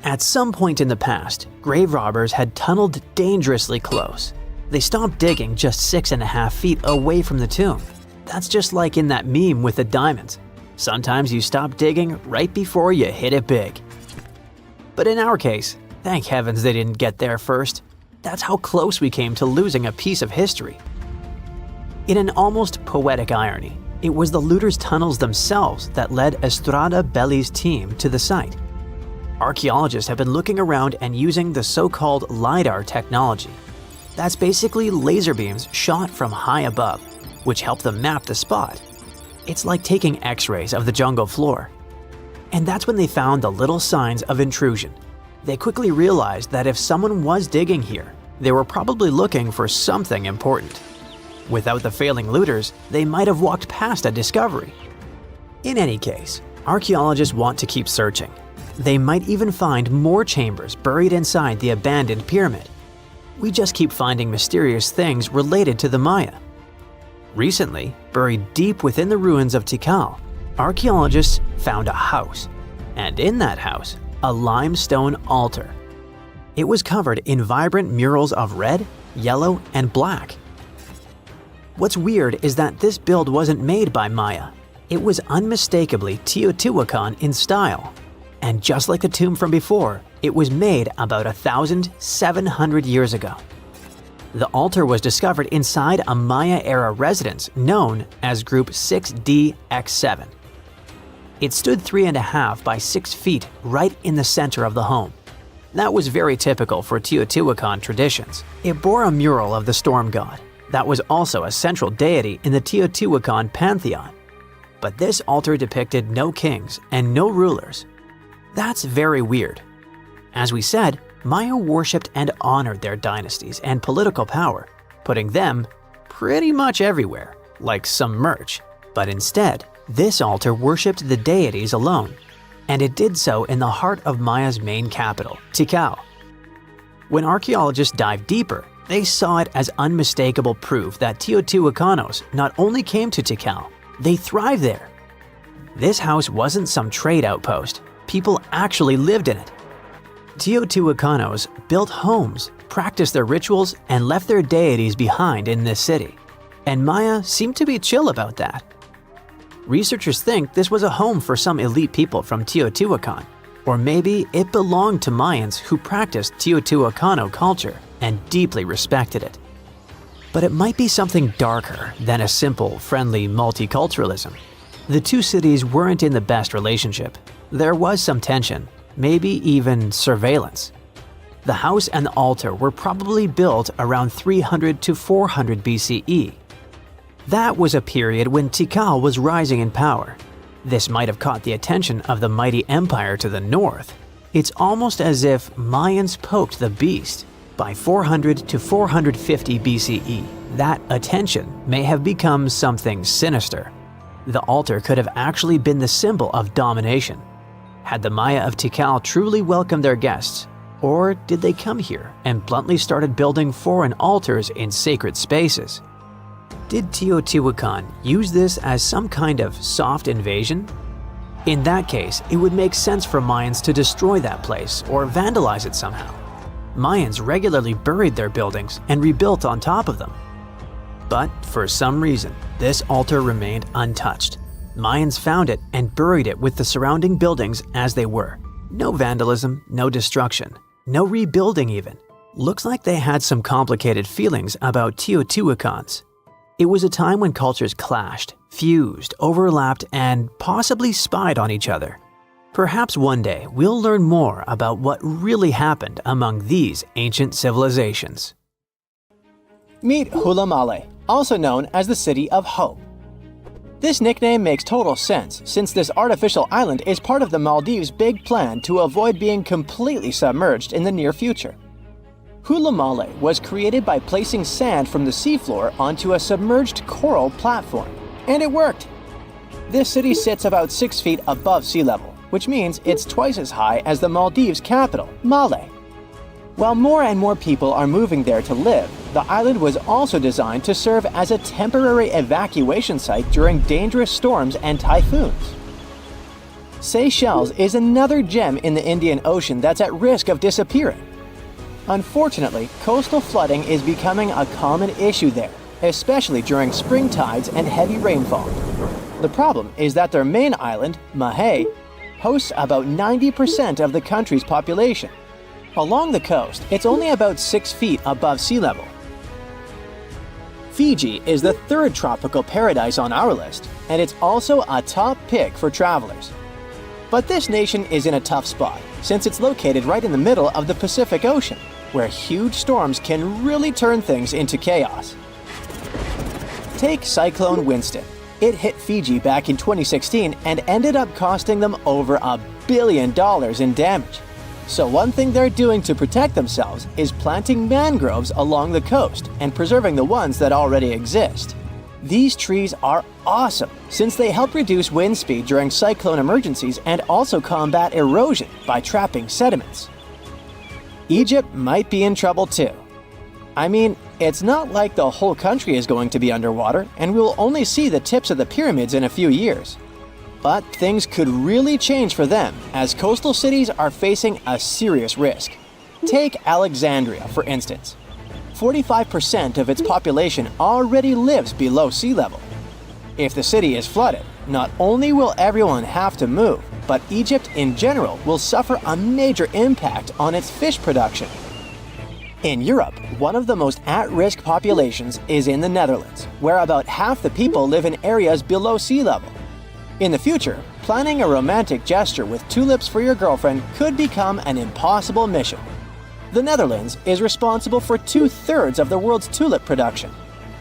[SPEAKER 3] At some point in the past, grave robbers had tunneled dangerously close. They stopped digging just 6.5 feet away from the tomb. That's just like in that meme with the diamonds. Sometimes you stop digging right before you hit it big. But in our case, thank heavens they didn't get there first. That's how close we came to losing a piece of history. In an almost poetic irony, it was the looters' tunnels themselves that led Estrada Belli's team to the site. Archaeologists have been looking around and using the so-called LiDAR technology. That's basically laser beams shot from high above, which help them map the spot. It's like taking X-rays of the jungle floor. And that's when they found the little signs of intrusion. They quickly realized that if someone was digging here, they were probably looking for something important. Without the failing looters, they might have walked past a discovery. In any case, archaeologists want to keep searching. They might even find more chambers buried inside the abandoned pyramid. We just keep finding mysterious things related to the Maya. Recently, buried deep within the ruins of Tikal, archaeologists found a house, and in that house, a limestone altar. It was covered in vibrant murals of red, yellow, and black. What's weird is that this build wasn't made by Maya. It was unmistakably Teotihuacan in style. And just like the tomb from before, it was made about 1,700 years ago. The altar was discovered inside a Maya-era residence known as Group 6DX7. It stood 3.5 by 6 feet right in the center of the home. That was very typical for Teotihuacan traditions. It bore a mural of the storm god that was also a central deity in the Teotihuacan pantheon. But this altar depicted no kings and no rulers. That's very weird. As we said, Maya worshipped and honored their dynasties and political power, putting them pretty much everywhere, like some merch. But instead, this altar worshipped the deities alone, and it did so in the heart of Maya's main capital, Tikal. When archaeologists dived deeper, they saw it as unmistakable proof that Teotihuacanos not only came to Tikal, they thrived there. This house wasn't some trade outpost. People actually lived in it. Teotihuacanos built homes, practiced their rituals, and left their deities behind in this city. And Maya seemed to be chill about that. Researchers think this was a home for some elite people from Teotihuacan, or maybe it belonged to Mayans who practiced Teotihuacano culture and deeply respected it. But it might be something darker than a simple, friendly multiculturalism. The two cities weren't in the best relationship. There was some tension, maybe even surveillance. The house and the altar were probably built around 300 to 400 BCE. That was a period when Tikal was rising in power. This might have caught the attention of the mighty empire to the north. It's almost as if Mayans poked the beast. By 400 to 450 BCE, that attention may have become something sinister. The altar could have actually been the symbol of domination. Had the Maya of Tikal truly welcomed their guests, or did they come here and bluntly started building foreign altars in sacred spaces? Did Teotihuacan use this as some kind of soft invasion? In that case, it would make sense for Mayans to destroy that place or vandalize it somehow. Mayans regularly buried their buildings and rebuilt on top of them. But for some reason, this altar remained untouched. Mayans found it and buried it with the surrounding buildings as they were. No vandalism, no destruction, no rebuilding even. Looks like they had some complicated feelings about Teotihuacans. It was a time when cultures clashed, fused, overlapped, and possibly spied on each other. Perhaps one day we'll learn more about what really happened among these ancient civilizations.
[SPEAKER 2] Meet Hula Male, also known as the City of Hope. This nickname makes total sense since this artificial island is part of the Maldives' big plan to avoid being completely submerged in the near future. Hula Male was created by placing sand from the seafloor onto a submerged coral platform, and it worked. This city sits about 6 feet above sea level, which means it's twice as high as the Maldives' capital, Male. While more and more people are moving there to live, the island was also designed to serve as a temporary evacuation site during dangerous storms and typhoons. Seychelles is another gem in the Indian Ocean that's at risk of disappearing. Unfortunately, coastal flooding is becoming a common issue there, especially during spring tides and heavy rainfall. The problem is that their main island, Mahé, hosts about 90% of the country's population. Along the coast, it's only about 6 feet above sea level. Fiji is the third tropical paradise on our list, and it's also a top pick for travelers. But this nation is in a tough spot, since it's located right in the middle of the Pacific Ocean, where huge storms can really turn things into chaos. Take Cyclone Winston. It hit Fiji back in 2016 and ended up costing them over $1 billion in damage. So one thing they're doing to protect themselves is planting mangroves along the coast and preserving the ones that already exist. These trees are awesome since they help reduce wind speed during cyclone emergencies and also combat erosion by trapping sediments. Egypt might be in trouble too. I mean, it's not like the whole country is going to be underwater and we'll only see the tips of the pyramids in a few years. But things could really change for them as coastal cities are facing a serious risk. Take Alexandria, for instance. 45% of its population already lives below sea level. If the city is flooded, not only will everyone have to move, but Egypt in general will suffer a major impact on its fish production. In Europe, one of the most at-risk populations is in the Netherlands, where about half the people live in areas below sea level. In the future, planning a romantic gesture with tulips for your girlfriend could become an impossible mission. The Netherlands is responsible for 2/3 of the world's tulip production.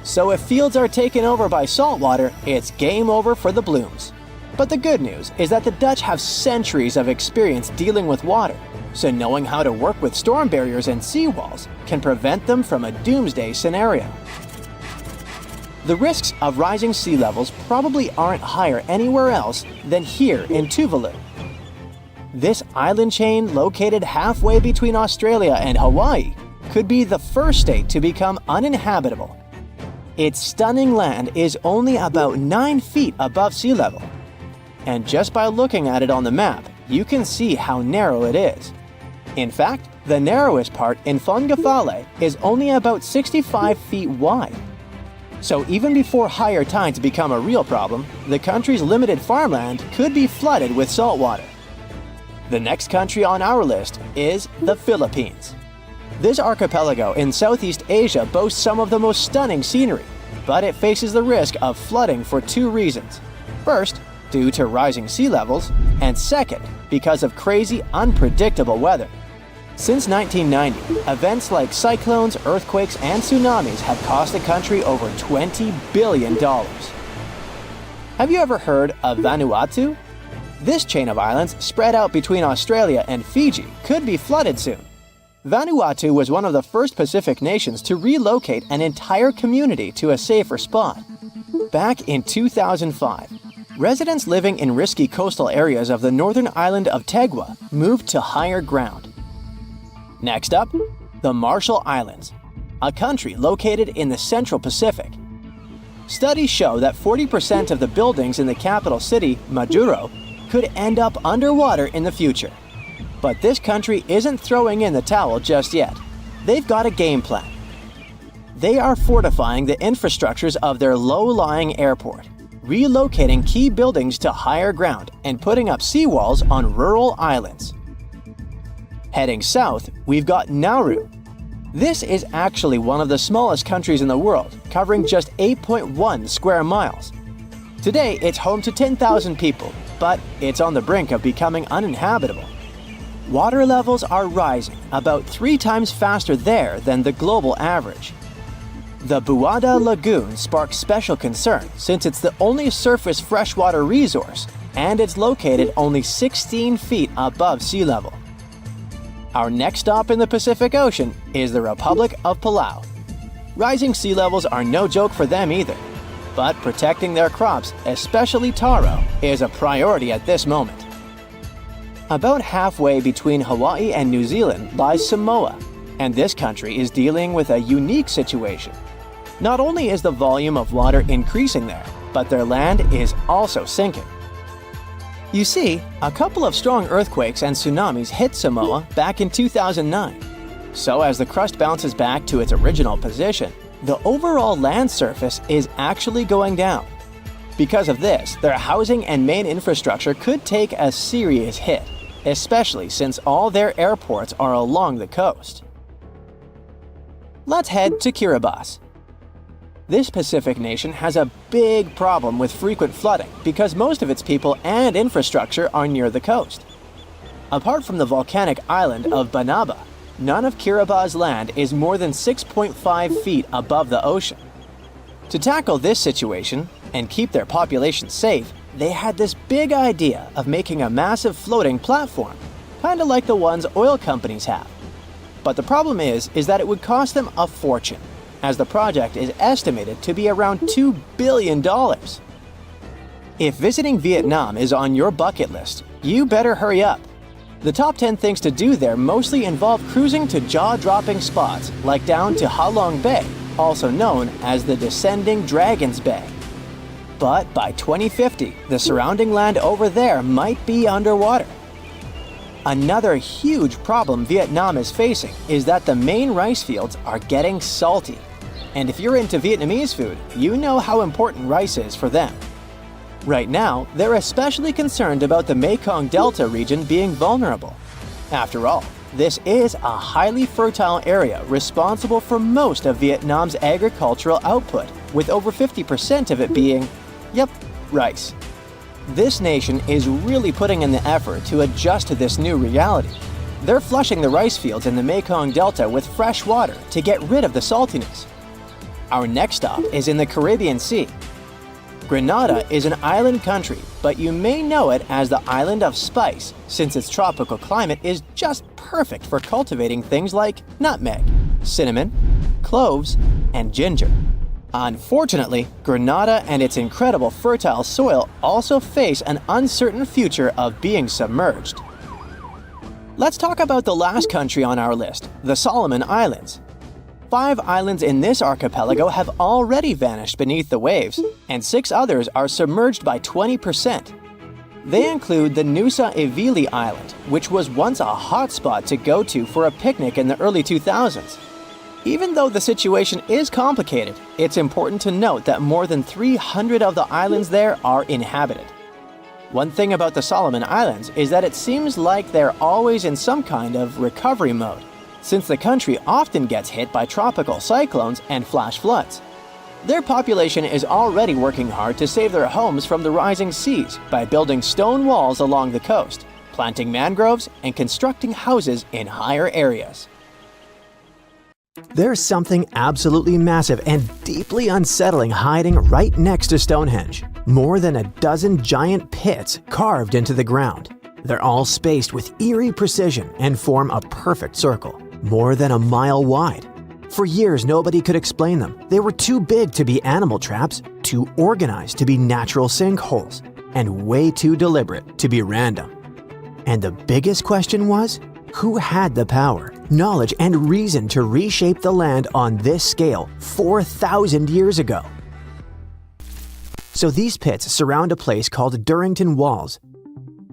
[SPEAKER 2] So if fields are taken over by saltwater, it's game over for the blooms. But the good news is that the Dutch have centuries of experience dealing with water, so knowing how to work with storm barriers and seawalls can prevent them from a doomsday scenario. The risks of rising sea levels probably aren't higher anywhere else than here in Tuvalu. This island chain, located halfway between Australia and Hawaii, could be the first state to become uninhabitable. Its stunning land is only about 9 feet above sea level. And just by looking at it on the map, you can see how narrow it is. In fact, the narrowest part in Fongafale is only about 65 feet wide. So even before higher tides become a real problem, the country's limited farmland could be flooded with saltwater. The next country on our list is the Philippines. This archipelago in Southeast Asia boasts some of the most stunning scenery, but it faces the risk of flooding for 2 reasons. First, due to rising sea levels, and second, because of crazy, unpredictable weather. Since 1990, events like cyclones, earthquakes, and tsunamis have cost the country over $20 billion. Have you ever heard of Vanuatu? This chain of islands, spread out between Australia and Fiji, could be flooded soon. Vanuatu was one of the first Pacific nations to relocate an entire community to a safer spot. Back in 2005, residents living in risky coastal areas of the northern island of Tegua moved to higher ground. Next up, the Marshall Islands, a country located in the Central Pacific. Studies show that 40% of the buildings in the capital city, Majuro, could end up underwater in the future. But this country isn't throwing in the towel just yet. They've got a game plan. They are fortifying the infrastructures of their low-lying airport, relocating key buildings to higher ground and putting up seawalls on rural islands. Heading south, we've got Nauru. This is actually one of the smallest countries in the world, covering just 8.1 square miles. Today, it's home to 10,000 people, but it's on the brink of becoming uninhabitable. Water levels are rising about 3 times faster there than the global average. The Buada Lagoon sparks special concern since it's the only surface freshwater resource, and it's located only 16 feet above sea level. Our next stop in the Pacific Ocean is the Republic of Palau. Rising sea levels are no joke for them either, but protecting their crops, especially taro, is a priority at this moment. About halfway between Hawaii and New Zealand lies Samoa, and this country is dealing with a unique situation. Not only is the volume of water increasing there, but their land is also sinking. You see, a couple of strong earthquakes and tsunamis hit Samoa back in 2009. So as the crust bounces back to its original position, the overall land surface is actually going down. Because of this, their housing and main infrastructure could take a serious hit, especially since all their airports are along the coast. Let's head to Kiribati. This Pacific nation has a big problem with frequent flooding because most of its people and infrastructure are near the coast. Apart from the volcanic island of Banaba, none of Kiribati's land is more than 6.5 feet above the ocean. To tackle this situation and keep their population safe, they had this big idea of making a massive floating platform, kind of like the ones oil companies have. But the problem is that it would cost them a fortune, as the project is estimated to be around $2 billion. If visiting Vietnam is on your bucket list, you better hurry up. The top 10 things to do there mostly involve cruising to jaw-dropping spots like down to Ha Long Bay, also known as the Descending Dragons Bay. But by 2050, the surrounding land over there might be underwater. Another huge problem Vietnam is facing is that the main rice fields are getting salty. And if you're into Vietnamese food, you know how important rice is for them. Right now, they're especially concerned about the Mekong Delta region being vulnerable. After all, this is a highly fertile area responsible for most of Vietnam's agricultural output, with over 50% of it being, rice. This nation is really putting in the effort to adjust to this new reality. They're flushing the rice fields in the Mekong Delta with fresh water to get rid of the saltiness. Our next stop is in the Caribbean Sea. Grenada is an island country, but you may know it as the Island of Spice, since its tropical climate is just perfect for cultivating things like nutmeg, cinnamon, cloves, and ginger. Unfortunately, Grenada and its incredible fertile soil also face an uncertain future of being submerged. Let's talk about the last country on our list, the Solomon Islands. 5 islands in this archipelago have already vanished beneath the waves, and 6 others are submerged by 20%. They include the Nusa Evili Island, which was once a hotspot to go to for a picnic in the early 2000s. Even though the situation is complicated, it's important to note that more than 300 of the islands there are inhabited. One thing about the Solomon Islands is that it seems like they're always in some kind of recovery mode, since the country often gets hit by tropical cyclones and flash floods. Their population is already working hard to save their homes from the rising seas by building stone walls along the coast, planting mangroves, and constructing houses in higher areas.
[SPEAKER 3] There's something absolutely massive and deeply unsettling hiding right next to Stonehenge. More than a dozen giant pits carved into the ground. They're all spaced with eerie precision and form a perfect circle, more than a mile wide. For years, nobody could explain them. They were too big to be animal traps, too organized to be natural sinkholes, and way too deliberate to be random. And the biggest question was, who had the power, knowledge, and reason to reshape the land on this scale 4,000 years ago? So these pits surround a place called Durrington Walls,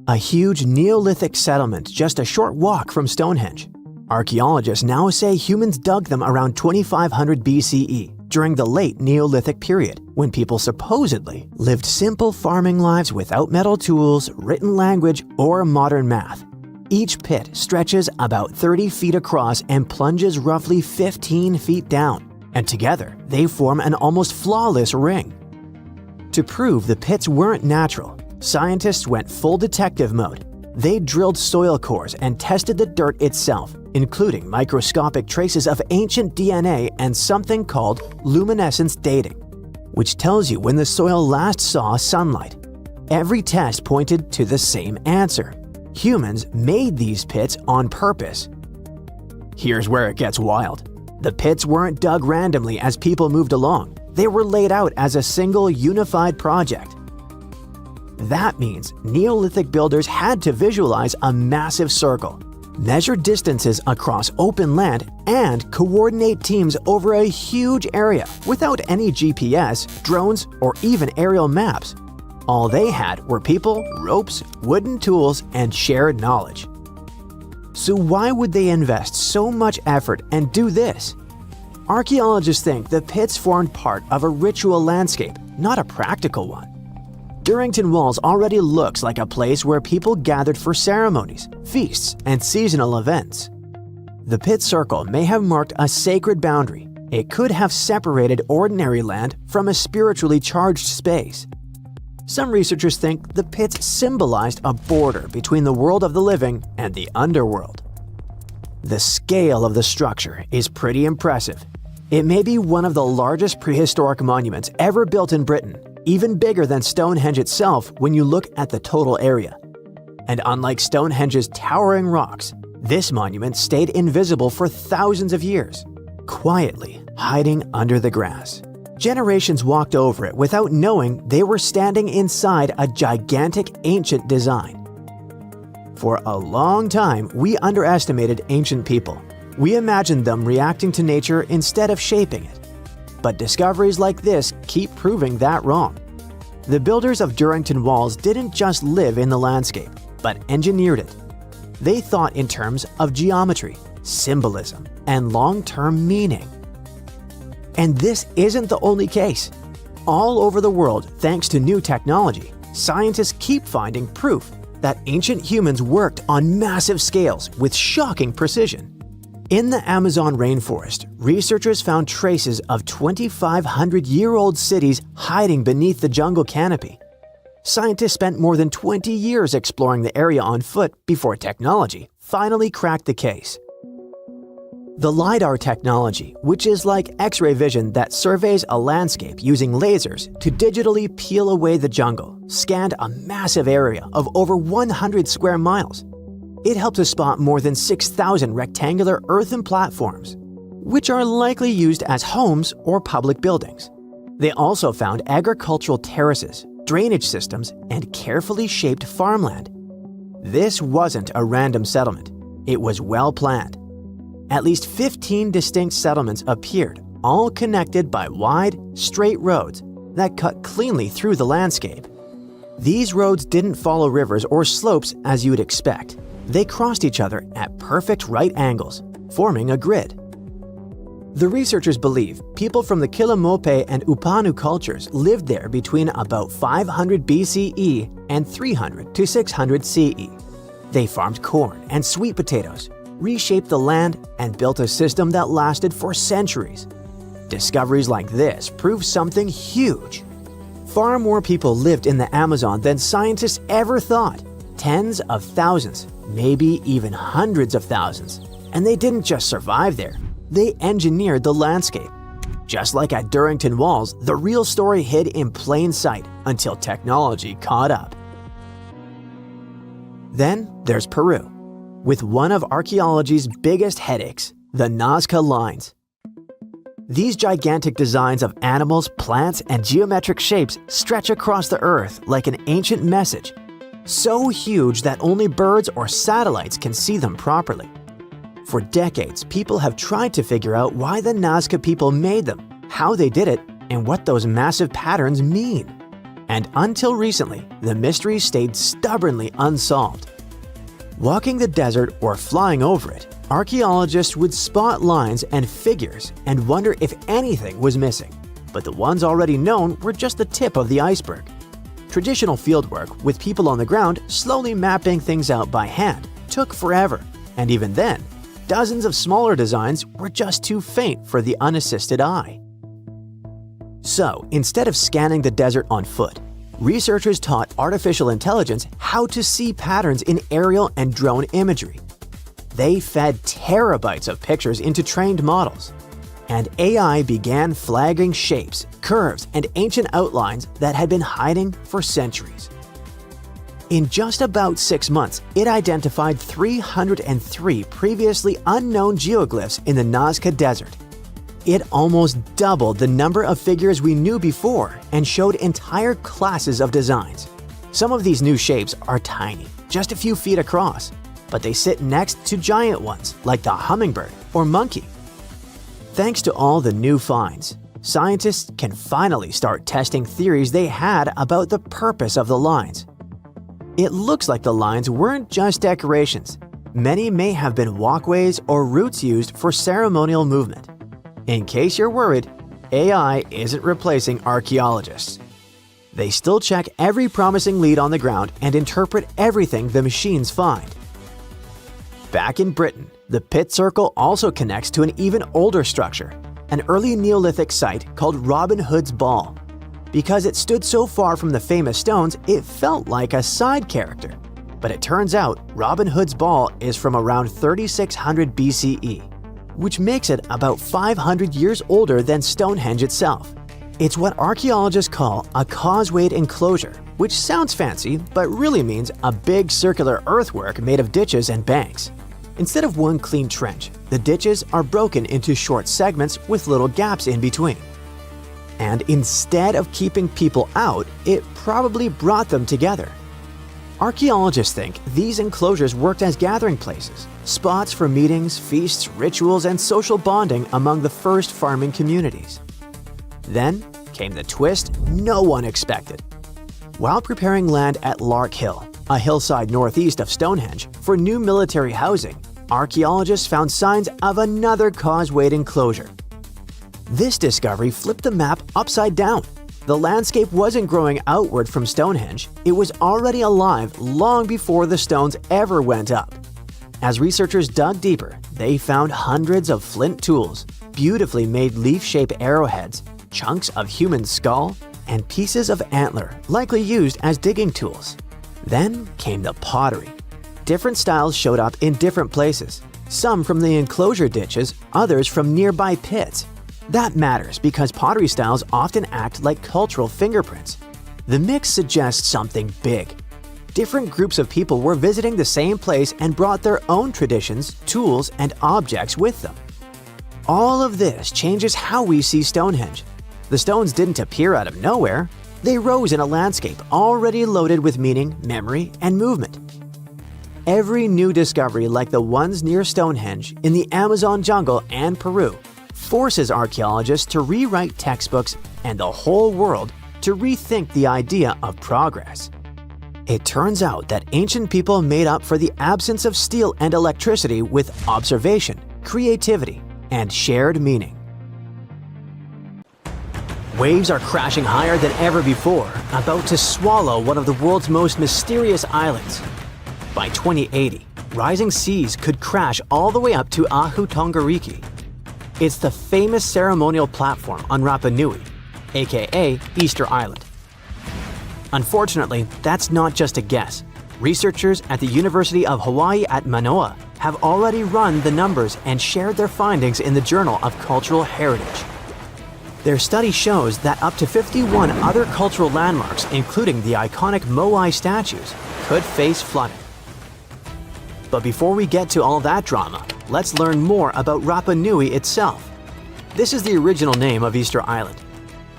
[SPEAKER 3] a huge Neolithic settlement just a short walk from Stonehenge. Archaeologists now say humans dug them around 2500 BCE, during the late Neolithic period, when people supposedly lived simple farming lives without metal tools, written language, or modern math. Each pit stretches about 30 feet across and plunges roughly 15 feet down, and together they form an almost flawless ring. To prove the pits weren't natural, scientists went full detective mode. They drilled soil cores and tested the dirt itself, including microscopic traces of ancient DNA and something called luminescence dating, which tells you when the soil last saw sunlight. Every test pointed to the same answer. Humans made these pits on purpose. Here's where it gets wild. The pits weren't dug randomly as people moved along. They were laid out as a single unified project. That means Neolithic builders had to visualize a massive circle, measure distances across open land, and coordinate teams over a huge area without any GPS, drones, or even aerial maps. All they had were people, ropes, wooden tools, and shared knowledge. So why would they invest so much effort and do this? Archaeologists think the pits formed part of a ritual landscape, not a practical one. Durrington Walls already looks like a place where people gathered for ceremonies, feasts, and seasonal events. The pit circle may have marked a sacred boundary. It could have separated ordinary land from a spiritually charged space. Some researchers think the pits symbolized a border between the world of the living and the underworld. The scale of the structure is pretty impressive. It may be one of the largest prehistoric monuments ever built in Britain, even bigger than Stonehenge itself when you look at the total area. And unlike Stonehenge's towering rocks, this monument stayed invisible for thousands of years, quietly hiding under the grass. Generations walked over it without knowing they were standing inside a gigantic ancient design. For a long time, we underestimated ancient people. We imagined them reacting to nature instead of shaping it. But discoveries like this keep proving that wrong. The builders of Durrington Walls didn't just live in the landscape, but engineered it. They thought in terms of geometry, symbolism, and long-term meaning. And this isn't the only case. All over the world, thanks to new technology, scientists keep finding proof that ancient humans worked on massive scales with shocking precision. In the Amazon rainforest, researchers found traces of 2,500-year-old cities hiding beneath the jungle canopy. Scientists spent more than 20 years exploring the area on foot before technology finally cracked the case. The LiDAR technology, which is like X-ray vision that surveys a landscape using lasers to digitally peel away the jungle, scanned a massive area of over 100 square miles. It helped to spot more than 6,000 rectangular earthen platforms, which are likely used as homes or public buildings. They also found agricultural terraces, drainage systems, and carefully shaped farmland. This wasn't a random settlement. It was well planned. At least 15 distinct settlements appeared, all connected by wide, straight roads that cut cleanly through the landscape. These roads didn't follow rivers or slopes as you'd expect. They crossed each other at perfect right angles, forming a grid. The researchers believe people from the Quillamope and Upanu cultures lived there between about 500 BCE and 300 to 600 CE. They farmed corn and sweet potatoes, reshaped the land, and built a system that lasted for centuries. Discoveries like this prove something huge. Far more people lived in the Amazon than scientists ever thought. Tens of thousands, maybe even hundreds of thousands. And they didn't just survive there, they engineered the landscape. Just like at Durrington Walls, the real story hid in plain sight until technology caught up. Then there's Peru, with one of archaeology's biggest headaches, the Nazca lines. These gigantic designs of animals, plants, and geometric shapes stretch across the earth like an ancient message, so huge that only birds or satellites can see them properly. For decades, people have tried to figure out why the Nazca people made them, how they did it, and what those massive patterns mean. And until recently, the mystery stayed stubbornly unsolved. Walking the desert or flying over it, Archaeologists would spot lines and figures and wonder if anything was missing, but the ones already known were just the tip of the iceberg. Traditional fieldwork, with people on the ground slowly mapping things out by hand, took forever, and even then, dozens of smaller designs were just too faint for the unassisted eye. So, instead of scanning the desert on foot, researchers taught artificial intelligence how to see patterns in aerial and drone imagery. They fed terabytes of pictures into trained models, and AI began flagging shapes, curves, and ancient outlines that had been hiding for centuries. In just about 6 months, it identified 303 previously unknown geoglyphs in the Nazca Desert. It almost doubled the number of figures we knew before and showed entire classes of designs. Some of these new shapes are tiny, just a few feet across, but they sit next to giant ones like the hummingbird or monkey. Thanks to all the new finds, scientists can finally start testing theories they had about the purpose of the lines. It looks like the lines weren't just decorations. Many may have been walkways or routes used for ceremonial movement. In case you're worried, AI isn't replacing archaeologists. They still check every promising lead on the ground and interpret everything the machines find. Back in Britain, the pit circle also connects to an even older structure, an early Neolithic site called Robin Hood's Ball. Because it stood so far from the famous stones, it felt like a side character. But it turns out Robin Hood's Ball is from around 3600 BCE, which makes it about 500 years older than Stonehenge itself. It's what archaeologists call a causewayed enclosure, which sounds fancy but really means a big circular earthwork made of ditches and banks. Instead of one clean trench, the ditches are broken into short segments with little gaps in between. And instead of keeping people out, it probably brought them together. Archaeologists think these enclosures worked as gathering places, spots for meetings, feasts, rituals, and social bonding among the first farming communities. Then came the twist no one expected. While preparing land at Lark Hill, a hillside northeast of Stonehenge, for new military housing, archaeologists found signs of another causewayed enclosure. This discovery flipped the map upside down. The landscape wasn't growing outward from Stonehenge, it was already alive long before the stones ever went up. As researchers dug deeper, they found hundreds of flint tools, beautifully made leaf-shaped arrowheads, chunks of human skull, and pieces of antler, likely used as digging tools. Then came the pottery. Different styles showed up in different places, some from the enclosure ditches, others from nearby pits. That matters because pottery styles often act like cultural fingerprints. The mix suggests something big. Different groups of people were visiting the same place and brought their own traditions, tools, and objects with them. All of this changes how we see Stonehenge. The stones didn't appear out of nowhere. They rose in a landscape already loaded with meaning, memory, and movement. Every new discovery like the ones near Stonehenge, in the Amazon jungle and Peru, forces archaeologists to rewrite textbooks and the whole world to rethink the idea of progress. It turns out that ancient people made up for the absence of steel and electricity with observation, creativity, and shared meaning. Waves are crashing higher than ever before, about to swallow one of the world's most mysterious islands. By 2080, rising seas could crash all the way up to Ahu Tongariki. It's the famous ceremonial platform on Rapa Nui, aka Easter Island. Unfortunately, that's not just a guess. Researchers at the University of Hawaii at Manoa have already run the numbers and shared their findings in the Journal of Cultural Heritage. Their study shows that up to 51 other cultural landmarks, including the iconic Moai statues, could face flooding. But before we get to all that drama, let's learn more about Rapa Nui itself. This is the original name of Easter Island.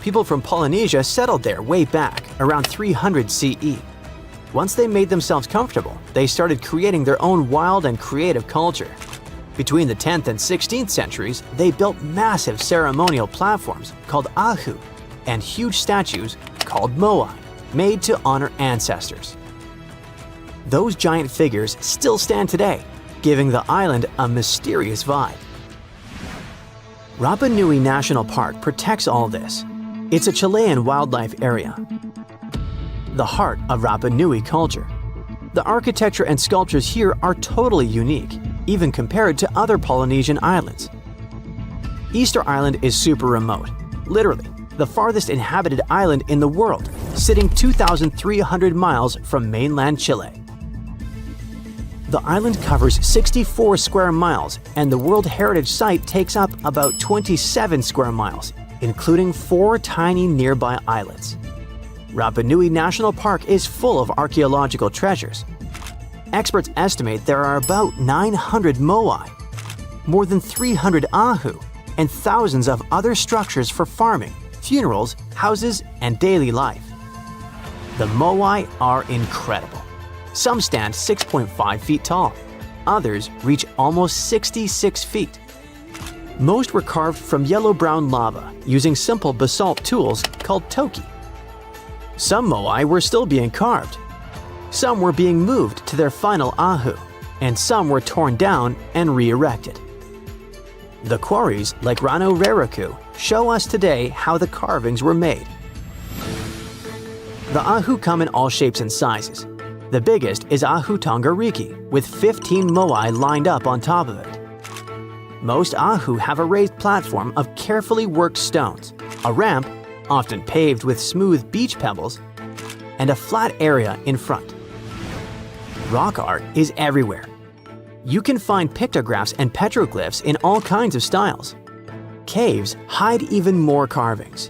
[SPEAKER 3] People from Polynesia settled there way back, around 300 CE. Once they made themselves comfortable, they started creating their own wild and creative culture. Between the 10th and 16th centuries, they built massive ceremonial platforms called ahu and huge statues called moai, made to honor ancestors. Those giant figures still stand today, giving the island a mysterious vibe. Rapa Nui National Park protects all this. It's a Chilean wildlife area, the heart of Rapa Nui culture. The architecture and sculptures here are totally unique, even compared to other Polynesian islands. Easter Island is super remote, literally the farthest inhabited island in the world, sitting 2,300 miles from mainland Chile. The island covers 64 square miles, and the World Heritage Site takes up about 27 square miles, including 4 tiny nearby islets. Rapa Nui National Park is full of archaeological treasures. Experts estimate there are about 900 moai, more than 300 ahu, and thousands of other structures for farming, funerals, houses, and daily life. The moai are incredible. Some stand 6.5 feet tall. Others reach almost 66 feet. Most were carved from yellow-brown lava using simple basalt tools called toki. Some moai were still being carved. Some were being moved to their final ahu, and some were torn down and re-erected. The quarries, like Rano Raraku, show us today how the carvings were made. The ahu come in all shapes and sizes. The biggest is Ahu Tongariki, with 15 moai lined up on top of it. Most ahu have a raised platform of carefully worked stones, a ramp, often paved with smooth beach pebbles, and a flat area in front. Rock art is everywhere. You can find pictographs and petroglyphs in all kinds of styles. Caves hide even more carvings.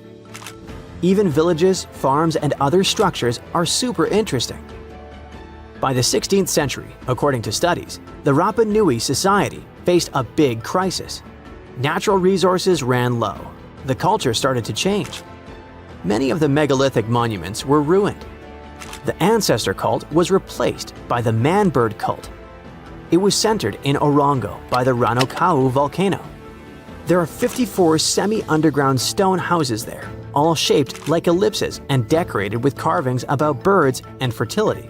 [SPEAKER 3] Even villages, farms, and other structures are super interesting. By the 16th century, according to studies, the Rapa Nui society faced a big crisis. Natural resources ran low. The culture started to change. Many of the megalithic monuments were ruined. The ancestor cult was replaced by the man-bird cult. It was centered in Orongo by the Ranokau volcano. There are 54 semi-underground stone houses there, all shaped like ellipses and decorated with carvings about birds and fertility.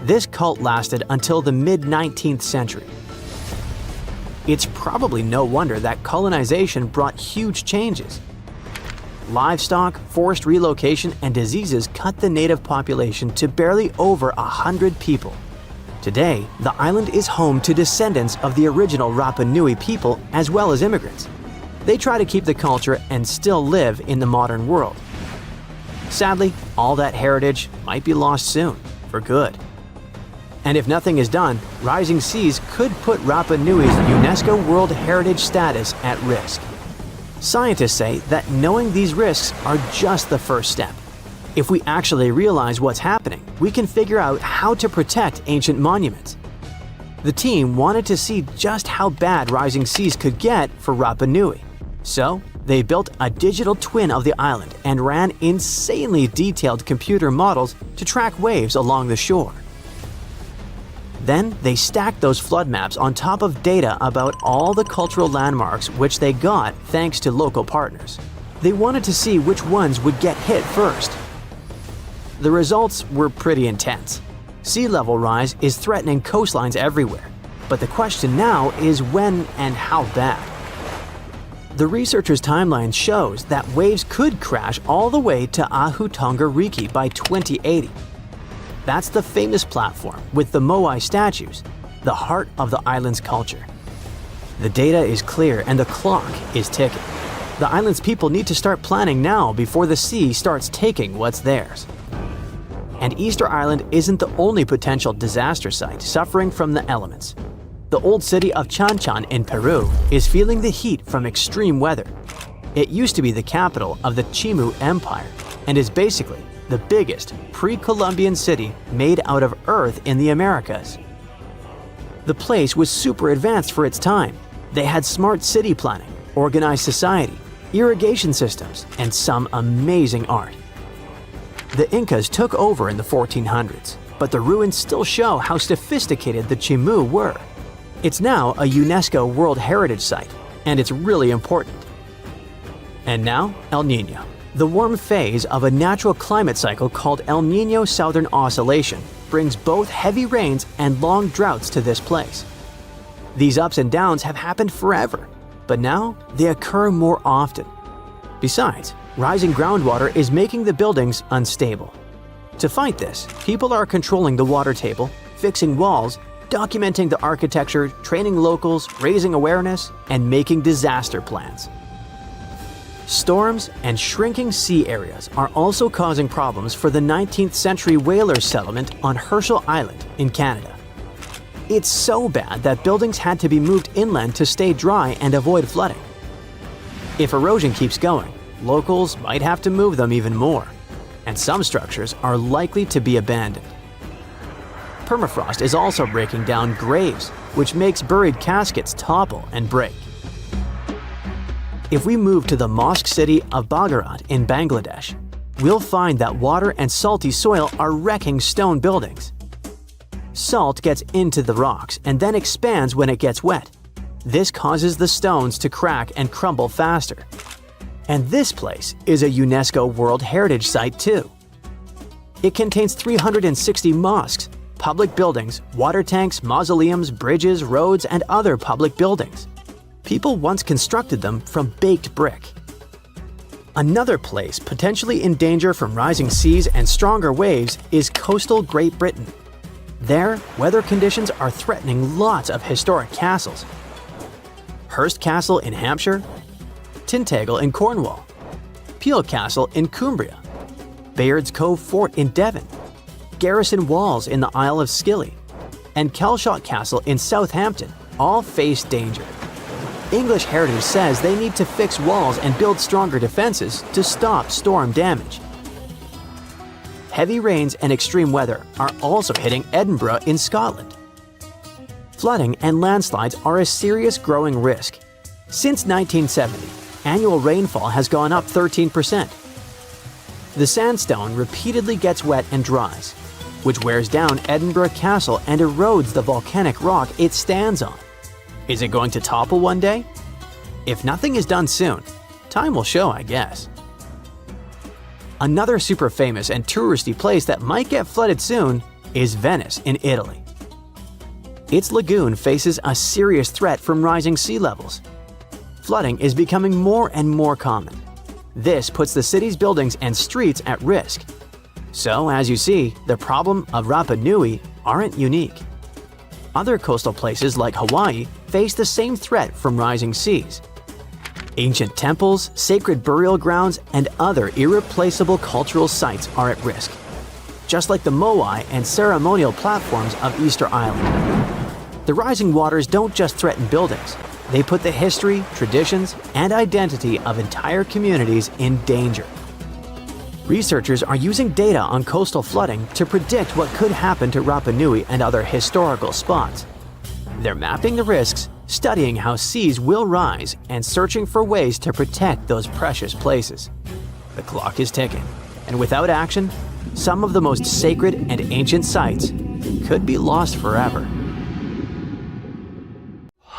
[SPEAKER 3] This cult lasted until the mid-19th century. It's probably no wonder that colonization brought huge changes. Livestock, forced relocation, and diseases cut the native population to barely over 100 people. Today, the island is home to descendants of the original Rapa Nui people as well as immigrants. They try to keep the culture and still live in the modern world. Sadly, all that heritage might be lost soon, for good. And if nothing is done, rising seas could put Rapa Nui's UNESCO World Heritage status at risk. Scientists say that knowing these risks are just the first step. If we actually realize what's happening, we can figure out how to protect ancient monuments. The team wanted to see just how bad rising seas could get for Rapa Nui. So, they built a digital twin of the island and ran insanely detailed computer models to track waves along the shore. Then they stacked those flood maps on top of data about all the cultural landmarks which they got thanks to local partners. They wanted to see which ones would get hit first. The results were pretty intense. Sea level rise is threatening coastlines everywhere, but the question now is when and how bad. The researchers' timeline shows that waves could crash all the way to Ahu Tongariki by 2080. That's the famous platform with the Moai statues, the heart of the island's culture. The data is clear and the clock is ticking. The island's people need to start planning now before the sea starts taking what's theirs. And Easter Island isn't the only potential disaster site suffering from the elements. The old city of Chanchan in Peru is feeling the heat from extreme weather. It used to be the capital of the Chimu Empire and is basically the biggest pre-Columbian city made out of earth in the Americas. The place was super advanced for its time. They had smart city planning, organized society, irrigation systems, and some amazing art. The Incas took over in the 1400s, but the ruins still show how sophisticated the Chimu were. It's now a UNESCO World Heritage Site, and it's really important. And now, El Niño. The warm phase of a natural climate cycle called El Niño Southern Oscillation brings both heavy rains and long droughts to this place. These ups and downs have happened forever, but now they occur more often. Besides, rising groundwater is making the buildings unstable. To fight this, people are controlling the water table, fixing walls, documenting the architecture, training locals, raising awareness, and making disaster plans. Storms and shrinking sea areas are also causing problems for the 19th century whaler settlement on Herschel Island in Canada. It's so bad that buildings had to be moved inland to stay dry and avoid flooding. If erosion keeps going, locals might have to move them even more, and some structures are likely to be abandoned. Permafrost is also breaking down graves, which makes buried caskets topple and break. If we move to the mosque city of Bagharat in Bangladesh, we'll find that water and salty soil are wrecking stone buildings. Salt gets into the rocks and then expands when it gets wet. This causes the stones to crack and crumble faster. And this place is a UNESCO World Heritage Site too. It contains 360 mosques, public buildings, water tanks, mausoleums, bridges, roads, and other public buildings. People once constructed them from baked brick. Another place potentially in danger from rising seas and stronger waves is coastal Great Britain. There, weather conditions are threatening lots of historic castles. Hurst Castle in Hampshire, Tintagel in Cornwall, Peel Castle in Cumbria, Bayard's Cove Fort in Devon, Garrison Walls in the Isle of Scilly, and Kelshot Castle in Southampton all face danger. English Heritage says they need to fix walls and build stronger defenses to stop storm damage. Heavy rains and extreme weather are also hitting Edinburgh in Scotland. Flooding and landslides are a serious growing risk. Since 1970, annual rainfall has gone up 13%. The sandstone repeatedly gets wet and dries, which wears down Edinburgh Castle and erodes the volcanic rock it stands on. Is it going to topple one day? If nothing is done soon, time will show, I guess. Another super famous and touristy place that might get flooded soon is Venice in Italy. Its lagoon faces a serious threat from rising sea levels. Flooding is becoming more and more common. This puts the city's buildings and streets at risk. So, as you see, the problem of Rapa Nui aren't unique. Other coastal places like Hawaii face the same threat from rising seas. Ancient temples, sacred burial grounds, and other irreplaceable cultural sites are at risk, just like the Moai and ceremonial platforms of Easter Island. The rising waters don't just threaten buildings, they put the history, traditions, and identity of entire communities in danger. Researchers are using data on coastal flooding to predict what could happen to Rapa Nui and other historical spots. They're mapping the risks, studying how seas will rise, and searching for ways to protect those precious places. The clock is ticking, and without action, some of the most sacred and ancient sites could be lost forever.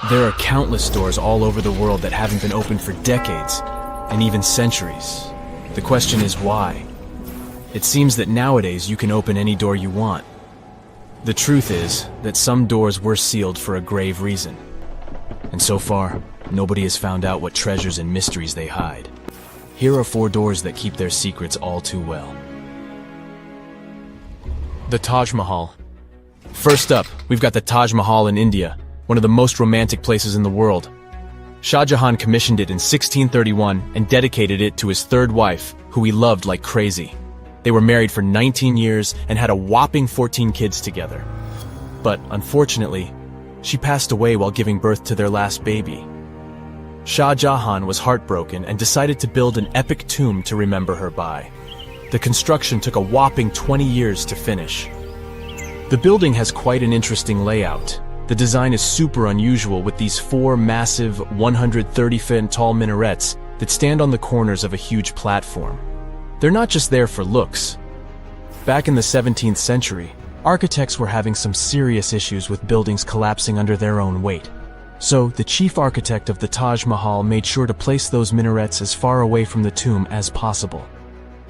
[SPEAKER 5] There are countless doors all over the world that haven't been opened for decades, and even centuries. The question is why? It seems that nowadays you can open any door you want. The truth is that some doors were sealed for a grave reason. And so far, nobody has found out what treasures and mysteries they hide. Here are 4 doors that keep their secrets all too well. The Taj Mahal. First up, we've got the Taj Mahal in India, one of the most romantic places in the world. Shah Jahan commissioned it in 1631 and dedicated it to his 3rd wife, who he loved like crazy. They were married for 19 years and had a whopping 14 kids together. But unfortunately, she passed away while giving birth to their last baby. Shah Jahan was heartbroken and decided to build an epic tomb to remember her by. The construction took a whopping 20 years to finish. The building has quite an interesting layout. The design is super unusual with these 4 massive 130-foot tall minarets that stand on the corners of a huge platform. They're not just there for looks. Back in the 17th century, architects were having some serious issues with buildings collapsing under their own weight. So the chief architect of the Taj Mahal made sure to place those minarets as far away from the tomb as possible.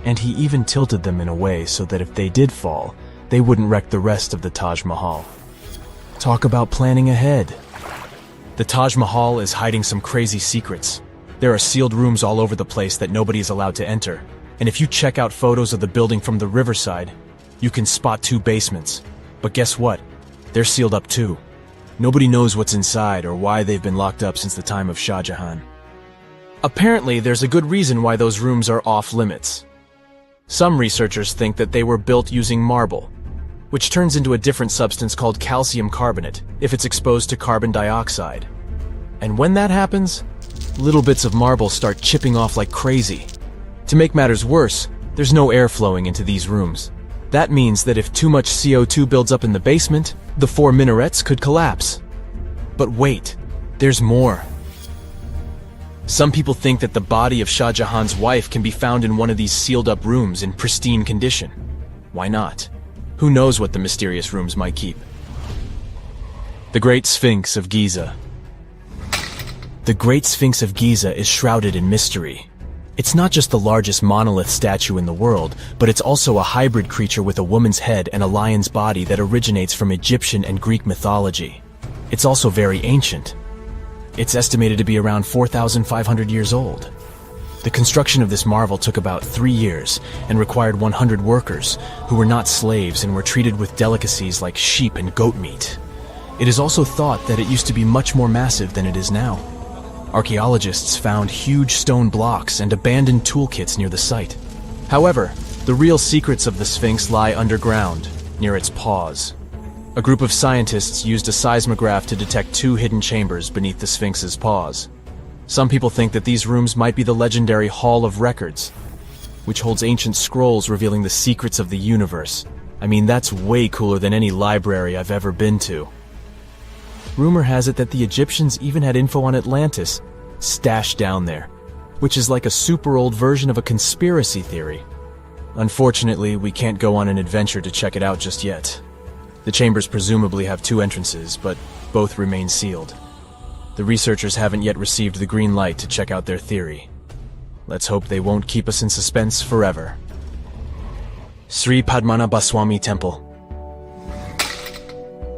[SPEAKER 5] And he even tilted them in a way so that if they did fall, they wouldn't wreck the rest of the Taj Mahal. Talk about planning ahead. The Taj Mahal is hiding some crazy secrets. There are sealed rooms all over the place that nobody is allowed to enter. And if you check out photos of the building from the riverside, you can spot 2 basements. But guess what? They're sealed up too. Nobody knows what's inside or why they've been locked up since the time of Shah Jahan. Apparently, there's a good reason why those rooms are off limits. Some researchers think that they were built using marble, which turns into a different substance called calcium carbonate if it's exposed to carbon dioxide. And when that happens, little bits of marble start chipping off like crazy. To make matters worse, there's no air flowing into these rooms. That means that if too much CO2 builds up in the basement, the 4 minarets could collapse. But wait, there's more. Some people think that the body of Shah Jahan's wife can be found in one of these sealed-up rooms in pristine condition. Why not? Who knows what the mysterious rooms might keep? The Great Sphinx of Giza. The Great Sphinx of Giza is shrouded in mystery. It's not just the largest monolith statue in the world, but it's also a hybrid creature with a woman's head and a lion's body that originates from Egyptian and Greek mythology. It's also very ancient. It's estimated to be around 4,500 years old. The construction of this marvel took about 3 years and required 100 workers who were not slaves and were treated with delicacies like sheep and goat meat. It is also thought that it used to be much more massive than it is now. Archaeologists found huge stone blocks and abandoned toolkits near the site. However, the real secrets of the Sphinx lie underground, near its paws. A group of scientists used a seismograph to detect 2 hidden chambers beneath the Sphinx's paws. Some people think that these rooms might be the legendary Hall of Records, which holds ancient scrolls revealing the secrets of the universe. I mean, that's way cooler than any library I've ever been to. Rumor has it that the Egyptians even had info on Atlantis stashed down there, which is like a super old version of a conspiracy theory. Unfortunately, we can't go on an adventure to check it out just yet. The chambers presumably have 2 entrances, but both remain sealed. The researchers haven't yet received the green light to check out their theory. Let's hope they won't keep us in suspense forever. Sri Padmanabhaswamy Temple.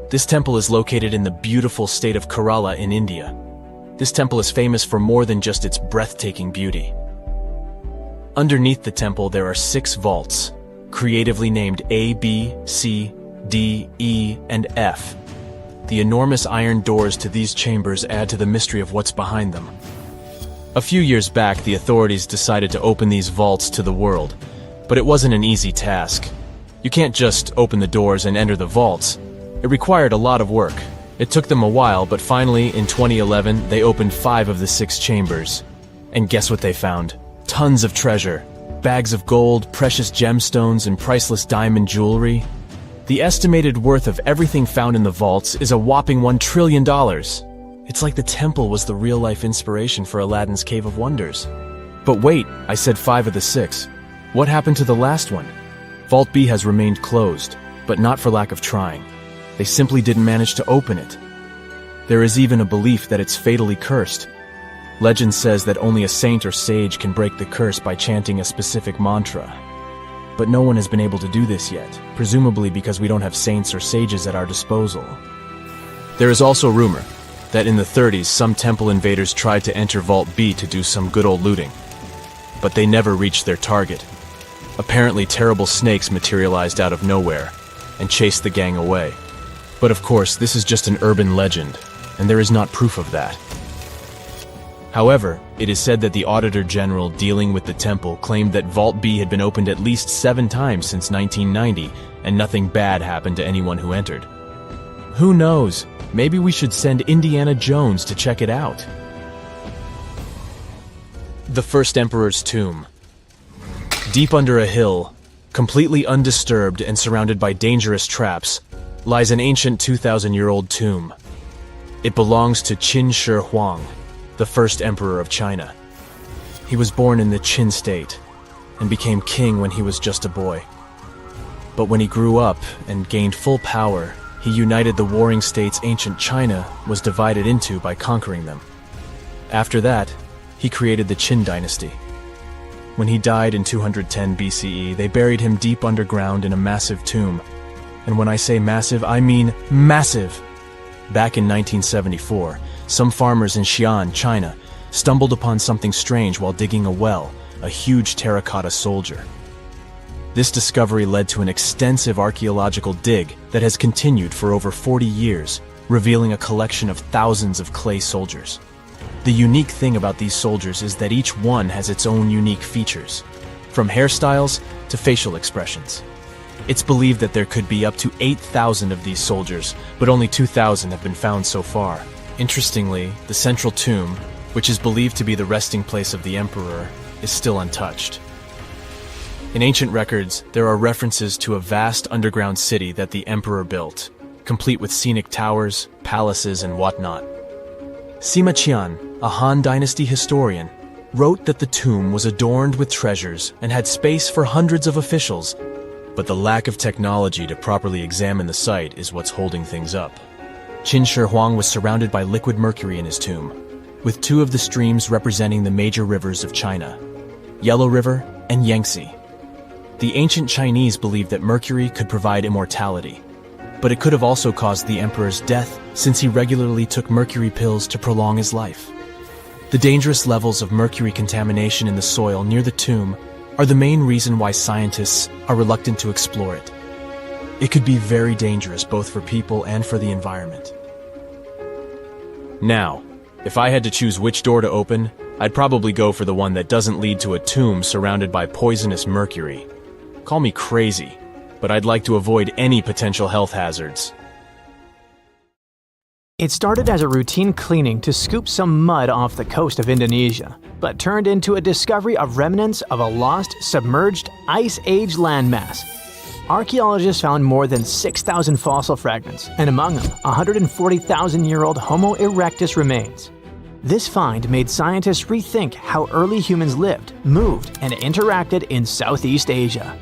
[SPEAKER 5] This temple is located in the beautiful state of Kerala in India. This temple is famous for more than just its breathtaking beauty. Underneath the temple there are 6 vaults, creatively named A, B, C, D, E, and F. The enormous iron doors to these chambers add to the mystery of what's behind them. A few years back, the authorities decided to open these vaults to the world, but it wasn't an easy task. You can't just open the doors and enter the vaults. It required a lot of work. It took them a while, but finally, in 2011, they opened 5 of the 6 chambers. And guess what they found? Tons of treasure. Bags of gold, precious gemstones, and priceless diamond jewelry. The estimated worth of everything found in the vaults is a whopping $1 trillion. It's like the temple was the real-life inspiration for Aladdin's Cave of Wonders. But wait, I said 5 of the 6. What happened to the last one? Vault B has remained closed, but not for lack of trying. They simply didn't manage to open it. There is even a belief that it's fatally cursed. Legend says that only a saint or sage can break the curse by chanting a specific mantra. But no one has been able to do this yet, presumably because we don't have saints or sages at our disposal. There is also rumor that in the 30s some temple invaders tried to enter Vault B to do some good old looting. But they never reached their target. Apparently terrible snakes materialized out of nowhere and chased the gang away. But of course, this is just an urban legend, and there is not proof of that. However, it is said that the Auditor General dealing with the temple claimed that Vault B had been opened at least 7 times since 1990, and nothing bad happened to anyone who entered. Who knows? Maybe we should send Indiana Jones to check it out. The First Emperor's Tomb. Deep under a hill, completely undisturbed and surrounded by dangerous traps, lies an ancient 2,000-year-old tomb. It belongs to Qin Shi Huang, the first emperor of China. He was born in the Qin state and became king when he was just a boy. But when he grew up and gained full power, he united the warring states ancient China was divided into by conquering them. After that, he created the Qin dynasty. When he died in 210 BCE, they buried him deep underground in a massive tomb. And when I say massive, I mean massive! Back in 1974, some farmers in Xi'an, China, stumbled upon something strange while digging a well, a huge terracotta soldier. This discovery led to an extensive archaeological dig that has continued for over 40 years, revealing a collection of thousands of clay soldiers. The unique thing about these soldiers is that each one has its own unique features, from hairstyles to facial expressions. It's believed that there could be up to 8,000 of these soldiers, but only 2,000 have been found so far. Interestingly, the central tomb, which is believed to be the resting place of the emperor, is still untouched. In ancient records, there are references to a vast underground city that the emperor built, complete with scenic towers, palaces, and whatnot. Sima Qian, a Han Dynasty historian, wrote that the tomb was adorned with treasures and had space for hundreds of officials, but the lack of technology to properly examine the site is what's holding things up. Qin Shi Huang was surrounded by liquid mercury in his tomb, with two of the streams representing the major rivers of China, Yellow River and Yangtze. The ancient Chinese believed that mercury could provide immortality, but it could have also caused the emperor's death since he regularly took mercury pills to prolong his life. The dangerous levels of mercury contamination in the soil near the tomb are the main reason why scientists are reluctant to explore it. It could be very dangerous both for people and for the environment. Now, if I had to choose which door to open, I'd probably go for the one that doesn't lead to a tomb surrounded by poisonous mercury. Call me crazy, but I'd like to avoid any potential health hazards.
[SPEAKER 3] It started as a routine cleaning to scoop some mud off the coast of Indonesia, but turned into a discovery of remnants of a lost, submerged, Ice Age landmass. Archaeologists found more than 6,000 fossil fragments, and among them, 140,000-year-old Homo erectus remains. This find made scientists rethink how early humans lived, moved, and interacted in Southeast Asia.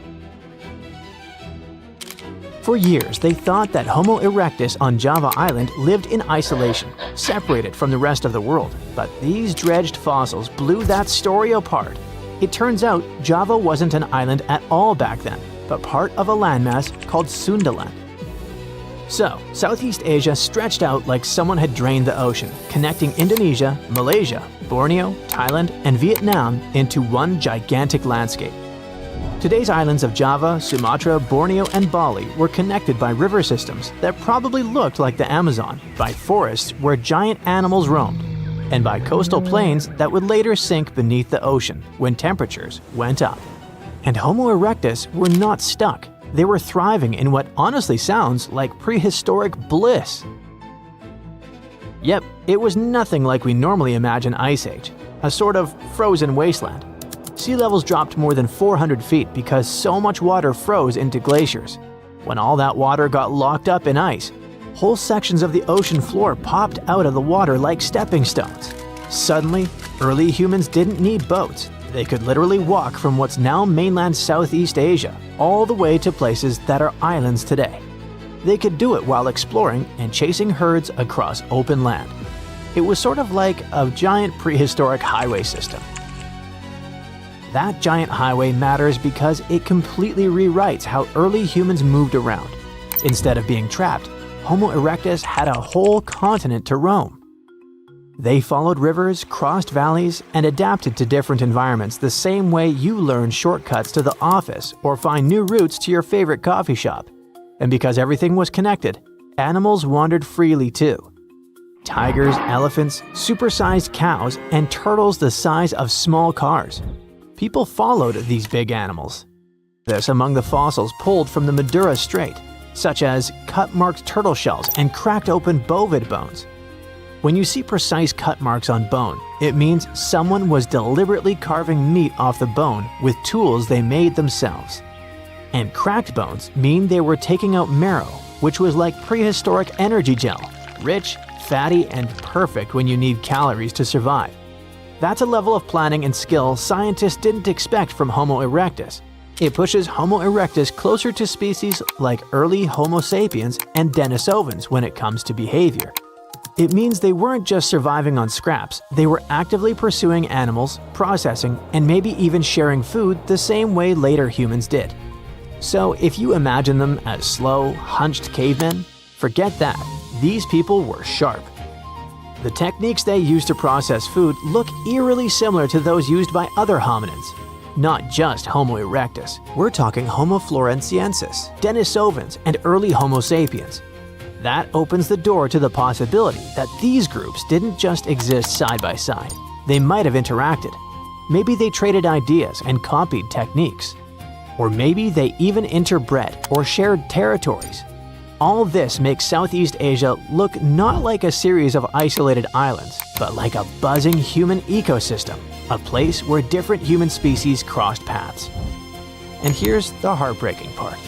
[SPEAKER 3] For years, they thought that Homo erectus on Java Island lived in isolation, separated from the rest of the world. But these dredged fossils blew that story apart. It turns out Java wasn't an island at all back then, but part of a landmass called Sundaland. So, Southeast Asia stretched out like someone had drained the ocean, connecting Indonesia, Malaysia, Borneo, Thailand, and Vietnam into one gigantic landscape. Today's islands of Java, Sumatra, Borneo, and Bali were connected by river systems that probably looked like the Amazon, by forests where giant animals roamed, and by coastal plains that would later sink beneath the ocean when temperatures went up. And Homo erectus were not stuck. They were thriving in what honestly sounds like prehistoric bliss. Yep, it was nothing like we normally imagine Ice Age, a sort of frozen wasteland. Sea levels dropped more than 400 feet because so much water froze into glaciers. When all that water got locked up in ice, whole sections of the ocean floor popped out of the water like stepping stones. Suddenly, early humans didn't need boats. They could literally walk from what's now mainland Southeast Asia all the way to places that are islands today. They could do it while exploring and chasing herds across open land. It was sort of like a giant prehistoric highway system. That giant highway matters because it completely rewrites how early humans moved around. Instead of being trapped, Homo erectus had a whole continent to roam. They followed rivers, crossed valleys, and adapted to different environments the same way you learn shortcuts to the office or find new routes to your favorite coffee shop. And because everything was connected, animals wandered freely too. Tigers, elephants, supersized cows, and turtles the size of small cars. People followed these big animals. This among the fossils pulled from the Madura Strait, such as cut-marked turtle shells and cracked open bovid bones. When you see precise cut marks on bone, it means someone was deliberately carving meat off the bone with tools they made themselves. And cracked bones mean they were taking out marrow, which was like prehistoric energy gel, rich, fatty, and perfect when you need calories to survive. That's a level of planning and skill scientists didn't expect from Homo erectus. It pushes Homo erectus closer to species like early Homo sapiens and Denisovans when it comes to behavior. It means they weren't just surviving on scraps, they were actively pursuing animals, processing, and maybe even sharing food the same way later humans did. So if you imagine them as slow, hunched cavemen, forget that. These people were sharp. The techniques they use to process food look eerily similar to those used by other hominins. Not just Homo erectus, we're talking Homo floresiensis, Denisovans, and early Homo sapiens. That opens the door to the possibility that these groups didn't just exist side by side. They might have interacted. Maybe they traded ideas and copied techniques. Or maybe they even interbred or shared territories. All this makes Southeast Asia look not like a series of isolated islands, but like a buzzing human ecosystem, a place where different human species crossed paths. And here's the heartbreaking part.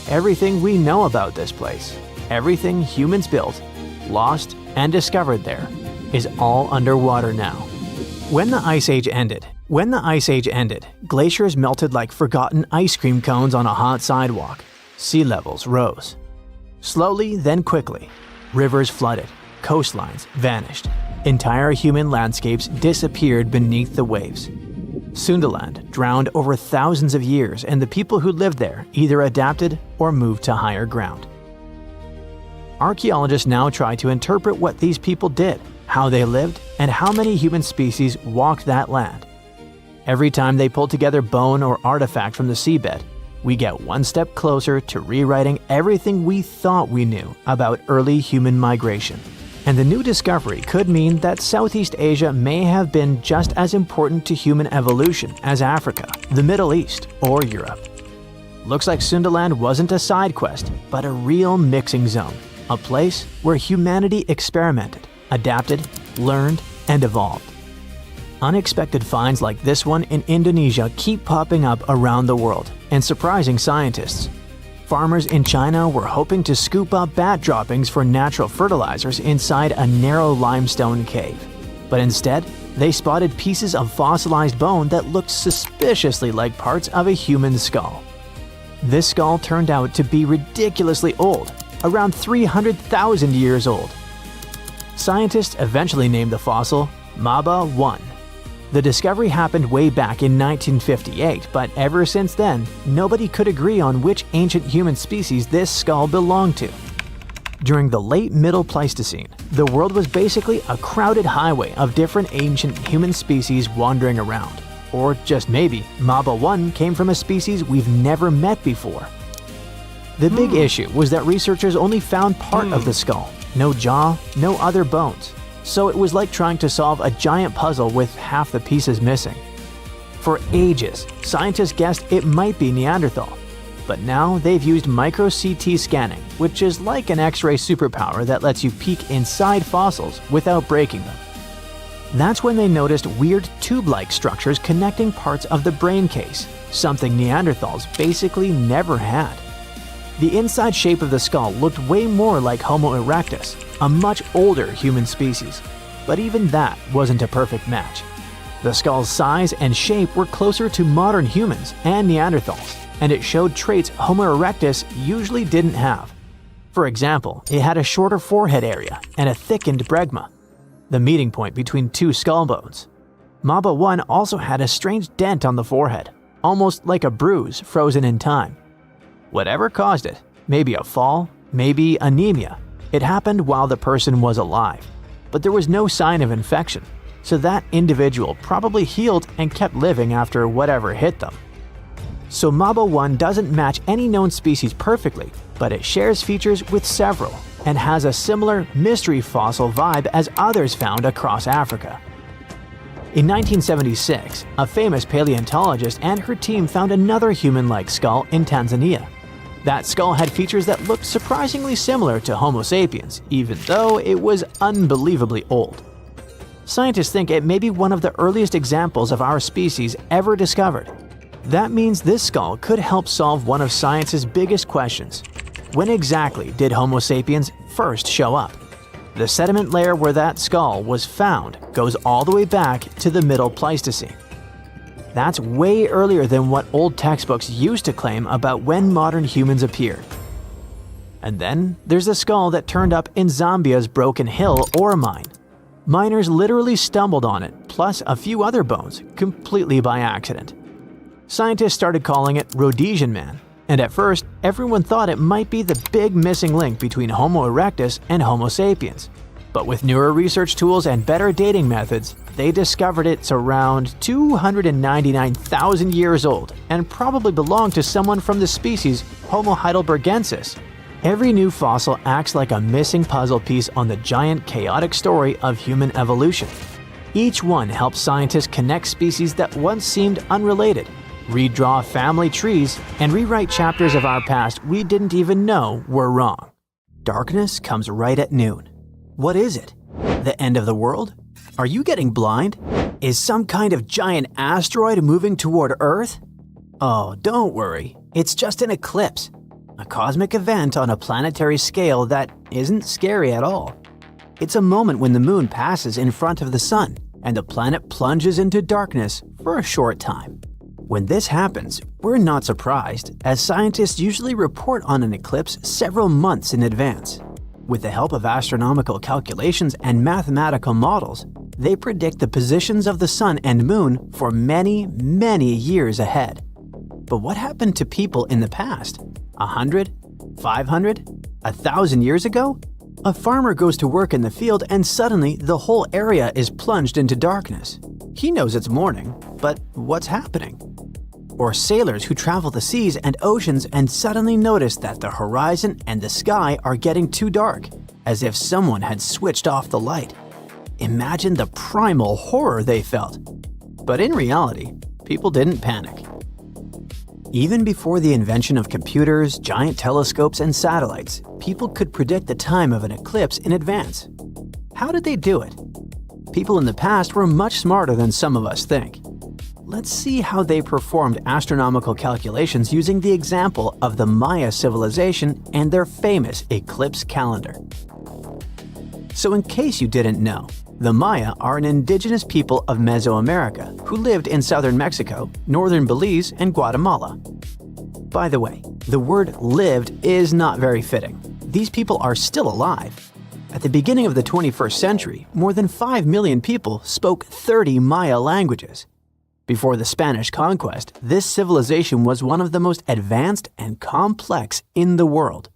[SPEAKER 3] Everything we know about this place, everything humans built, lost, and discovered there, is all underwater now. When the Ice Age ended, glaciers melted like forgotten ice cream cones on a hot sidewalk. Sea levels rose. Slowly, then quickly, rivers flooded, coastlines vanished, entire human landscapes disappeared beneath the waves. Sundaland drowned over thousands of years, and the people who lived there either adapted or moved to higher ground. Archaeologists now try to interpret what these people did, how they lived, and how many human species walked that land. Every time they pull together bone or artifact from the seabed, we get one step closer to rewriting everything we thought we knew about early human migration. And the new discovery could mean that Southeast Asia may have been just as important to human evolution as Africa, the Middle East, or Europe. Looks like Sundaland wasn't a side quest, but a real mixing zone, a place where humanity experimented, adapted, learned, and evolved. Unexpected finds like this one in Indonesia keep popping up around the world and surprising scientists. Farmers in China were hoping to scoop up bat droppings for natural fertilizers inside a narrow limestone cave. But instead, they spotted pieces of fossilized bone that looked suspiciously like parts of a human skull. This skull turned out to be ridiculously old, around 300,000 years old. Scientists eventually named the fossil Maba 1. The discovery happened way back in 1958, but ever since then, nobody could agree on which ancient human species this skull belonged to. During the late Middle Pleistocene, the world was basically a crowded highway of different ancient human species wandering around. Or just maybe, Maba 1 came from a species we've never met before. The big issue was that researchers only found part of the skull, no jaw, no other bones. So it was like trying to solve a giant puzzle with half the pieces missing. For ages, scientists guessed it might be Neanderthal. But now they've used micro-CT scanning, which is like an X-ray superpower that lets you peek inside fossils without breaking them. That's when they noticed weird tube-like structures connecting parts of the brain case, something Neanderthals basically never had. The inside shape of the skull looked way more like Homo erectus, a much older human species. But even that wasn't a perfect match. The skull's size and shape were closer to modern humans and Neanderthals, and it showed traits Homo erectus usually didn't have. For example, it had a shorter forehead area and a thickened bregma, the meeting point between two skull bones. Maba 1 also had a strange dent on the forehead, almost like a bruise frozen in time. Whatever caused it, maybe a fall, maybe anemia, it happened while the person was alive. But there was no sign of infection, so that individual probably healed and kept living after whatever hit them. So Maba 1 doesn't match any known species perfectly, but it shares features with several and has a similar mystery fossil vibe as others found across Africa. In 1976, a famous paleontologist and her team found another human-like skull in Tanzania. That skull had features that looked surprisingly similar to Homo sapiens, even though it was unbelievably old. Scientists think it may be one of the earliest examples of our species ever discovered. That means this skull could help solve one of science's biggest questions. When exactly did Homo sapiens first show up? The sediment layer where that skull was found goes all the way back to the Middle Pleistocene. That's way earlier than what old textbooks used to claim about when modern humans appeared. And then there's a skull that turned up in Zambia's Broken Hill ore mine. Miners literally stumbled on it, plus a few other bones, completely by accident. Scientists started calling it Rhodesian Man, and at first, everyone thought it might be the big missing link between Homo erectus and Homo sapiens. But with newer research tools and better dating methods, they discovered it's around 299,000 years old and probably belonged to someone from the species Homo heidelbergensis. Every new fossil acts like a missing puzzle piece on the giant chaotic story of human evolution. Each one helps scientists connect species that once seemed unrelated, redraw family trees, and rewrite chapters of our past we didn't even know were wrong. Darkness comes right at noon. What is it? The end of the world? Are you getting blind? Is some kind of giant asteroid moving toward Earth? Oh, don't worry. It's just an eclipse, a cosmic event on a planetary scale that isn't scary at all. It's a moment when the moon passes in front of the sun and the planet plunges into darkness for a short time. When this happens, we're not surprised, as scientists usually report on an eclipse several months in advance. With the help of astronomical calculations and mathematical models, they predict the positions of the sun and moon for many, many years ahead. But what happened to people in the past? 100? 500? 1,000 years ago? A farmer goes to work in the field and suddenly the whole area is plunged into darkness. He knows it's morning, but what's happening? Or sailors who travel the seas and oceans and suddenly notice that the horizon and the sky are getting too dark, as if someone had switched off the light. Imagine the primal horror they felt. But in reality, people didn't panic. Even before the invention of computers, giant telescopes, and satellites, people could predict the time of an eclipse in advance. How did they do it? People in the past were much smarter than some of us think. Let's see how they performed astronomical calculations using the example of the Maya civilization and their famous eclipse calendar. So in case you didn't know, the Maya are an indigenous people of Mesoamerica who lived in southern Mexico, northern Belize, and Guatemala. By the way, the word lived is not very fitting. These people are still alive. At the beginning of the 21st century, more than 5 million people spoke 30 Maya languages. Before the Spanish conquest, this civilization was one of the most advanced and complex in the world.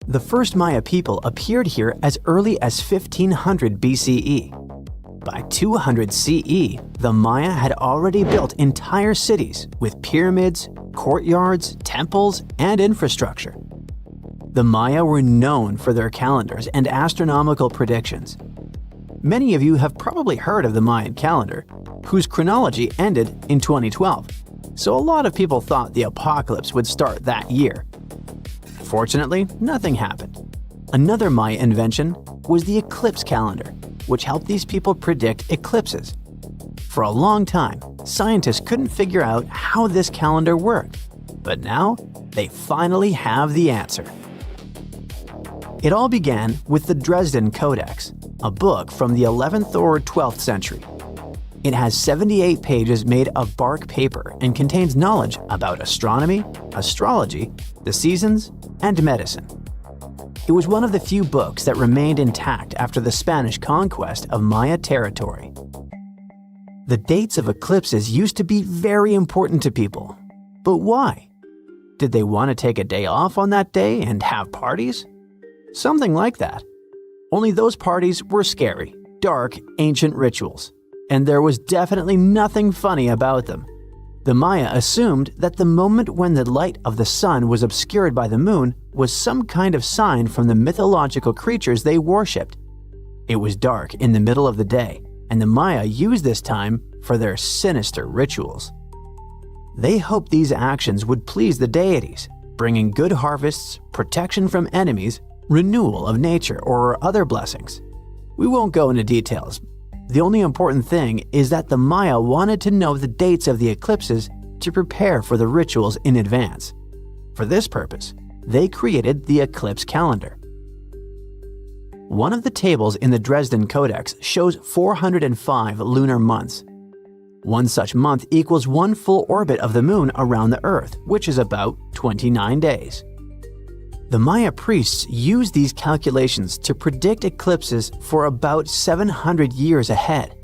[SPEAKER 3] The first Maya people appeared here as early as 1500 BCE. By 200 CE, the Maya had already built entire cities with pyramids, courtyards, temples, and infrastructure. The Maya were known for their calendars and astronomical predictions. Many of you have probably heard of the Mayan calendar, whose chronology ended in 2012, so a lot of people thought the apocalypse would start that year. Fortunately, nothing happened. Another Maya invention was the eclipse calendar, which helped these people predict eclipses. For a long time, scientists couldn't figure out how this calendar worked, but now they finally have the answer. It all began with the Dresden Codex, a book from the 11th or 12th century. It has 78 pages made of bark paper and contains knowledge about astronomy, astrology, the seasons, and medicine. It was one of the few books that remained intact after the Spanish conquest of Maya territory. The dates of eclipses used to be very important to people. But why? Did they want to take a day off on that day and have parties? Something like that. Only those parties were scary, dark, ancient rituals. And there was definitely nothing funny about them. The Maya assumed that the moment when the light of the sun was obscured by the moon was some kind of sign from the mythological creatures they worshipped. It was dark in the middle of the day, and the Maya used this time for their sinister rituals. They hoped these actions would please the deities, bringing good harvests, protection from enemies, renewal of nature, or other blessings. We won't go into details. The only important thing is that the Maya wanted to know the dates of the eclipses to prepare for the rituals in advance. For this purpose, they created the eclipse calendar. One of the tables in the Dresden Codex shows 405 lunar months. One such month equals one full orbit of the moon around the Earth, which is about 29 days. The Maya priests used these calculations to predict eclipses for about 700 years ahead.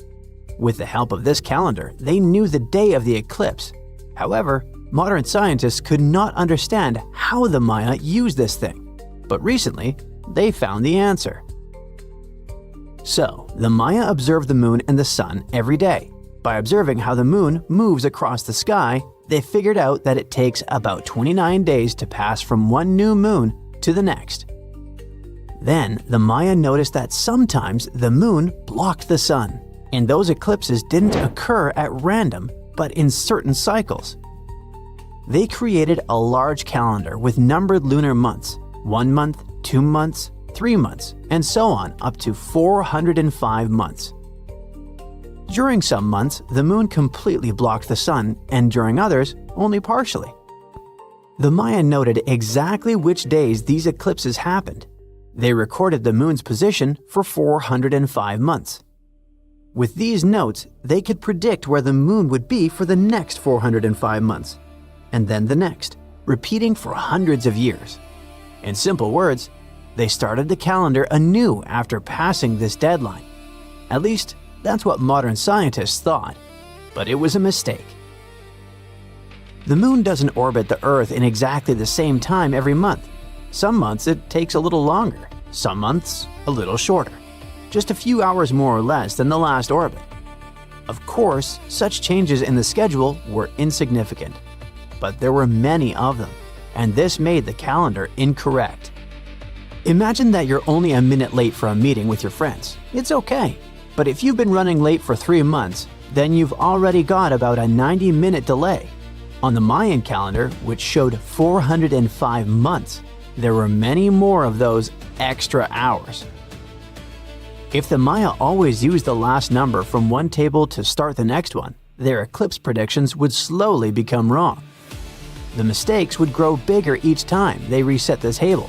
[SPEAKER 3] With the help of this calendar, they knew the day of the eclipse. However, modern scientists could not understand how the Maya used this thing. But recently, they found the answer. So, the Maya observed the moon and the sun every day. By observing how the moon moves across the sky, they figured out that it takes about 29 days to pass from one new moon to the next. Then, the Maya noticed that sometimes the moon blocked the sun, and those eclipses didn't occur at random, but in certain cycles. They created a large calendar with numbered lunar months, 1 month, 2 months, 3 months, and so on up to 405 months. During some months, the moon completely blocked the sun, and during others, only partially. The Maya noted exactly which days these eclipses happened. They recorded the moon's position for 405 months. With these notes, they could predict where the moon would be for the next 405 months, and then the next, repeating for hundreds of years. In simple words, they started the calendar anew after passing this deadline. At least, that's what modern scientists thought, but it was a mistake. The moon doesn't orbit the Earth in exactly the same time every month. Some months it takes a little longer, some months a little shorter, just a few hours more or less than the last orbit. Of course, such changes in the schedule were insignificant, but there were many of them, and this made the calendar incorrect. Imagine that you're only a minute late for a meeting with your friends. It's okay. But if you've been running late for 3 months, then you've already got about a 90-minute delay. On the Mayan calendar, which showed 405 months, there were many more of those extra hours. If the Maya always used the last number from one table to start the next one, their eclipse predictions would slowly become wrong. The mistakes would grow bigger each time they reset the table.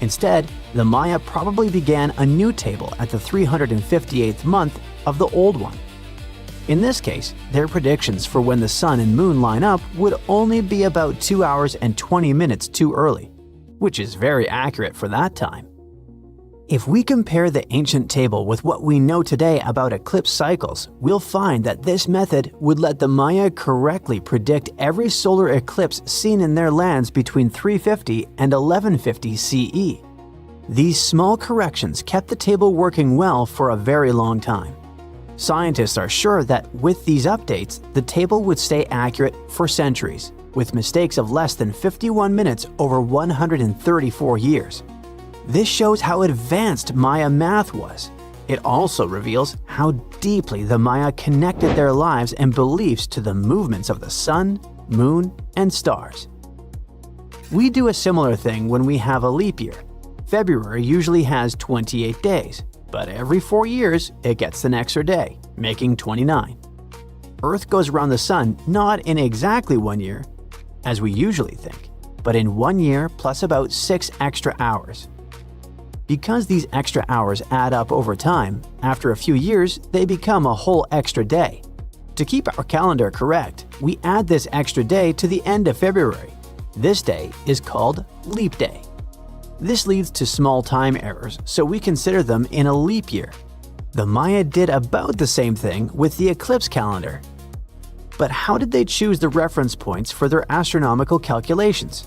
[SPEAKER 3] Instead, the Maya probably began a new table at the 358th month of the old one. In this case, their predictions for when the sun and moon line up would only be about 2 hours and 20 minutes too early, which is very accurate for that time. If we compare the ancient table with what we know today about eclipse cycles, we'll find that this method would let the Maya correctly predict every solar eclipse seen in their lands between 350 and 1150 CE. These small corrections kept the table working well for a very long time. Scientists are sure that with these updates, the table would stay accurate for centuries, with mistakes of less than 51 minutes over 134 years. This shows how advanced Maya math was. It also reveals how deeply the Maya connected their lives and beliefs to the movements of the sun, moon, and stars. We do a similar thing when we have a leap year. February usually has 28 days, but every 4 years it gets an extra day, making 29. Earth goes around the sun not in exactly 1 year, as we usually think, but in 1 year plus about 6 extra hours. Because these extra hours add up over time, after a few years, they become a whole extra day. To keep our calendar correct, we add this extra day to the end of February. This day is called Leap Day. This leads to small time errors, so we consider them in a leap year. The Maya did about the same thing with the eclipse calendar. But how did they choose the reference points for their astronomical calculations?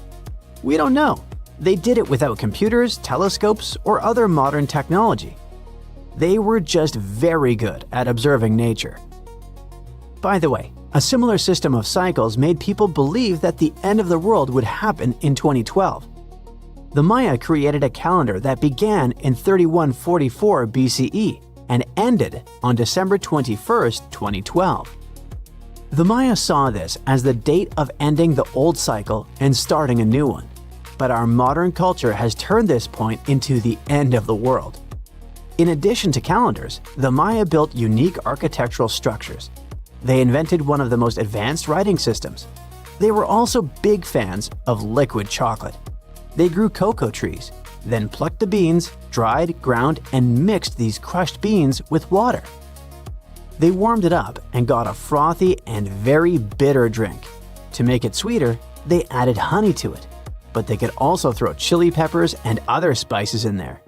[SPEAKER 3] We don't know. They did it without computers, telescopes, or other modern technology. They were just very good at observing nature. By the way, a similar system of cycles made people believe that the end of the world would happen in 2012. The Maya created a calendar that began in 3144 BCE and ended on December 21st, 2012. The Maya saw this as the date of ending the old cycle and starting a new one. But our modern culture has turned this point into the end of the world. In addition to calendars, the Maya built unique architectural structures. They invented one of the most advanced writing systems. They were also big fans of liquid chocolate. They grew cocoa trees, then plucked the beans, dried, ground, and mixed these crushed beans with water. They warmed it up and got a frothy and very bitter drink. To make it sweeter, they added honey to it. But they could also throw chili peppers and other spices in there.